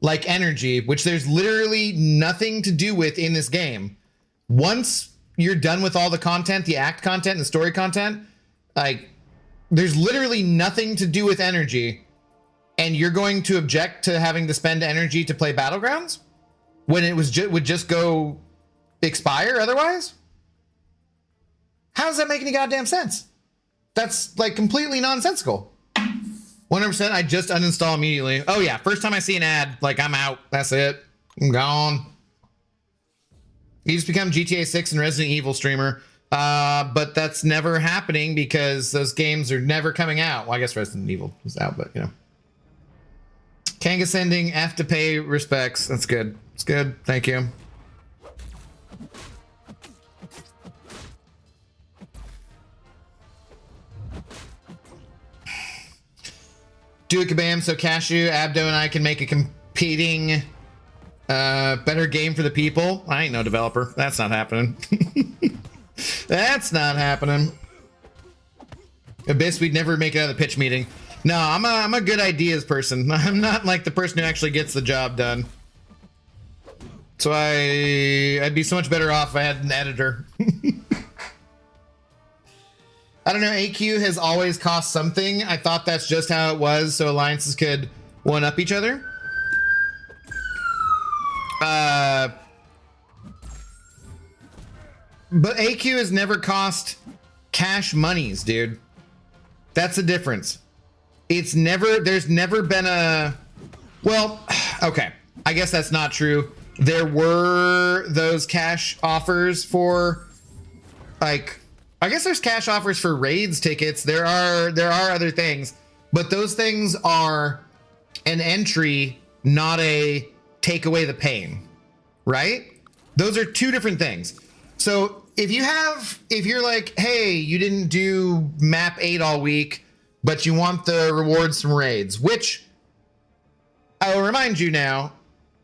like energy, which there's literally nothing to do with in this game. Once you're done with all the content, the act content and the story content, like, there's literally nothing to do with energy, and you're going to object to having to spend energy to play Battlegrounds when it would just go expire otherwise? How does that make any goddamn sense? That's like completely nonsensical. 100%. I just uninstall immediately. Oh yeah, first time I see an ad, like, I'm out. That's it. I'm gone. You just become GTA 6 and Resident Evil streamer. But that's never happening because those games are never coming out. Well, I guess Resident Evil is out, but you know. Kanga sending F to pay respects. That's good. It's good. Thank you. Do a kabam so Cashew, Abdo, and I can make a competing better game for the people. I ain't no developer. That's not happening. That's not happening. Abyss, we'd never make it out of the pitch meeting. No, I'm a good ideas person. I'm not like the person who actually gets the job done. So I'd be so much better off if I had an editor. I don't know, AQ has always cost something. I thought that's just how it was, so alliances could one-up each other. But AQ has never cost cash monies, dude. That's the difference. There's never been a, well, okay, I guess that's not true. There were those cash offers for, like, I guess there's cash offers for raids tickets. There are other things, but those things are an entry, not a take away the pain, right? Those are two different things. So if you're like, hey, you didn't do map 8 all week, but you want the rewards from raids, which I will remind you now,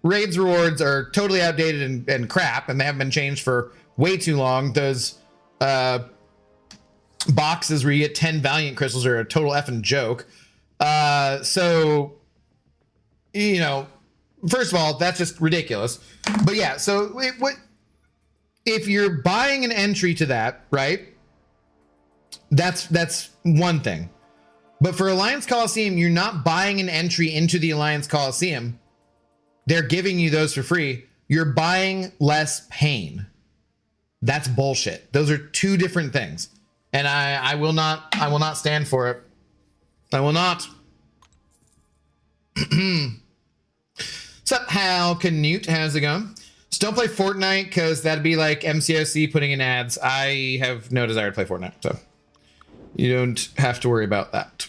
raids rewards are totally outdated and crap, and they haven't been changed for way too long. Those boxes where you get 10 Valiant crystals are a total effing joke. So, you know, first of all, that's just ridiculous. But yeah, so if you're buying an entry to that, right? That's one thing. But for Alliance Coliseum, you're not buying an entry into the Alliance Coliseum. They're giving you those for free. You're buying less pain. That's bullshit. Those are two different things. And I will not stand for it. I will not. What's up, Hal Canute? How's it going? Just don't play Fortnite, because that'd be like MCOC putting in ads. I have no desire to play Fortnite, so you don't have to worry about that.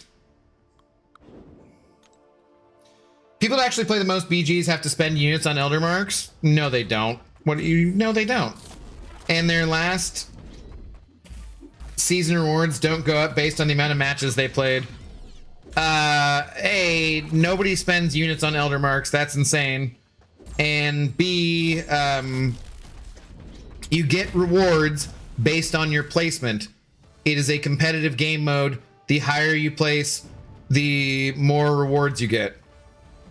People that actually play the most BGs have to spend units on Elder Marks? No, they don't. What do you? No, they don't. And their last season rewards don't go up based on the amount of matches they played. A, nobody spends units on Elder Marks. That's insane. And B, you get rewards based on your placement. It is a competitive game mode. The higher you place, the more rewards you get.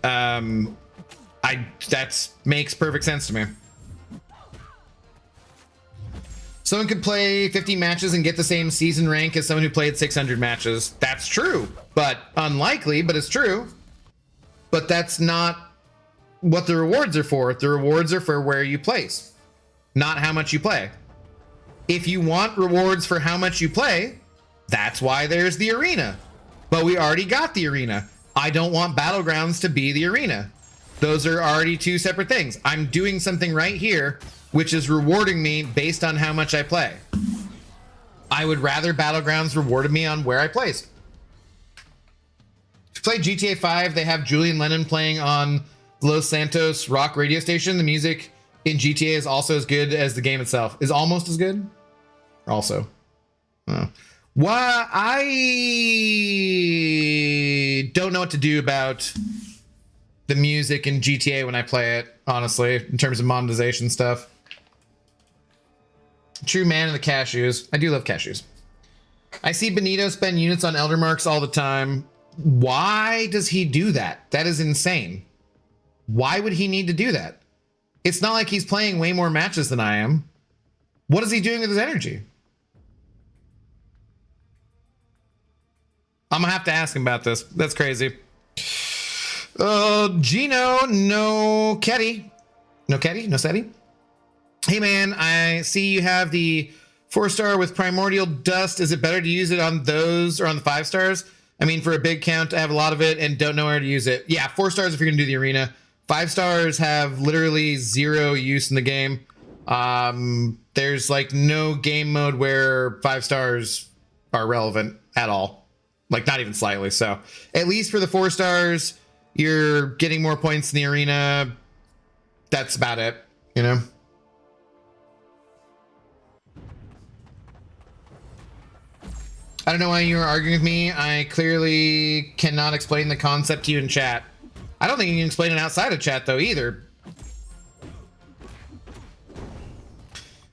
That makes perfect sense to me. Someone could play 50 matches and get the same season rank as someone who played 600 matches. That's true, but unlikely, but it's true. But that's not what the rewards are for. The rewards are for where you place, not how much you play. If you want rewards for how much you play, that's why there's the arena. But we already got the arena. I don't want Battlegrounds to be the arena. Those are already two separate things. I'm doing something right here, which is rewarding me based on how much I play. I would rather Battlegrounds rewarded me on where I placed. If you play GTA 5, they have Julian Lennon playing on Los Santos rock radio station. The music in GTA is also as good as the game itself. Is almost as good? Also. Why? I don't know what to do about the music in GTA when I play it, honestly, in terms of monetization stuff. True man of the cashews. I do love cashews. I see Benito spend units on Elder Marks all the time. Why does he do that? That is insane. Why would he need to do that? It's not like he's playing way more matches than I am. What is he doing with his energy? I'm gonna have to ask him about this. That's crazy. Gino, no Ketty. No Ketty? No Seti? Hey man, I see you have the 4-star with Primordial Dust. Is it better to use it on those or on the 5 stars? I mean, for a big count, I have a lot of it and don't know where to use it. Yeah, 4 stars if you're gonna do the arena. 5 stars have literally 0 use in the game. There's like no game mode where 5 stars are relevant at all. Like not even slightly. So at least for the 4 stars, you're getting more points in the arena. That's about it, you know? I don't know why you were arguing with me. I clearly cannot explain the concept to you in chat. I don't think you can explain it outside of chat though either.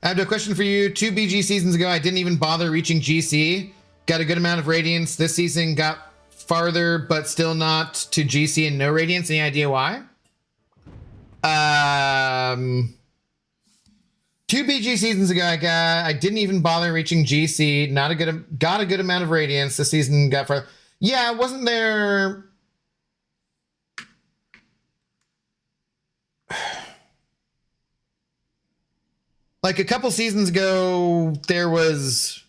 I have a question for you. 2 BG seasons ago, I didn't even bother reaching GC. Got a good amount of radiance. This season got farther, but still not to GC and no radiance. Any idea why? 2 BG seasons ago, I didn't even bother reaching GC. Got a good amount of radiance. This season got farther. Yeah, wasn't there? Like a couple seasons ago, there was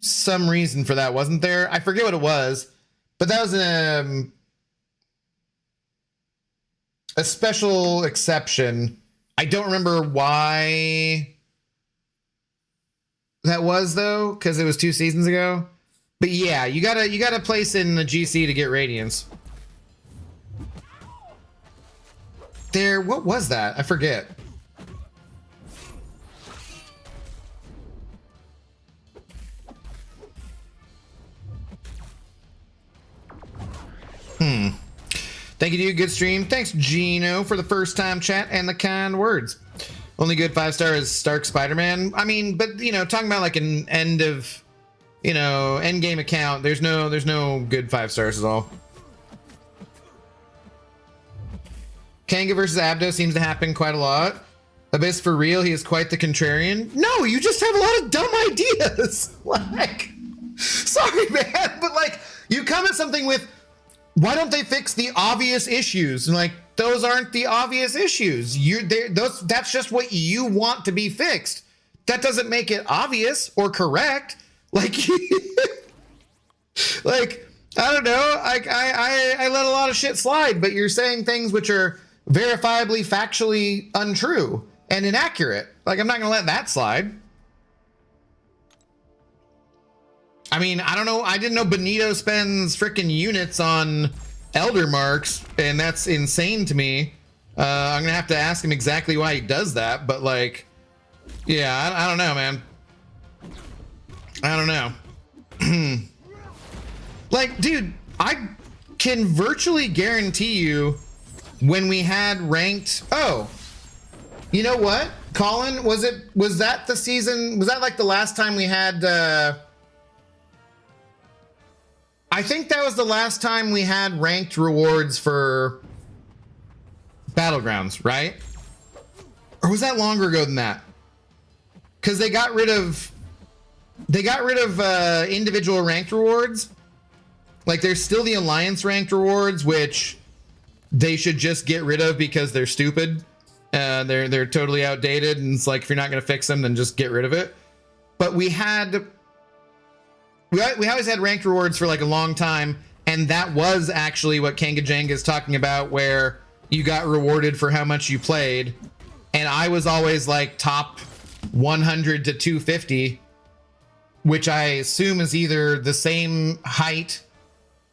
some reason for that, wasn't there? I forget what it was, but that was a special exception. I don't remember why that was though, because it was 2 seasons ago. But yeah, you gotta place in the GC to get radiance. There, what was that? I forget. Thank you, dude. Good stream. Thanks, Gino, for the first time chat and the kind words. Only good 5-star is Stark Spider-Man. I mean, but you know, talking about like an end of, you know, end game account. There's no good 5 stars at all. Kanga versus Abdo seems to happen quite a lot. Abyss for real, he is quite the contrarian. No, you just have a lot of dumb ideas. Like, sorry, man, but like, you come at something with, why don't they fix the obvious issues? And like, those aren't the obvious issues. That's just what you want to be fixed. That doesn't make it obvious or correct. Like, like, I don't know. I let a lot of shit slide, but you're saying things which are verifiably, factually untrue and inaccurate. Like, I'm not gonna let that slide. I mean, I don't know. I didn't know Benito spends freaking units on Elder Marks, and that's insane to me. I'm gonna have to ask him exactly why he does that, but like, yeah, I don't know, man. I don't know. Like, dude, I can virtually guarantee you when we had ranked, oh, you know what? Colin, was that the season? Was that like the last time we had, I think that was the last time we had ranked rewards for Battlegrounds, right? Or was that longer ago than that? Because they got rid of individual ranked rewards. Like, there's still the Alliance ranked rewards, which they should just get rid of because they're stupid. They're totally outdated, and it's like, if you're not going to fix them, then just get rid of it. But we always had ranked rewards for like a long time, and that was actually what Kanga Jenga is talking about, where you got rewarded for how much you played. And I was always like top 100 to 250, which I assume is either the same height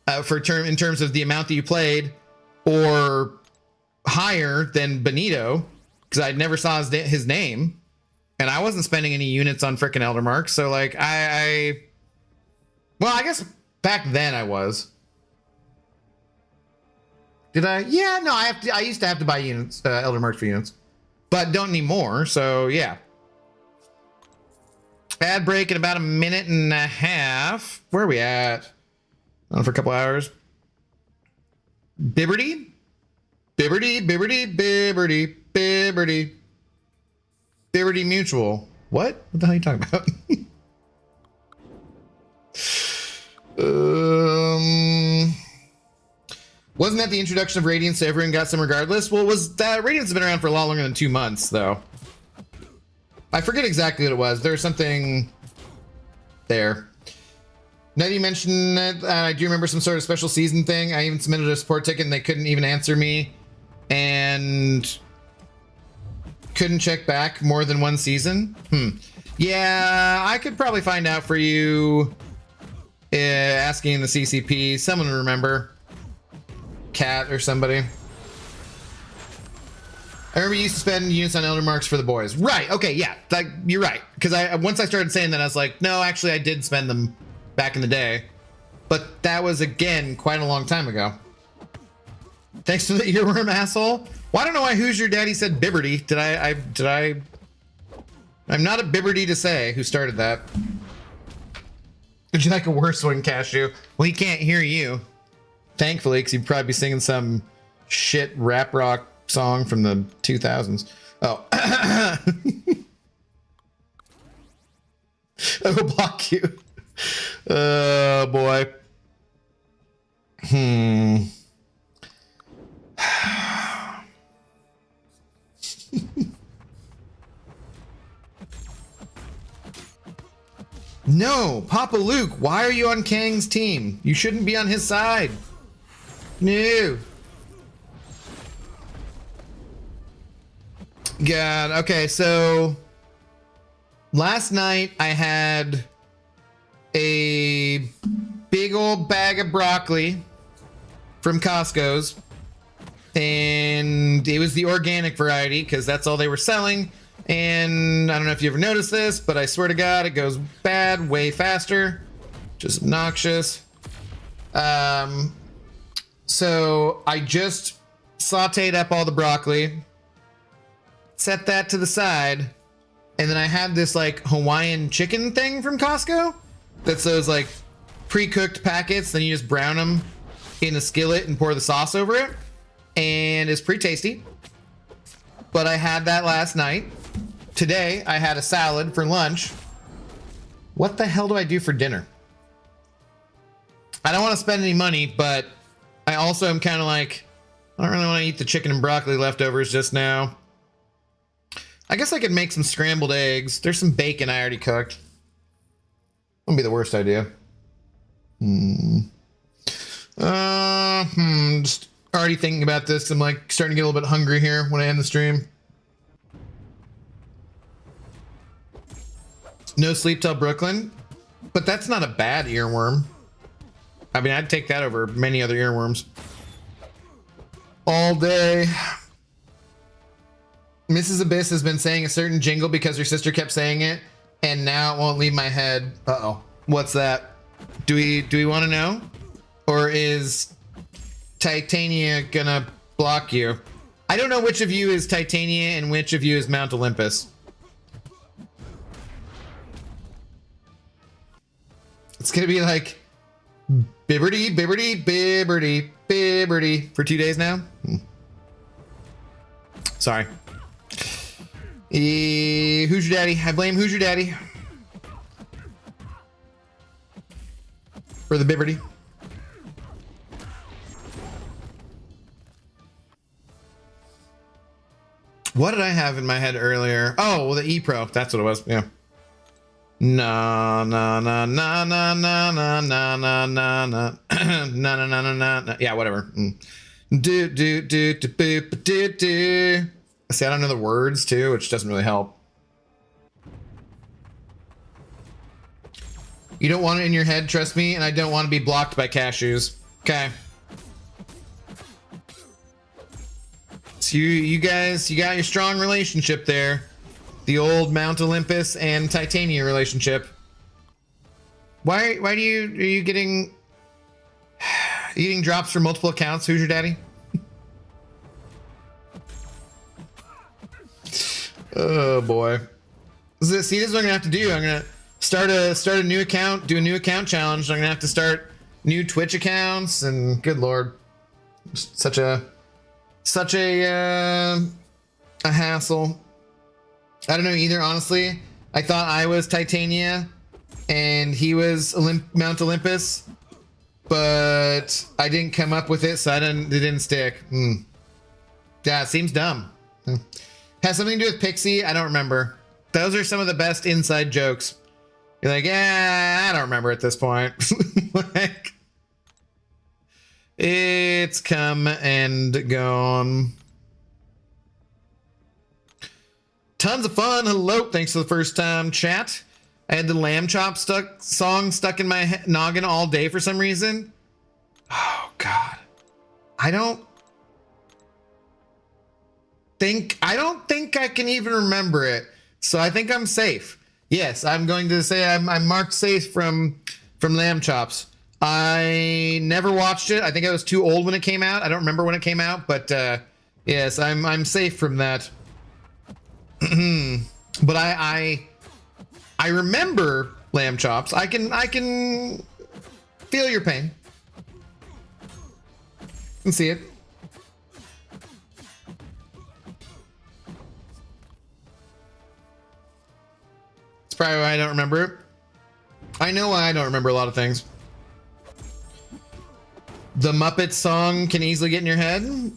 in terms of the amount that you played, or higher than Benito, because I never saw his name, and I wasn't spending any units on frickin' Elder Marks. So like, well, I guess back then I was. Did I? Yeah, no, I used to have to buy units, Elder Marks for units, but don't anymore. So yeah. Ad break in about a minute and a half. Where are we at? On for a couple hours. Bibberty? Bibberty Mutual. What the hell are you talking about? Wasn't that the introduction of Radiance so everyone got some regardless? Well, Radiance has been around for a lot longer than 2 months, though. I forget exactly what it was. There's something there. Now that you mentioned it, I do remember some sort of special season thing. I even submitted a support ticket and they couldn't even answer me, and couldn't check back more than one season. Yeah, I could probably find out for you, asking the CCP. Someone will remember. Cat or somebody. I remember you used to spend units on Elder Marks for the boys. Right, okay, yeah, like, you're right. Because once I started saying that, I was like, no, actually, I did spend them back in the day. But that was, again, quite a long time ago. Thanks for the earworm, asshole. Well, I don't know why Who's Your Daddy said Bibberty. Did I? I'm not a Bibberty to say who started that. Would you like a worse one, Cashew? Well, he can't hear you. Thankfully, because he'd probably be singing some shit rap rock song from the 2000s. Oh. I will block you. Oh, boy. No, Papa Luke, why are you on Kang's team? You shouldn't be on his side. No. God, okay, so last night I had a big old bag of broccoli from Costco's, and it was the organic variety because that's all they were selling. And I don't know if you ever noticed this, but I swear to God, it goes bad way faster. Just obnoxious. So I just sauteed up all the broccoli, set that to the side, and then I had this like Hawaiian chicken thing from Costco. That's those like pre-cooked packets. Then you just brown them in a skillet and pour the sauce over it. And it's pretty tasty. But I had that last night. Today, I had a salad for lunch. What the hell do I do for dinner? I don't want to spend any money, but I also am kind of like, I don't really want to eat the chicken and broccoli leftovers just now. I guess I could make some scrambled eggs. There's some bacon I already cooked. Wouldn't be the worst idea. Just already thinking about this. I'm like starting to get a little bit hungry here when I end the stream. No sleep till Brooklyn, but that's not a bad earworm. I mean, I'd take that over many other earworms. All day. Mrs. Abyss has been saying a certain jingle because her sister kept saying it, and now it won't leave my head. Uh-oh. What's that? Do we want to know? Or is Titania gonna block you? I don't know which of you is Titania and which of you is Mount Olympus. It's gonna be like bibberty, bibberty, bibberty, bibberty for 2 days now. Sorry. Who's your daddy? I blame who's your daddy for the bibberty. What did I have in my head earlier? Oh, well, the E-Pro. That's what it was. Yeah. Na na na na na na na na na na na na na na na. Yeah, whatever. Do do do do boop do do. See, I don't know the words too, which doesn't really help. You don't want it in your head, trust me, and I don't want to be blocked by cashews. Okay. So you guys, you got your strong relationship there. The old Mount Olympus and Titania relationship. Why are you getting drops from multiple accounts? Who's your daddy? Oh boy. See, this is what I'm gonna have to do. I'm gonna start a new account, do a new account challenge. I'm gonna have to start new Twitch accounts, and good lord, such a hassle. I don't know either, honestly. I thought I was Titania and he was Mount Olympus, but I didn't come up with it, so it didn't stick. Yeah, it seems dumb. Has something to do with Pixie? I don't remember. Those are some of the best inside jokes. You're like, yeah, I don't remember at this point. Like, it's come and gone. Tons of fun. Hello. Thanks for the first time chat. I had the Lamb Chop song stuck in my noggin all day for some reason. Oh, God. I don't think I can even remember it. So I think I'm safe. Yes, I'm going to say I'm marked safe from Lamb Chops. I never watched it. I think I was too old when it came out. I don't remember when it came out, but yes, I'm safe from that. But I remember Lamb Chops. I can feel your pain. I can see it. It's probably why I don't remember it. I know why I don't remember a lot of things. The Muppets song can easily get in your head. No.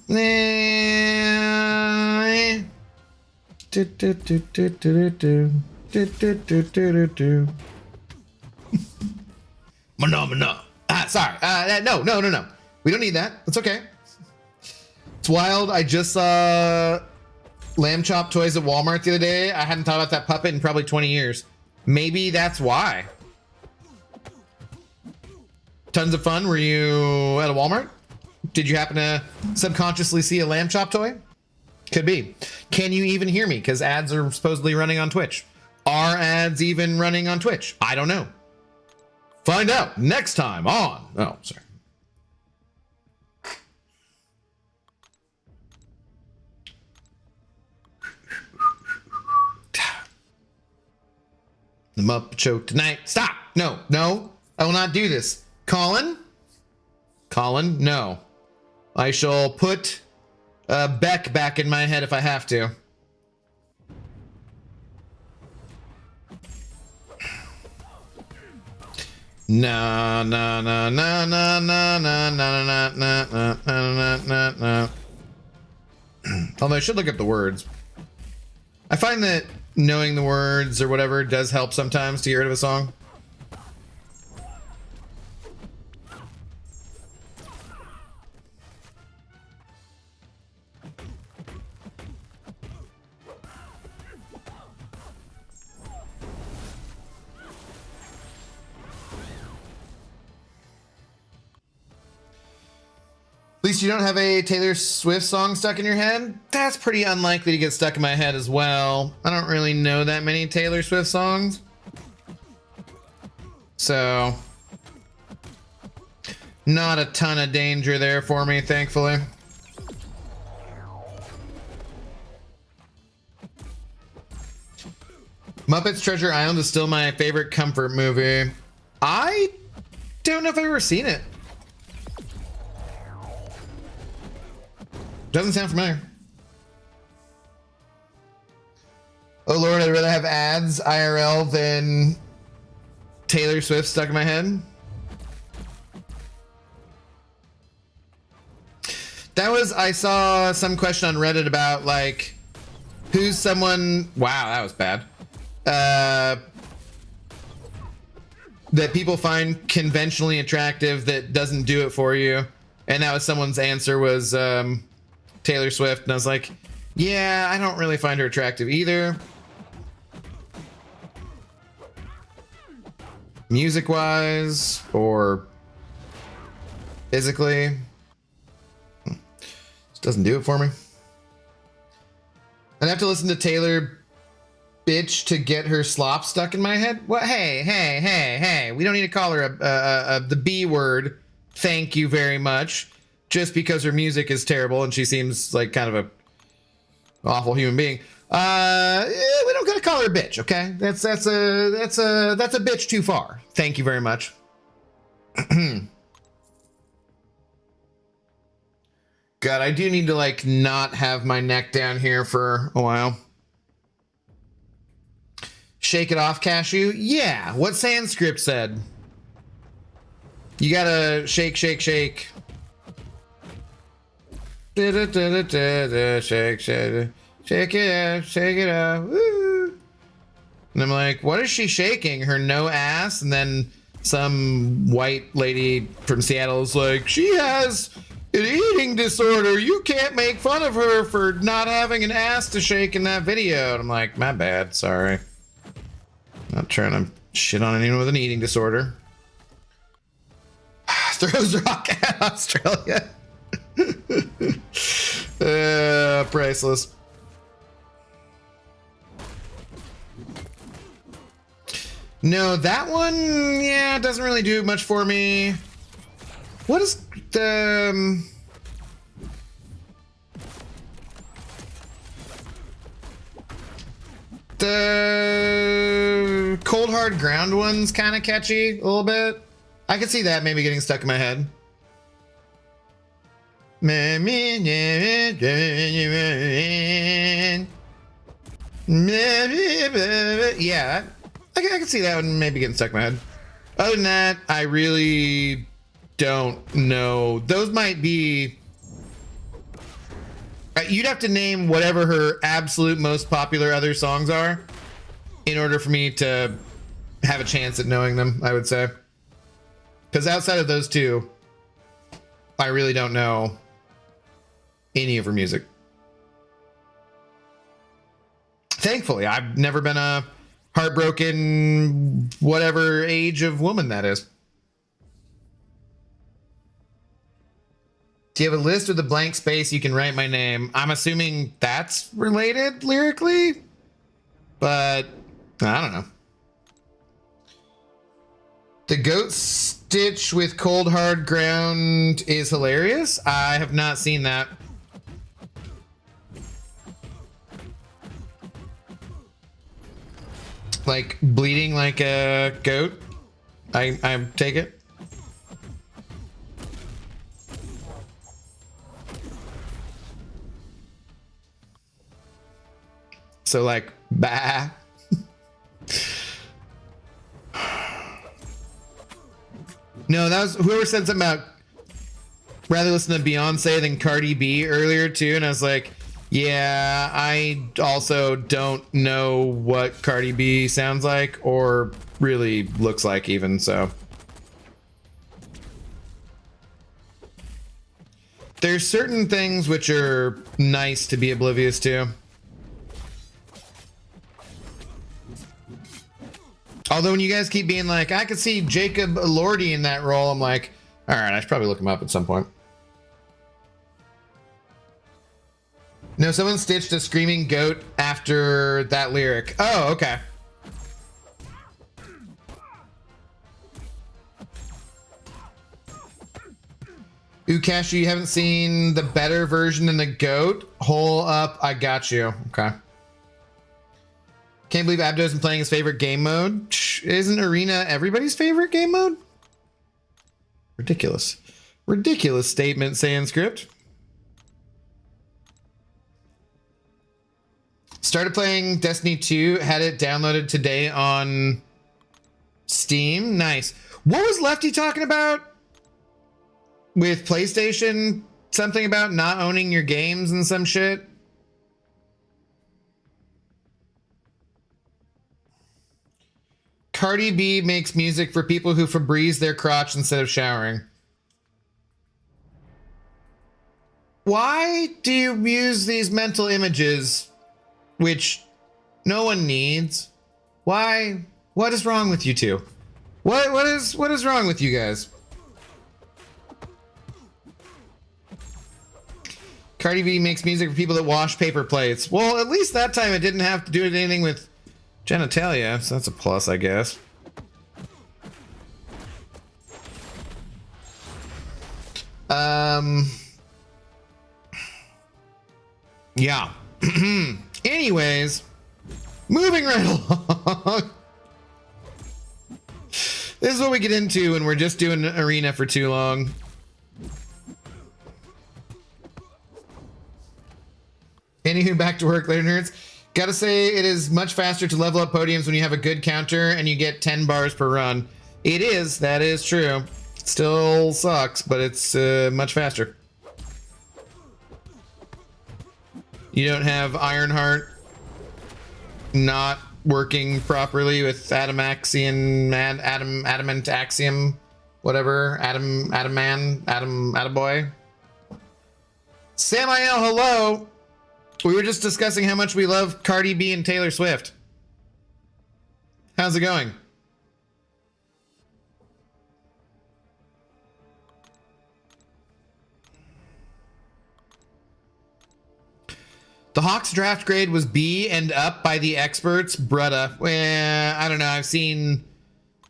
Sorry. No. We don't need that. It's okay. It's wild. I just saw Lamb Chop toys at Walmart the other day. I hadn't thought about that puppet in probably 20 years. Maybe that's why. Tons of fun. Were you at a Walmart? Did you happen to subconsciously see a Lamb Chop toy? Could be. Can you even hear me? Because ads are supposedly running on Twitch. Are ads even running on Twitch? I don't know. Find out next time on... Oh, sorry. The Muppet Show tonight. Stop! No, no, I will not do this. Colin? Colin, no. I shall put Beck back in my head if I have to. No, no, no, no, no, no, no, no, no, no, no, no, no. Although I should look up the words. I find that knowing the words or whatever does help sometimes to get rid of a song. At least you don't have a Taylor Swift song stuck in your head. That's pretty unlikely to get stuck in my head as well. I don't really know that many Taylor Swift songs. So, not a ton of danger there for me, thankfully. Muppets Treasure Island is still my favorite comfort movie. I don't know if I've ever seen it. Doesn't sound familiar. Oh Lord, I'd rather have ads IRL than Taylor Swift stuck in my head. That was, I saw some question on Reddit about like, who's someone, wow, that was bad. That people find conventionally attractive that doesn't do it for you. And that was someone's answer was, Taylor Swift, and I was like, yeah, I don't really find her attractive either. Music-wise, or physically. Just doesn't do it for me. I'd have to listen to Taylor bitch to get her slop stuck in my head. What? Hey, we don't need to call her the B word. Thank you very much. Just because her music is terrible and she seems like kind of a awful human being. We don't gotta call her a bitch, okay? That's a bitch too far. Thank you very much. God, I do need to like not have my neck down here for a while. Shake it off, cashew? Yeah, what Sanskrit said. You gotta shake, shake, shake. Shake, shake, shake it out, shake it out. Woo. And I'm like, what is she shaking? Her no ass? And then some white lady from Seattle is like, she has an eating disorder. You can't make fun of her for not having an ass to shake in that video. And I'm like, my bad, sorry. Not trying to shit on anyone with an eating disorder. Throws rock at Australia. Priceless. No, that one, yeah, doesn't really do much for me. What is the... The Cold Hard Ground one's kind of catchy a little bit. I could see that maybe getting stuck in my head. Yeah, I can see that one maybe getting stuck in my head. Other than that, I really don't know. Those might be... You'd have to name whatever her absolute most popular other songs are in order for me to have a chance at knowing them, I would say. Because outside of those two, I really don't know any of her music. Thankfully, I've never been a heartbroken, whatever age of woman that is. Do you have a list with a blank space you can write my name? I'm assuming that's related lyrically, but I don't know. The goat stitch with Cold Hard Ground is hilarious. I have not seen that. Like bleeding like a goat. I take it. So like, bah. No, that was whoever said something about rather listen to Beyonce than Cardi B earlier too, and I was like, yeah, I also don't know what Cardi B sounds like or really looks like even, so. There's certain things which are nice to be oblivious to. Although when you guys keep being like, I could see Jacob Elordi in that role, I'm like, all right, I should probably look him up at some point. No, someone stitched a screaming goat after that lyric. Oh, okay. Ooh, Cashew, you haven't seen the better version than the goat? Hole up, I got you. Okay. Can't believe Abdo isn't playing his favorite game mode. Isn't Arena everybody's favorite game mode? Ridiculous. Ridiculous statement, Sanskrit. Started playing Destiny 2, had it downloaded today on Steam. Nice. What was Lefty talking about with PlayStation? Something about not owning your games and some shit? Cardi B makes music for people who Febreze their crotch instead of showering. Why do you use these mental images which no one needs? Why? What is wrong with you two? What is wrong with you guys? Cardi B makes music for people that wash paper plates. Well, at least that time it didn't have to do anything with genitalia, so that's a plus, I guess. Yeah. Anyways, moving right along. This is what we get into when we're just doing Arena for too long. Anywho, back to work later, nerds. Gotta say, it is much faster to level up podiums when you have a good counter and you get 10 bars per run. It is, that is true. Still sucks, but it's much faster. You don't have Ironheart not working properly with Adamant Axiom, whatever, Attaboy. Samael, hello. We were just discussing how much we love Cardi B and Taylor Swift. How's it going? The Hawks draft grade was B and up by the experts. Brutta. Well, I don't know. I've seen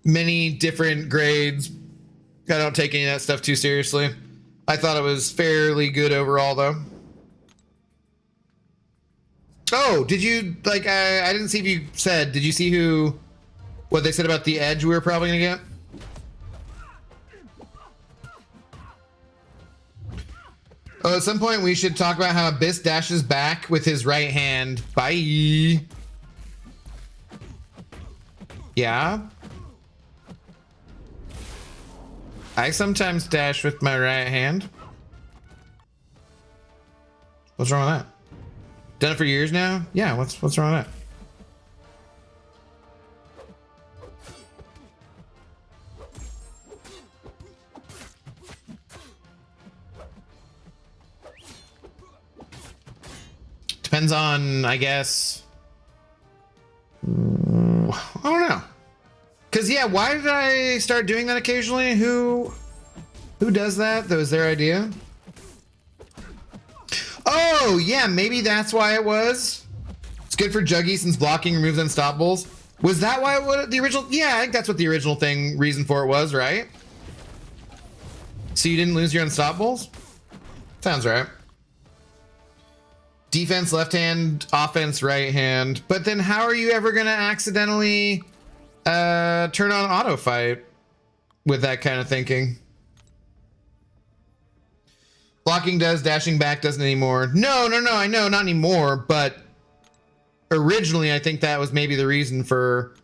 many different grades. I don't take any of that stuff too seriously. I thought it was fairly good overall, though. Oh, did you, like, I didn't see if you said, did you see what they said about the edge we were probably going to get? Oh, at some point we should talk about how Abyss dashes back with his right hand. Bye. Yeah. I sometimes dash with my right hand. What's wrong with that? Done it for years now? Yeah, what's wrong with that? Depends on, I guess. I don't know. Cause yeah, why did I start doing that occasionally? Who does that? That was their idea. Oh, yeah, maybe that's why it was. It's good for Juggy since blocking removes unstoppables. Was that why it was the original? Yeah, I think that's what the original reason for it was, right? So you didn't lose your unstoppables? Sounds right. Defense left hand, offense right hand. But then how are you ever going to accidentally turn on auto fight with that kind of thinking? Blocking does, dashing back doesn't anymore. No, I know, not anymore, but originally I think that was maybe the reason for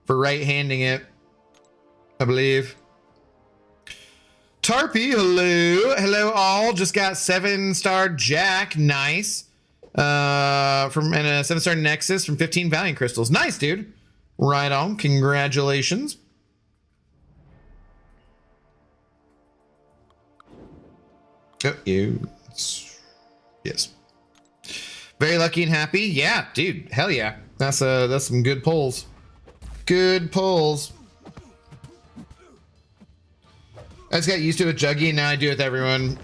right-handing it, I believe. Tarpy, hello all. Just got 7-star Jack, nice. And a 7-star Nexus from 15 Valiant Crystals. Nice, dude. Right on, congratulations. Oh, you. Yes. Very lucky and happy. Yeah, dude. Hell yeah. That's some good pulls. Good pulls. I just got used to it with Juggy and now I do it with everyone.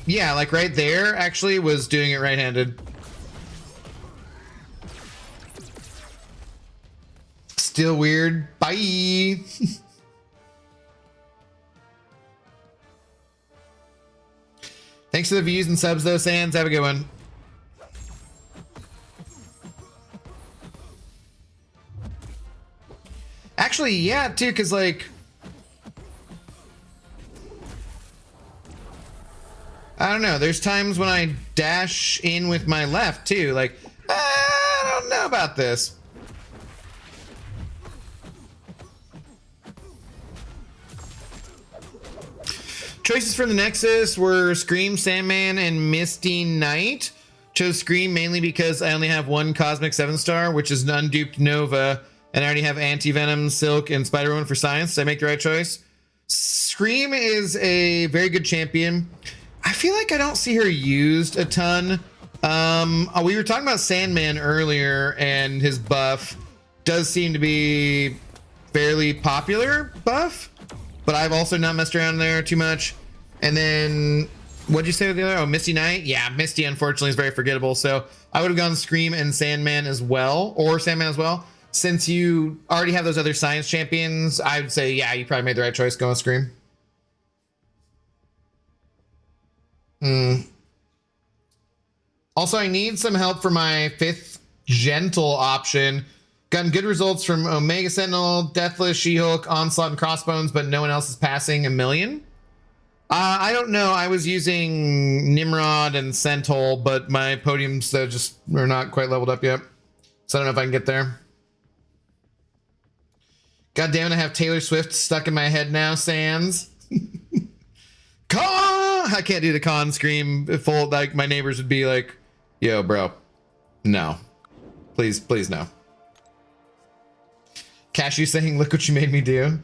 Yeah, like right there actually was doing it right-handed. Still weird. Bye. Thanks for the views and subs though, Sans. Have a good one. Actually, yeah, too, because like I don't know, there's times when I dash in with my left too, like I don't know about this. Choices for the Nexus were Scream, Sandman, and Misty Knight. Chose Scream mainly because I only have one Cosmic 7-star, which is an unduped Nova, and I already have Anti-Venom, Silk, and Spider-Woman for Science. Did I make the right choice? Scream is a very good champion. I feel like I don't see her used a ton. We were talking about Sandman earlier, and his buff does seem to be fairly popular buff, but I've also not messed around there too much. And then, what'd you say with the other? Oh, Misty Knight? Yeah, Misty, unfortunately, is very forgettable. So I would have gone Scream and Sandman as well, or Sandman as well. Since you already have those other Science champions, I would say, yeah, you probably made the right choice going Scream. Also, I need some help for my 5th Gentle option. Gotten good results from Omega Sentinel, Deathless, She-Hulk, Onslaught, and Crossbones, but no one else is passing 1 million. I don't know. I was using Nimrod and Sentinel, but my podiums just are not quite leveled up yet. So I don't know if I can get there. God damn it, I have Taylor Swift stuck in my head now, Sans. Con! I can't do the con scream full, like my neighbors would be like, yo, bro, no. Please, please no. Cashew saying, look what you made me do.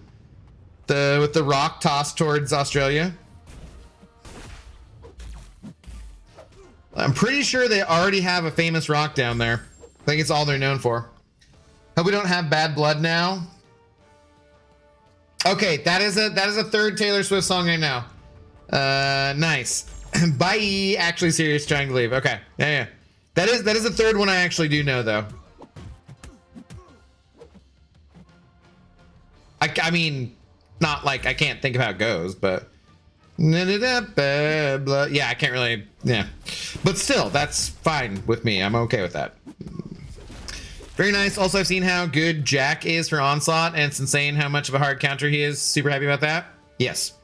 With the rock toss towards Australia. I'm pretty sure they already have a famous rock down there. I think it's all they're known for. Hope we don't have bad blood now. Okay, that is a 3rd Taylor Swift song right now. Nice. Bye. Actually serious, trying to leave. Okay. Yeah. That is the 3rd one I actually do know though. I mean, not like I can't think of how it goes, but yeah, I can't really, yeah. But still, that's fine with me. I'm okay with that. Very nice. Also, I've seen how good Jack is for Onslaught, and it's insane how much of a hard counter he is. Super happy about that. Yes.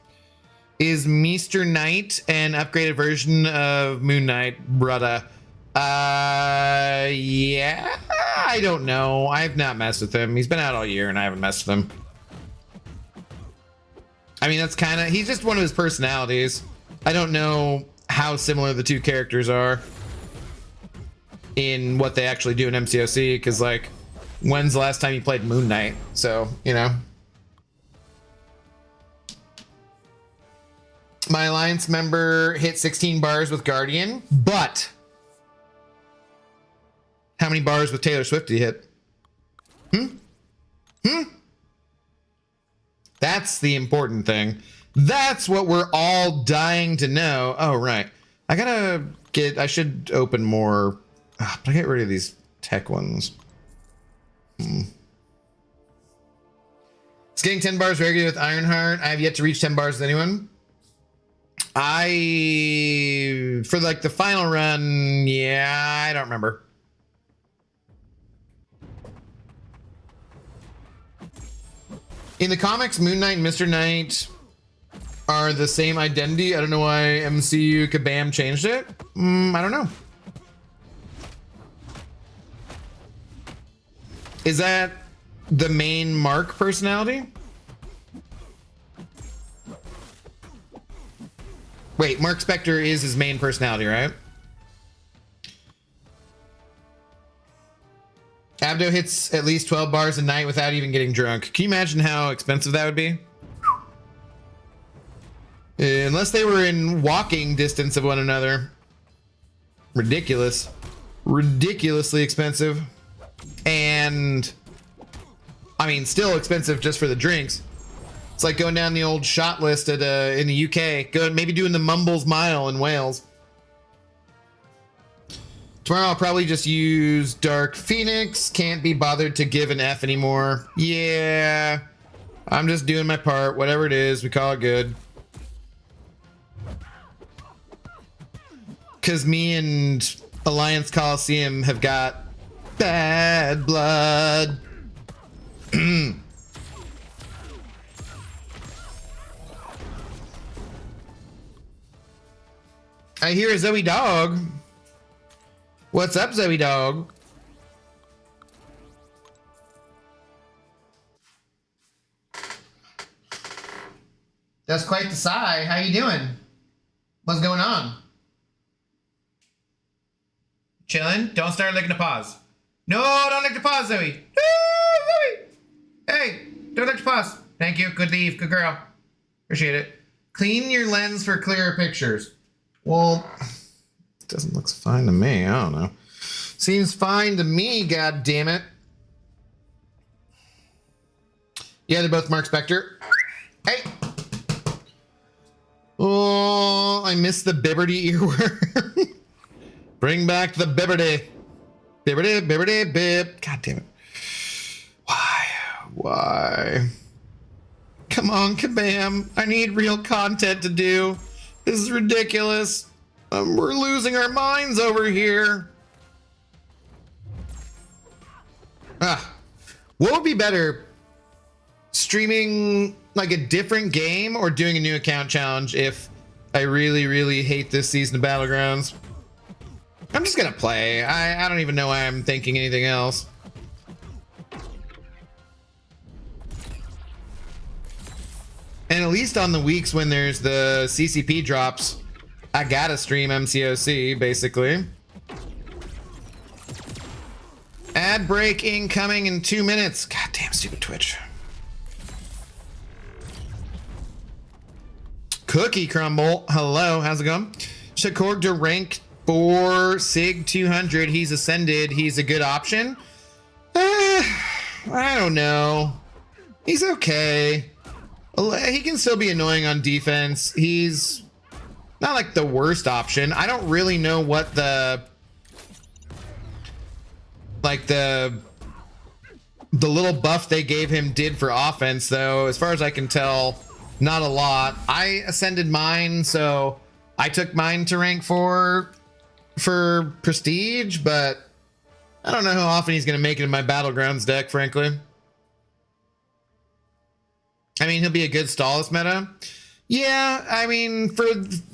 Is Mr. Knight an upgraded version of Moon Knight, brother? Yeah, I don't know. I've not messed with him. He's been out all year, and I haven't messed with him. I mean, that's kind of, he's just one of his personalities. I don't know how similar the two characters are in what they actually do in MCOC, because like, when's the last time you played Moon Knight? So, you know. My Alliance member hit 16 bars with Guardian, but how many bars with Taylor Swift did he hit? That's the important thing. That's what we're all dying to know. Oh, right. I should open more. But I get rid of these tech ones. It's getting 10 bars regularly with Ironheart. I have yet to reach 10 bars with anyone. For like the final run, yeah, I don't remember. In the comics, Moon Knight and Mr. Knight are the same identity. I don't know why MCU Kabam changed it. I don't know. Is that the main Mark personality? Wait, Mark Spector is his main personality, right? Abdo hits at least 12 bars a night without even getting drunk. Can you imagine how expensive that would be? Unless they were in walking distance of one another. Ridiculous. Ridiculously expensive. And, I mean, still expensive just for the drinks. It's like going down the old shot list at in the UK. Maybe doing the Mumbles Mile in Wales. Tomorrow I'll probably just use Dark Phoenix. Can't be bothered to give an F anymore. Yeah, I'm just doing my part. Whatever it is, we call it good. Because me and Alliance Coliseum have got bad blood. I hear a Zoe dog. What's up, Zoe dog? That's quite the sigh. How you doing? What's going on? Chilling? Don't start licking the paws. No, don't lick the paws, Zoe. No, Zoe. Hey, don't lick the paws. Thank you. Good leave. Good girl. Appreciate it. Clean your lens for clearer pictures. Well, it doesn't look fine to me. I don't know. Seems fine to me, god damn it. Yeah, they're both Mark Spector. Hey. Oh, I missed the Bibberty earworm. Bring back the Bibberty. Bibberty, Bibberty, Bib. God damn it. Why? Why? Come on, Kabam. I need real content to do. This is ridiculous. We're losing our minds over here. What would be better? Streaming like a different game or doing a new account challenge if I really, really hate this season of Battlegrounds? I'm just gonna play. I don't even know why I'm thinking anything else. And at least on the weeks when there's the CCP drops, I gotta stream MCOC, basically. Ad break incoming in 2 minutes. God damn, stupid Twitch. Cookie Crumble, hello, how's it going? Shakorg to rank 4 Sig 200. He's ascended. He's a good option. I don't know. He's okay. He can still be annoying on defense. He's not like the worst option. I don't really know what the little buff they gave him did for offense, though. As far as I can tell, not a lot. I ascended mine, so I took mine to rank 4 for prestige, but I don't know how often he's going to make it in my Battlegrounds deck, frankly. I mean, he'll be a good Stallus meta. Yeah, I mean, for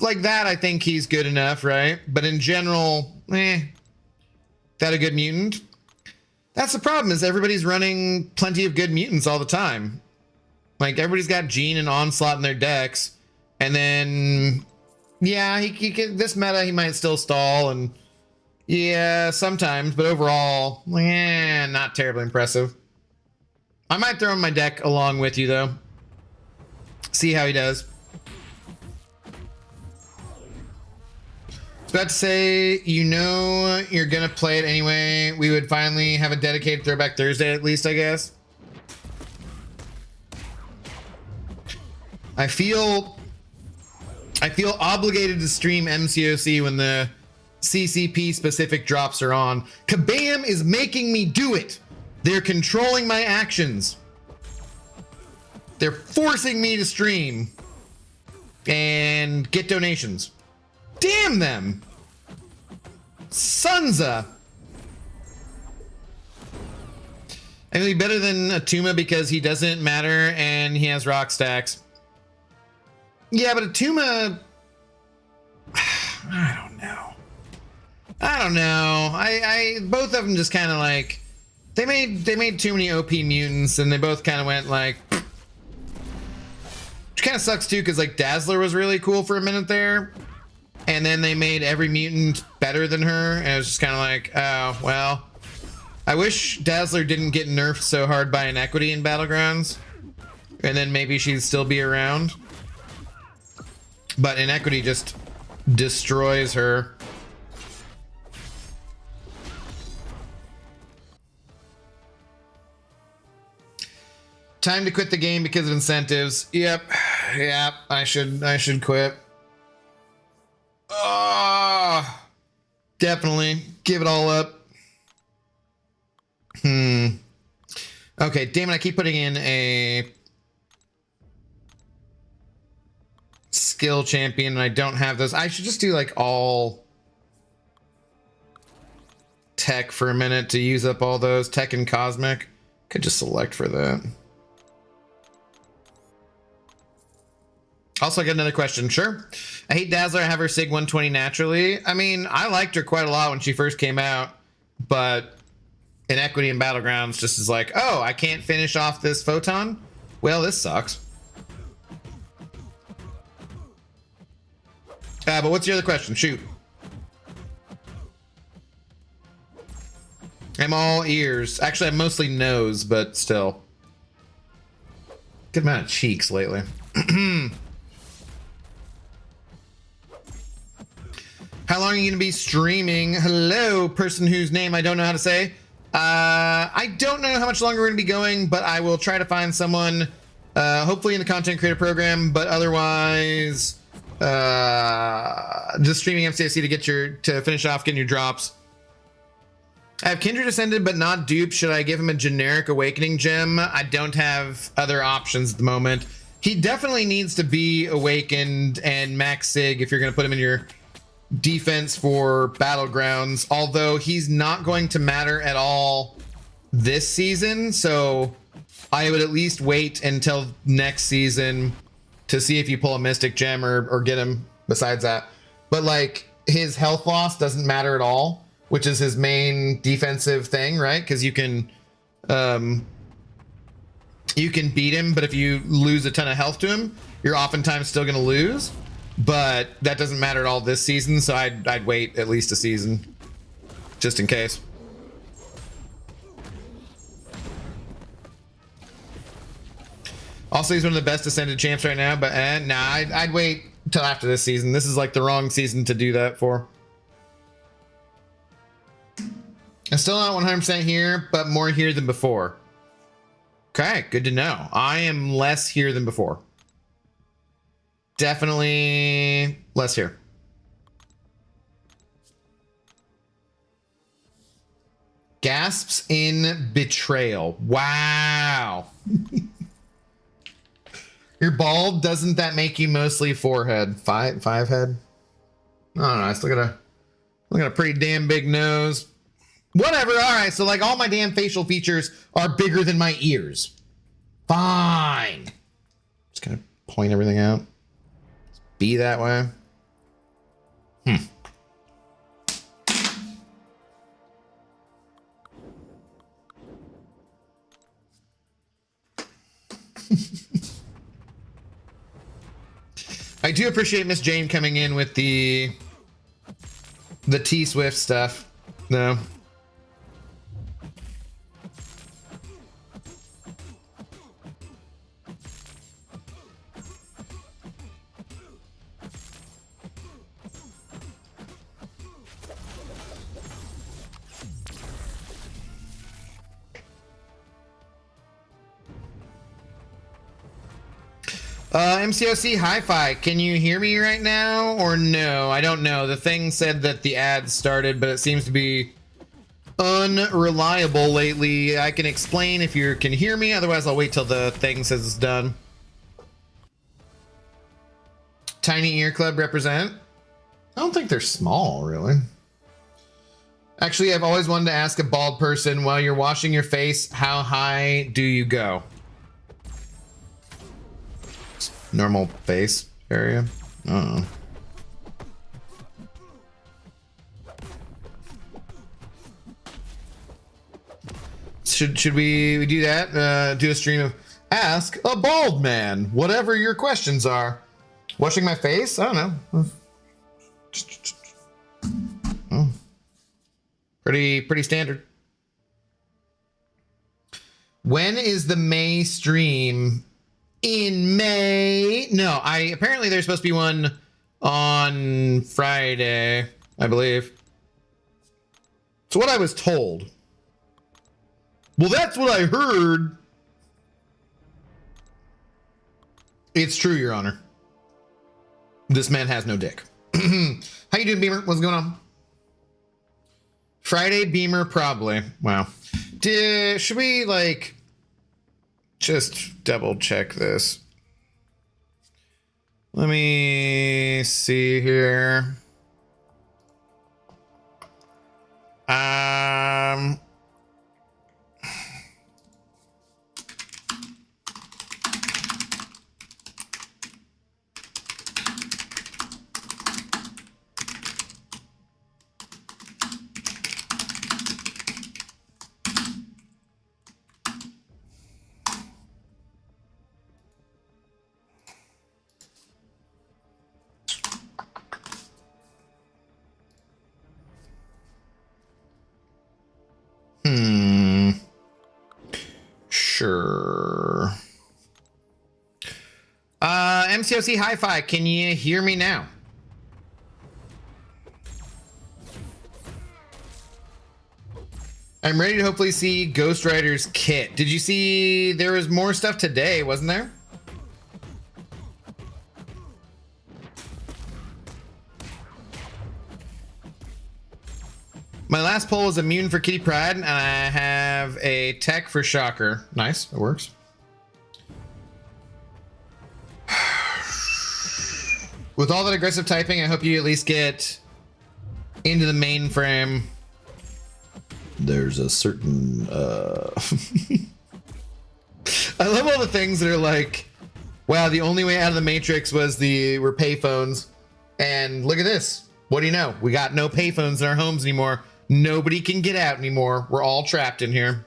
like that, I think he's good enough, right? But in general, that a good mutant? That's the problem, is everybody's running plenty of good mutants all the time. Like, everybody's got Gene and Onslaught in their decks. And then, yeah, he can, this meta, he might still stall. And yeah, sometimes. But overall, not terribly impressive. I might throw in my deck along with you, though. See how he does. I was about to say, you know you're going to play it anyway. We would finally have a dedicated Throwback Thursday, at least, I guess. I feel obligated to stream MCOC when the CCP specific drops are on. Kabam is making me do it. They're controlling my actions. They're forcing me to stream. And and get donations. Damn them! Sunza! And he'll be better than Atuma because he doesn't matter and he has rock stacks. Yeah, but Atuma... I don't know. I both of them just kind of like... They made too many OP mutants and they both kind of went like... Which kind of sucks too, because like Dazzler was really cool for a minute there. And then they made every mutant better than her. And it was just kind of like, oh, well... I wish Dazzler didn't get nerfed so hard by Inequity in Battlegrounds. And then maybe she'd still be around. But Inequity just destroys her. Time to quit the game because of incentives. Yep. I should quit. Definitely. Give it all up. Okay, damn it, I keep putting in a skill champion and I don't have those. I should just do like all tech for a minute to use up all those. Tech and cosmic. Could just select for that. Also, I got another question. Sure. I hate Dazzler. I have her Sig 120 naturally. I mean, I liked her quite a lot when she first came out, but Inequity in Battlegrounds just is like, oh, I can't finish off this photon? Well, this sucks. But what's your other question? Shoot. I'm all ears. Actually, I'm mostly nose, but still. Good amount of cheeks lately. How long are you going to be streaming? Hello, person whose name I don't know how to say. I don't know how much longer we're going to be going, but I will try to find someone, hopefully in the content creator program, but otherwise, just streaming MCSC to finish off getting your drops. I have Kindred Ascended, but not Dupe. Should I give him a generic Awakening gem? I don't have other options at the moment. He definitely needs to be Awakened and Max Sig if you're going to put him in your defense for Battlegrounds, although he's not going to matter at all this season, so I would at least wait until next season to see if you pull a Mystic Gem or get him besides that. But like, his health loss doesn't matter at all, which is his main defensive thing, right? Because you can beat him, but if you lose a ton of health to him, you're oftentimes still going to lose. But that doesn't matter at all this season, so I'd wait at least a season, just in case. Also, he's one of the best Ascended champs right now, but nah, I'd wait till after this season. This is like the wrong season to do that for. I'm still not 100% here, but more here than before. Okay, good to know. I am less here than before. Definitely less here. Gasps in betrayal. Wow. You're bald. Doesn't that make you mostly forehead? Five head? I don't know. I still got a pretty damn big nose. Whatever. All right. So like all my damn facial features are bigger than my ears. Fine. Just gonna point everything out. Be that way. I do appreciate Miss Jane coming in with the T-Swift stuff. No. MCOC Hi-Fi, can you hear me right now or no? I don't know. The thing said that the ads started, but it seems to be unreliable lately. I can explain if you can hear me. Otherwise, I'll wait till the thing says it's done. Tiny Ear Club represent. I don't think they're small, really. Actually, I've always wanted to ask a bald person, while you're washing your face, how high do you go? Normal face area? I don't know. Should we do that? Do a stream of ask a bald man, whatever your questions are. Washing my face? I don't know. Oh. Pretty standard. When is the May stream? In May? No, apparently there's supposed to be one on Friday, I believe. It's what I was told. Well, that's what I heard. It's true, Your Honor. This man has no dick. How you doing, Beamer? What's going on? Friday, Beamer, probably. Wow. Should we, like, just double check this? Let me see here. Sure. MCOC Hi-Fi, can you hear me now? I'm ready to hopefully see Ghost Rider's kit. Did you see there was more stuff today, wasn't there? My last poll was immune for Kitty Pride, and I have a tech for Shocker. Nice, it works. With all that aggressive typing, I hope you at least get into the mainframe. There's a certain... I love all the things that are like, wow, the only way out of the Matrix were payphones. And look at this. What do you know? We got no payphones in our homes anymore. Nobody can get out anymore. We're all trapped in here.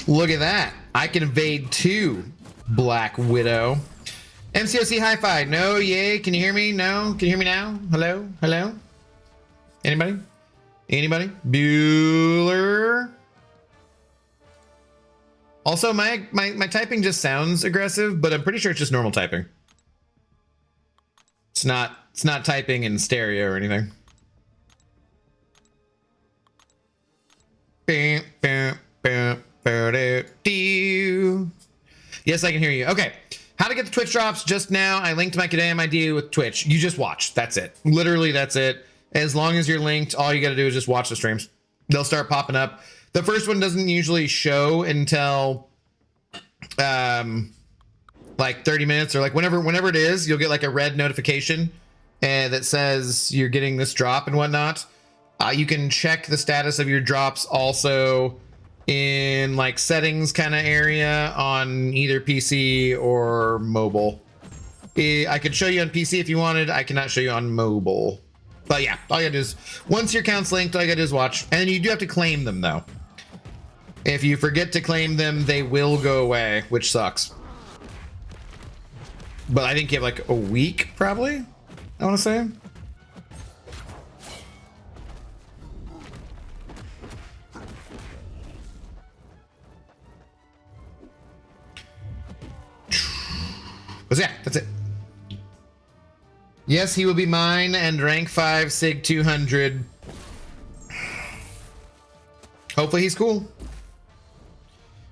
Look at that. I can evade 2, Black Widow. MCOC Hi-Fi. No, yay. Can you hear me? No? Can you hear me now? Hello? Hello? Anybody? Anybody? Bueller? Also, my typing just sounds aggressive, but I'm pretty sure it's just normal typing. It's not typing in stereo or anything. Yes, I can hear you. Okay. How to get the Twitch drops just now. I linked my Kadam ID with Twitch. You just watch. That's it. Literally, that's it. As long as you're linked, all you got to do is just watch the streams. They'll start popping up. The first one doesn't usually show until like 30 minutes or like whenever it is, you'll get like a red notification that says you're getting this drop and whatnot. You can check the status of your drops also in like settings kind of area on either PC or mobile. I could show you on PC if you wanted. I cannot show you on mobile. But yeah, all you gotta do is, once your account's linked, all you gotta do is watch. And then you do have to claim them though. If you forget to claim them, they will go away, which sucks. But I think you have like a week, probably, I wanna say. But yeah, that's it. Yes, he will be mine and rank 5 Sig 200. Hopefully he's cool.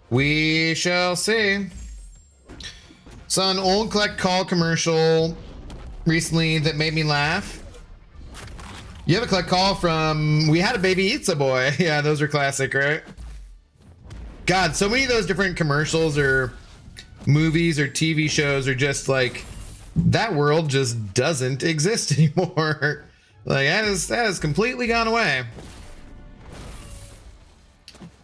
We shall see. Saw an old collect call commercial recently that made me laugh. You have a collect call from We Had a Baby Eats a Boy. Yeah, those are classic, right? God, so many of those different commercials or movies or TV shows are just like, that world just doesn't exist anymore. Like, that has completely gone away.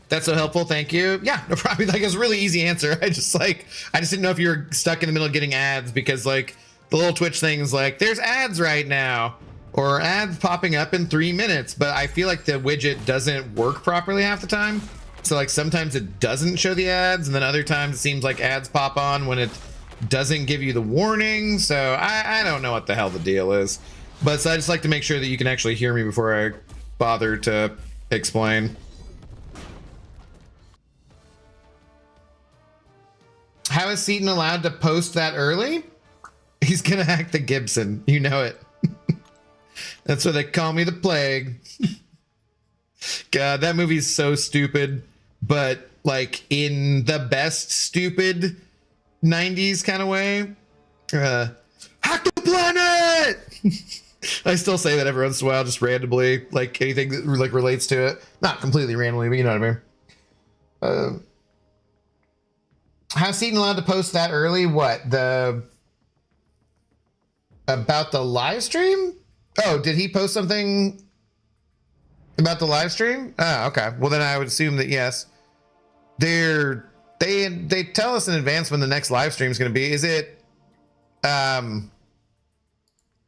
That's so helpful, thank you. Yeah, no problem. Like, it's a really easy answer. I just didn't know if you were stuck in the middle of getting ads, because like the little Twitch thing's like, there's ads right now, or ads popping up in 3 minutes, but I feel like the widget doesn't work properly half the time. So like sometimes it doesn't show the ads, and then other times it seems like ads pop on when it doesn't give you the warning. So I don't know what the hell the deal is, but so I just like to make sure that you can actually hear me before I bother to explain. How is Seaton allowed to post that early? He's gonna hack the Gibson, you know it. That's why they call me the Plague. God, that movie's so stupid, but like in the best stupid 90s kind of way. Hack the planet! I still say that every once in a while, just randomly, like anything that like relates to it. Not completely randomly, but you know what I mean. How's Seaton allowed to post that early? What? About the live stream? Oh, did he post something about the live stream? Oh, okay. Well, then I would assume that yes. They tell us in advance when the next live stream is going to be. Is it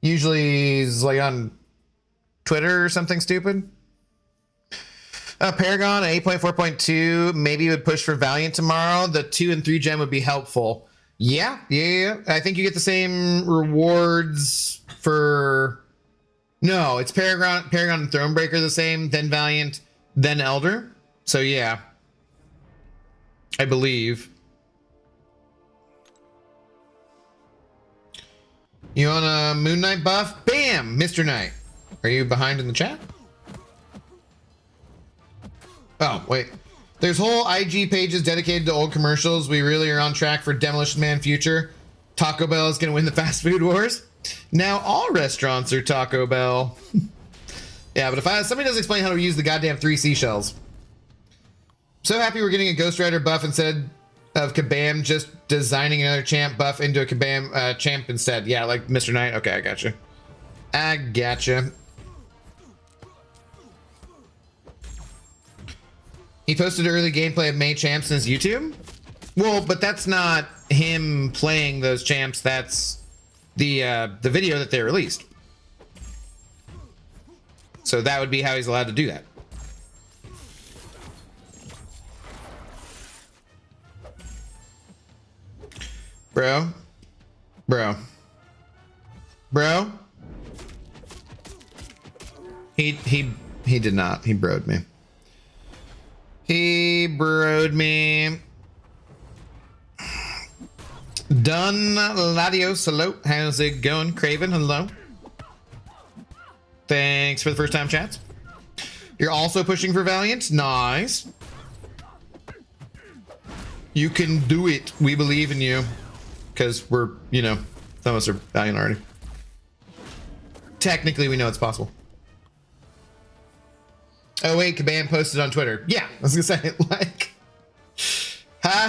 usually is like on Twitter or something stupid? Paragon 8.4.2 maybe would push for Valiant tomorrow. The 2 and 3 gem would be helpful. Yeah. I think you get the same rewards for. No, it's Paragon and Thronebreaker the same, then Valiant, then Elder. So yeah, I believe. You want a Moon Knight buff? Bam, Mr. Knight. Are you behind in the chat? Oh, wait. There's whole IG pages dedicated to old commercials. We really are on track for Demolition Man future. Taco Bell is going to win the fast food wars. Now all restaurants are Taco Bell. Yeah, but if somebody doesn't explain how to use the goddamn 3 seashells. So happy we're getting a Ghost Rider buff instead of Kabam, just designing another champ buff into a Kabam champ instead. Yeah, like Mr. Knight. Okay, I gotcha. I gotcha. He posted early gameplay of May champs on his YouTube. Well, but that's not him playing those champs. That's the video that they released. So that would be how he's allowed to do that. Bro. He did not. He broed me. He broed me. Done Ladios, hello. How's it going? Craven, hello. Thanks for the first time chats. You're also pushing for Valiant. Nice. You can do it. We believe in you. Because we're, you know, some of us are Valiant already. Technically, we know it's possible. Oh wait, Kabam posted on Twitter. Yeah, I was gonna say, like,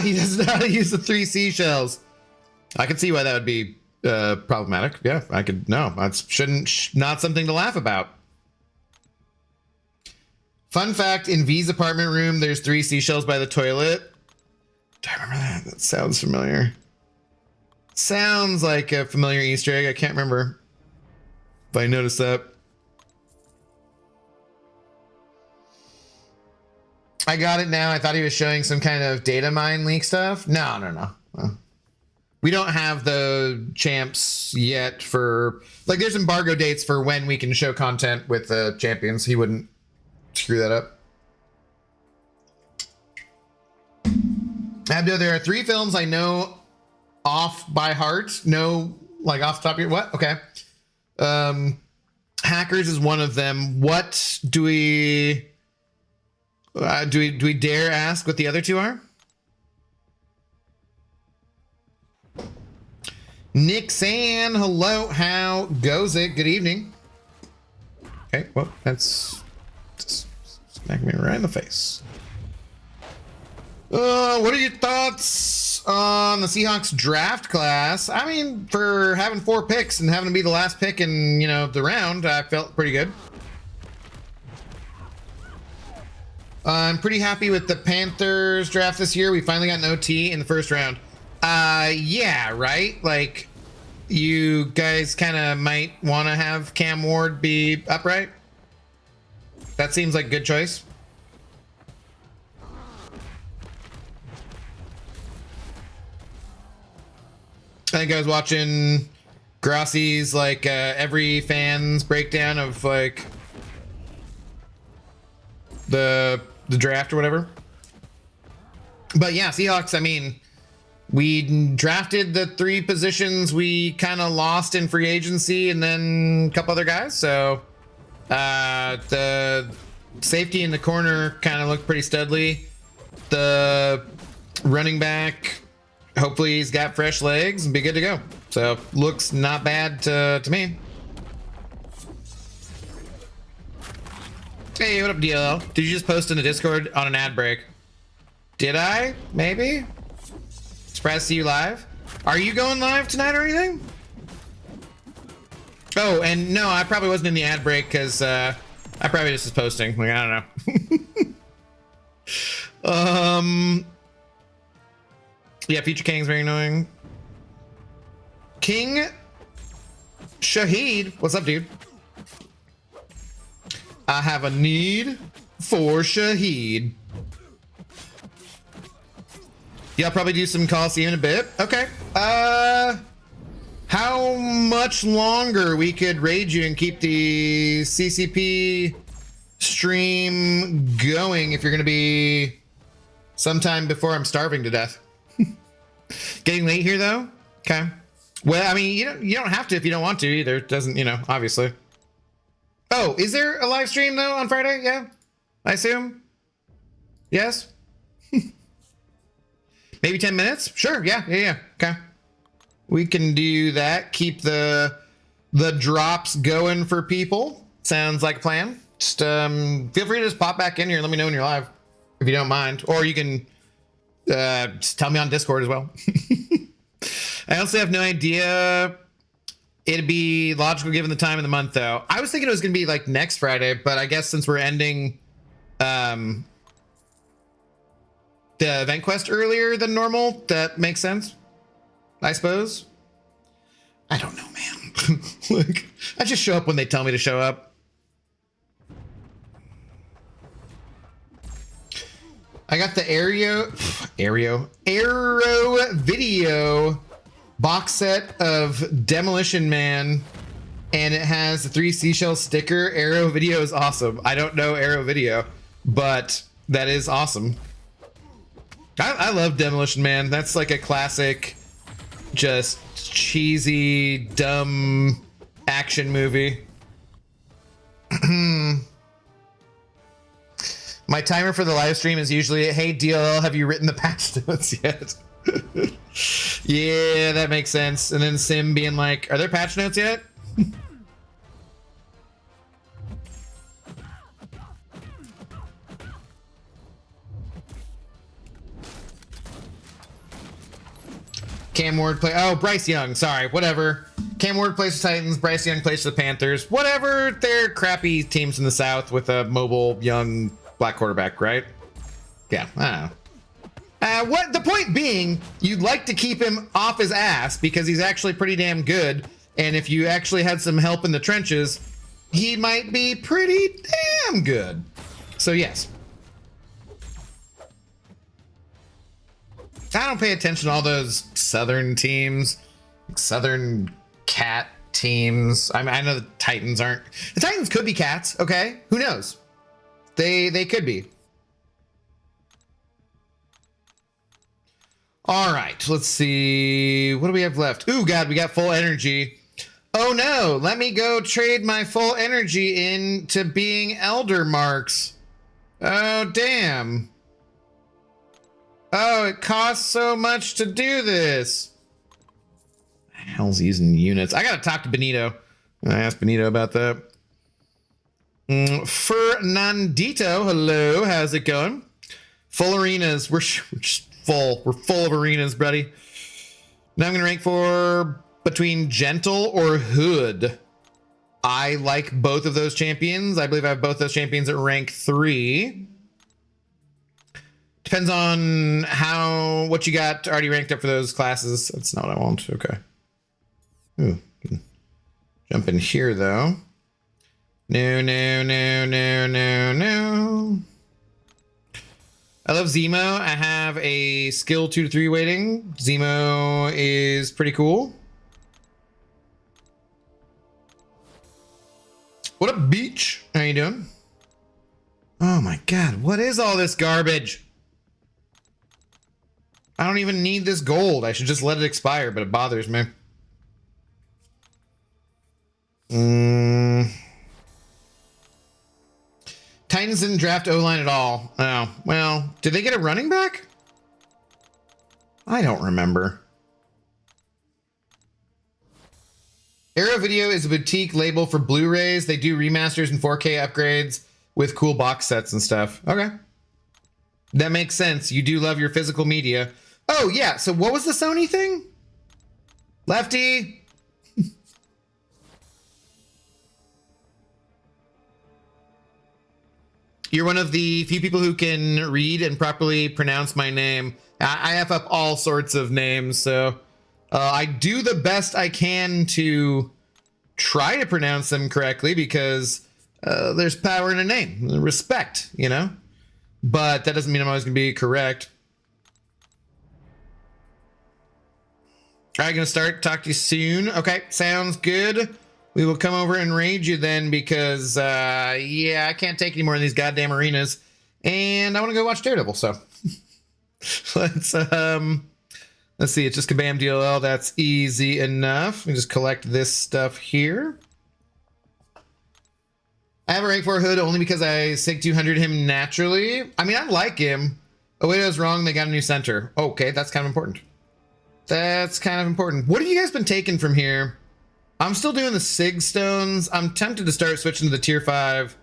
he doesn't know how to use the 3 seashells. I can see why that would be problematic. Yeah, I could. No, that's not something to laugh about. Fun fact: in V's apartment room, there's 3 seashells by the toilet. Do I remember that? That sounds familiar. Sounds like a familiar Easter egg. I can't remember if I noticed that. I got it now. I thought he was showing some kind of data mine leak stuff. No. We don't have the champs yet for, like, there's embargo dates for when we can show content with the champions. He wouldn't screw that up. Abdo, there are 3 films I know off by heart. No, like off the top of your, what? Okay. Hackers is one of them. What do we... do we dare ask what the other 2 are? Nick San, hello. How goes it? Good evening. Okay, well, that's just smack me right in the face. What are your thoughts on the Seahawks draft class? I mean, for having 4 picks and having to be the last pick in, you know, the round, I felt pretty good. I'm pretty happy with the Panthers draft this year. We finally got an OT in the first round. Yeah, right? Like, you guys kind of might want to have Cam Ward be upright. That seems like a good choice. I think I was watching Grossi's like every fan's breakdown of like the draft or whatever. But yeah, Seahawks, I mean, we drafted the 3 positions we kind of lost in free agency and then a couple other guys. So the safety in the corner kind of looked pretty studly. The running back, hopefully he's got fresh legs and be good to go. So looks not bad to me. Hey, what up, DLL? Did you just post in the Discord on an ad break? Did I? Maybe? Surprised to see you live. Are you going live tonight or anything? Oh, and no, I probably wasn't in the ad break because I probably just was posting. Like, I don't know. Yeah, Future King's very annoying. King Shahid, what's up, dude? I have a need for Shahid. Yeah, I'll probably do some Coliseum in a bit. Okay. How much longer we could raid you and keep the CCP stream going if you're going to be sometime before I'm starving to death? Getting late here though? Okay. Well, I mean, you don't have to if you don't want to either. It doesn't, you know, obviously. Oh, is there a live stream though on Friday? Yeah, I assume. Yes. Maybe 10 minutes? Sure. Yeah. Okay. We can do that. Keep the drops going for people. Sounds like a plan. Just feel free to just pop back in here and let me know when you're live, if you don't mind. Or you can just tell me on Discord as well. I also have no idea. It'd be logical given the time of the month, though. I was thinking it was going to be like next Friday, but I guess since we're ending the event quest earlier than normal, that makes sense, I suppose. I don't know, man. Like, I just show up when they tell me to show up. I got the Arrow video box set of Demolition Man, and it has the 3 seashell sticker. Arrow video is awesome. I don't know Arrow video, but that is awesome. I love Demolition Man. That's like a classic, just cheesy, dumb action movie. My timer for the live stream is usually, hey, DLL, have you written the patch notes yet? Yeah, that makes sense. And then Sim being like, are there patch notes yet? Cam Ward play. Oh, Bryce Young. Sorry, whatever. Cam Ward plays the Titans. Bryce Young plays the Panthers. Whatever. They're crappy teams in the South with a mobile, young black quarterback, right? Yeah, I don't know. What the point being, you'd like to keep him off his ass because he's actually pretty damn good. And if you actually had some help in the trenches, he might be pretty damn good. So yes. I don't pay attention to all those Southern teams, Southern cat teams. I mean, I know the Titans aren't. The Titans could be cats, okay? Who knows? They could be. All right, let's see. What do we have left? Ooh, God, we got full energy. Oh no, let me go trade my full energy into being Elder Marks. Oh, damn. Oh, it costs so much to do this. Hell's using units. I gotta talk to Benito. I asked Benito about that. Fernandito, hello, how's it going? Full arenas. We're just full. We're full of arenas, buddy. Now I'm going to rank for between Gentle or Hood. I like both of those champions. I believe I have both those champions at rank 3. Depends on what you got already ranked up for those classes. That's not what I want. Okay. Ooh. Jump in here, though. No, no, no, no, no, no. I love Zemo. I have a skill 2 to 3 waiting. Zemo is pretty cool. What up, Beach? How you doing? Oh my God, what is all this garbage? I don't even need this gold. I should just let it expire, but it bothers me. Titans didn't draft O-line at all. Oh, well, did they get a running back? I don't remember. Arrow Video is a boutique label for Blu-rays. They do remasters and 4K upgrades with cool box sets and stuff. Okay. That makes sense. You do love your physical media. Oh, yeah. So what was the Sony thing? Lefty. You're one of the few people who can read and properly pronounce my name. I have up all sorts of names, so I do the best I can to try to pronounce them correctly because there's power in a name. Respect, you know? But that doesn't mean I'm always going to be correct. All right, going to start. Talk to you soon. Okay, sounds good. We will come over and raid you then because, yeah, I can't take any more of these goddamn arenas. And I want to go watch Daredevil, so. Let's see. It's just Kabam DLL. That's easy enough. We just collect this stuff here. I have a rank 4 Hood only because I SIG 200 him naturally. I mean, I like him. Oh, wait, I was wrong. They got a new center. Okay, that's kind of important. That's kind of important. What have you guys been taking from here? I'm still doing the SIG stones. I'm tempted to start switching to the tier 5,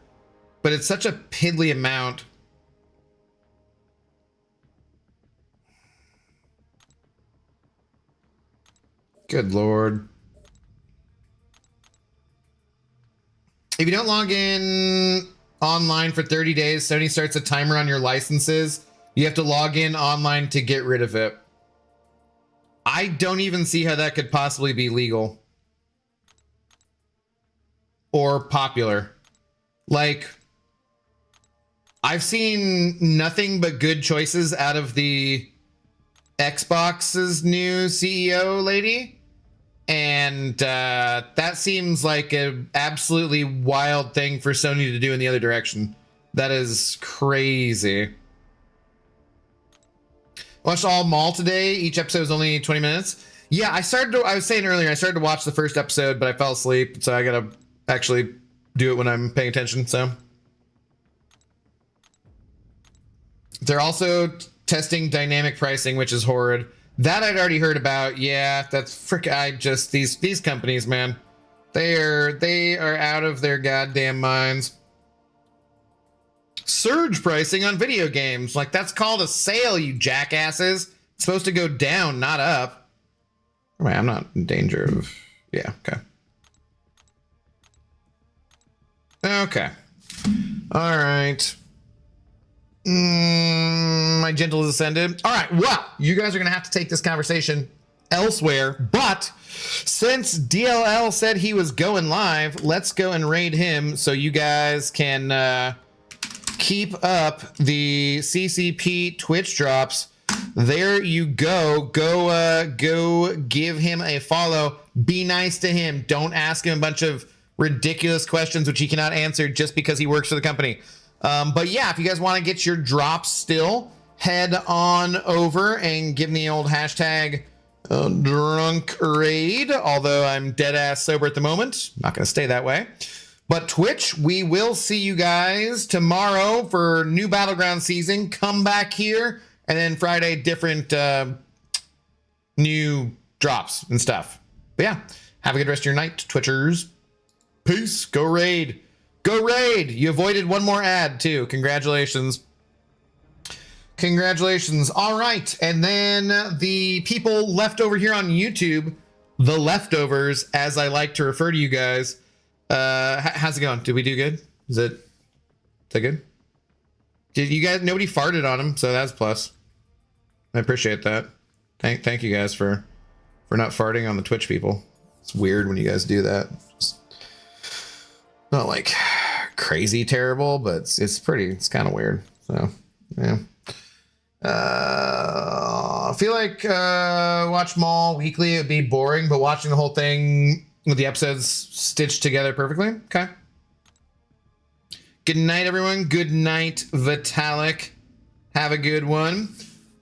but it's such a piddly amount. Good Lord. If you don't log in online for 30 days, Sony starts a timer on your licenses. You have to log in online to get rid of it. I don't even see how that could possibly be legal. Or popular. Like, I've seen nothing but good choices out of the Xbox's new CEO lady. And that seems like an absolutely wild thing for Sony to do in the other direction. That is crazy. Watched all Mall today. Each episode was only 20 minutes. Yeah, I was saying earlier, I started to watch the first episode, but I fell asleep. So I got to actually do it when I'm paying attention. So they're also testing dynamic pricing, which is horrid. That I'd already heard about. Yeah, that's these companies, man. They are out of their goddamn minds. Surge pricing on video games. Like, that's called a sale, you jackasses. It's supposed to go down, not up. Wait, I'm not in danger of... Yeah, okay. Okay. All right. My gentle is ascended. All right, well, you guys are going to have to take this conversation elsewhere. But since DLL said he was going live, let's go and raid him so you guys can keep up the CCP Twitch drops. There you go. Go give him a follow. Be nice to him. Don't ask him a bunch of ridiculous questions which he cannot answer just because he works for the company. But yeah, if you guys want to get your drops still, head on over and give me the old hashtag drunk raid. Although I'm dead ass sober at the moment. Not going to stay that way. But Twitch, we will see you guys tomorrow for new Battleground season. Come back here. And then Friday, different new drops and stuff. But yeah, have a good rest of your night, Twitchers. Peace. Go raid. Go Raid! You avoided one more ad too. Congratulations. Congratulations. All right. And then the people left over here on YouTube, the leftovers, as I like to refer to you guys. How's it going? Did we do good? Is that good? Did you guys, nobody farted on him, so that's a plus. I appreciate that. Thank you guys for not farting on the Twitch people. It's weird when you guys do that. It's not like crazy terrible, but it's kind of weird. So, yeah. I feel like watch them all weekly, it'd be boring, but watching the whole thing with the episodes stitched together perfectly. Okay. Good night, everyone. Good night, Vitalik. Have a good one.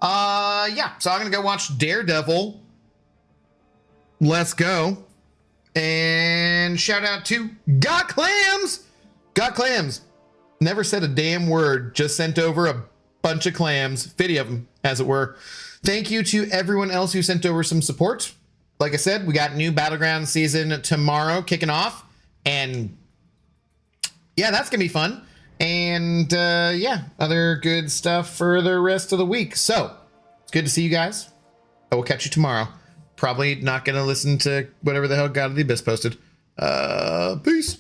Yeah, so I'm gonna go watch Daredevil. Let's go. And shout out to Got Clams. Got Clams. Never said a damn word, just sent over a bunch of clams, 50 of them, as it were. Thank you to everyone else who sent over some support. Like I said, we got new Battleground season tomorrow kicking off, and yeah, that's gonna be fun. And yeah, other good stuff for the rest of the week. So it's good to see you guys. I will catch you tomorrow. Probably not gonna listen to whatever the hell God of the Abyss posted. Peace.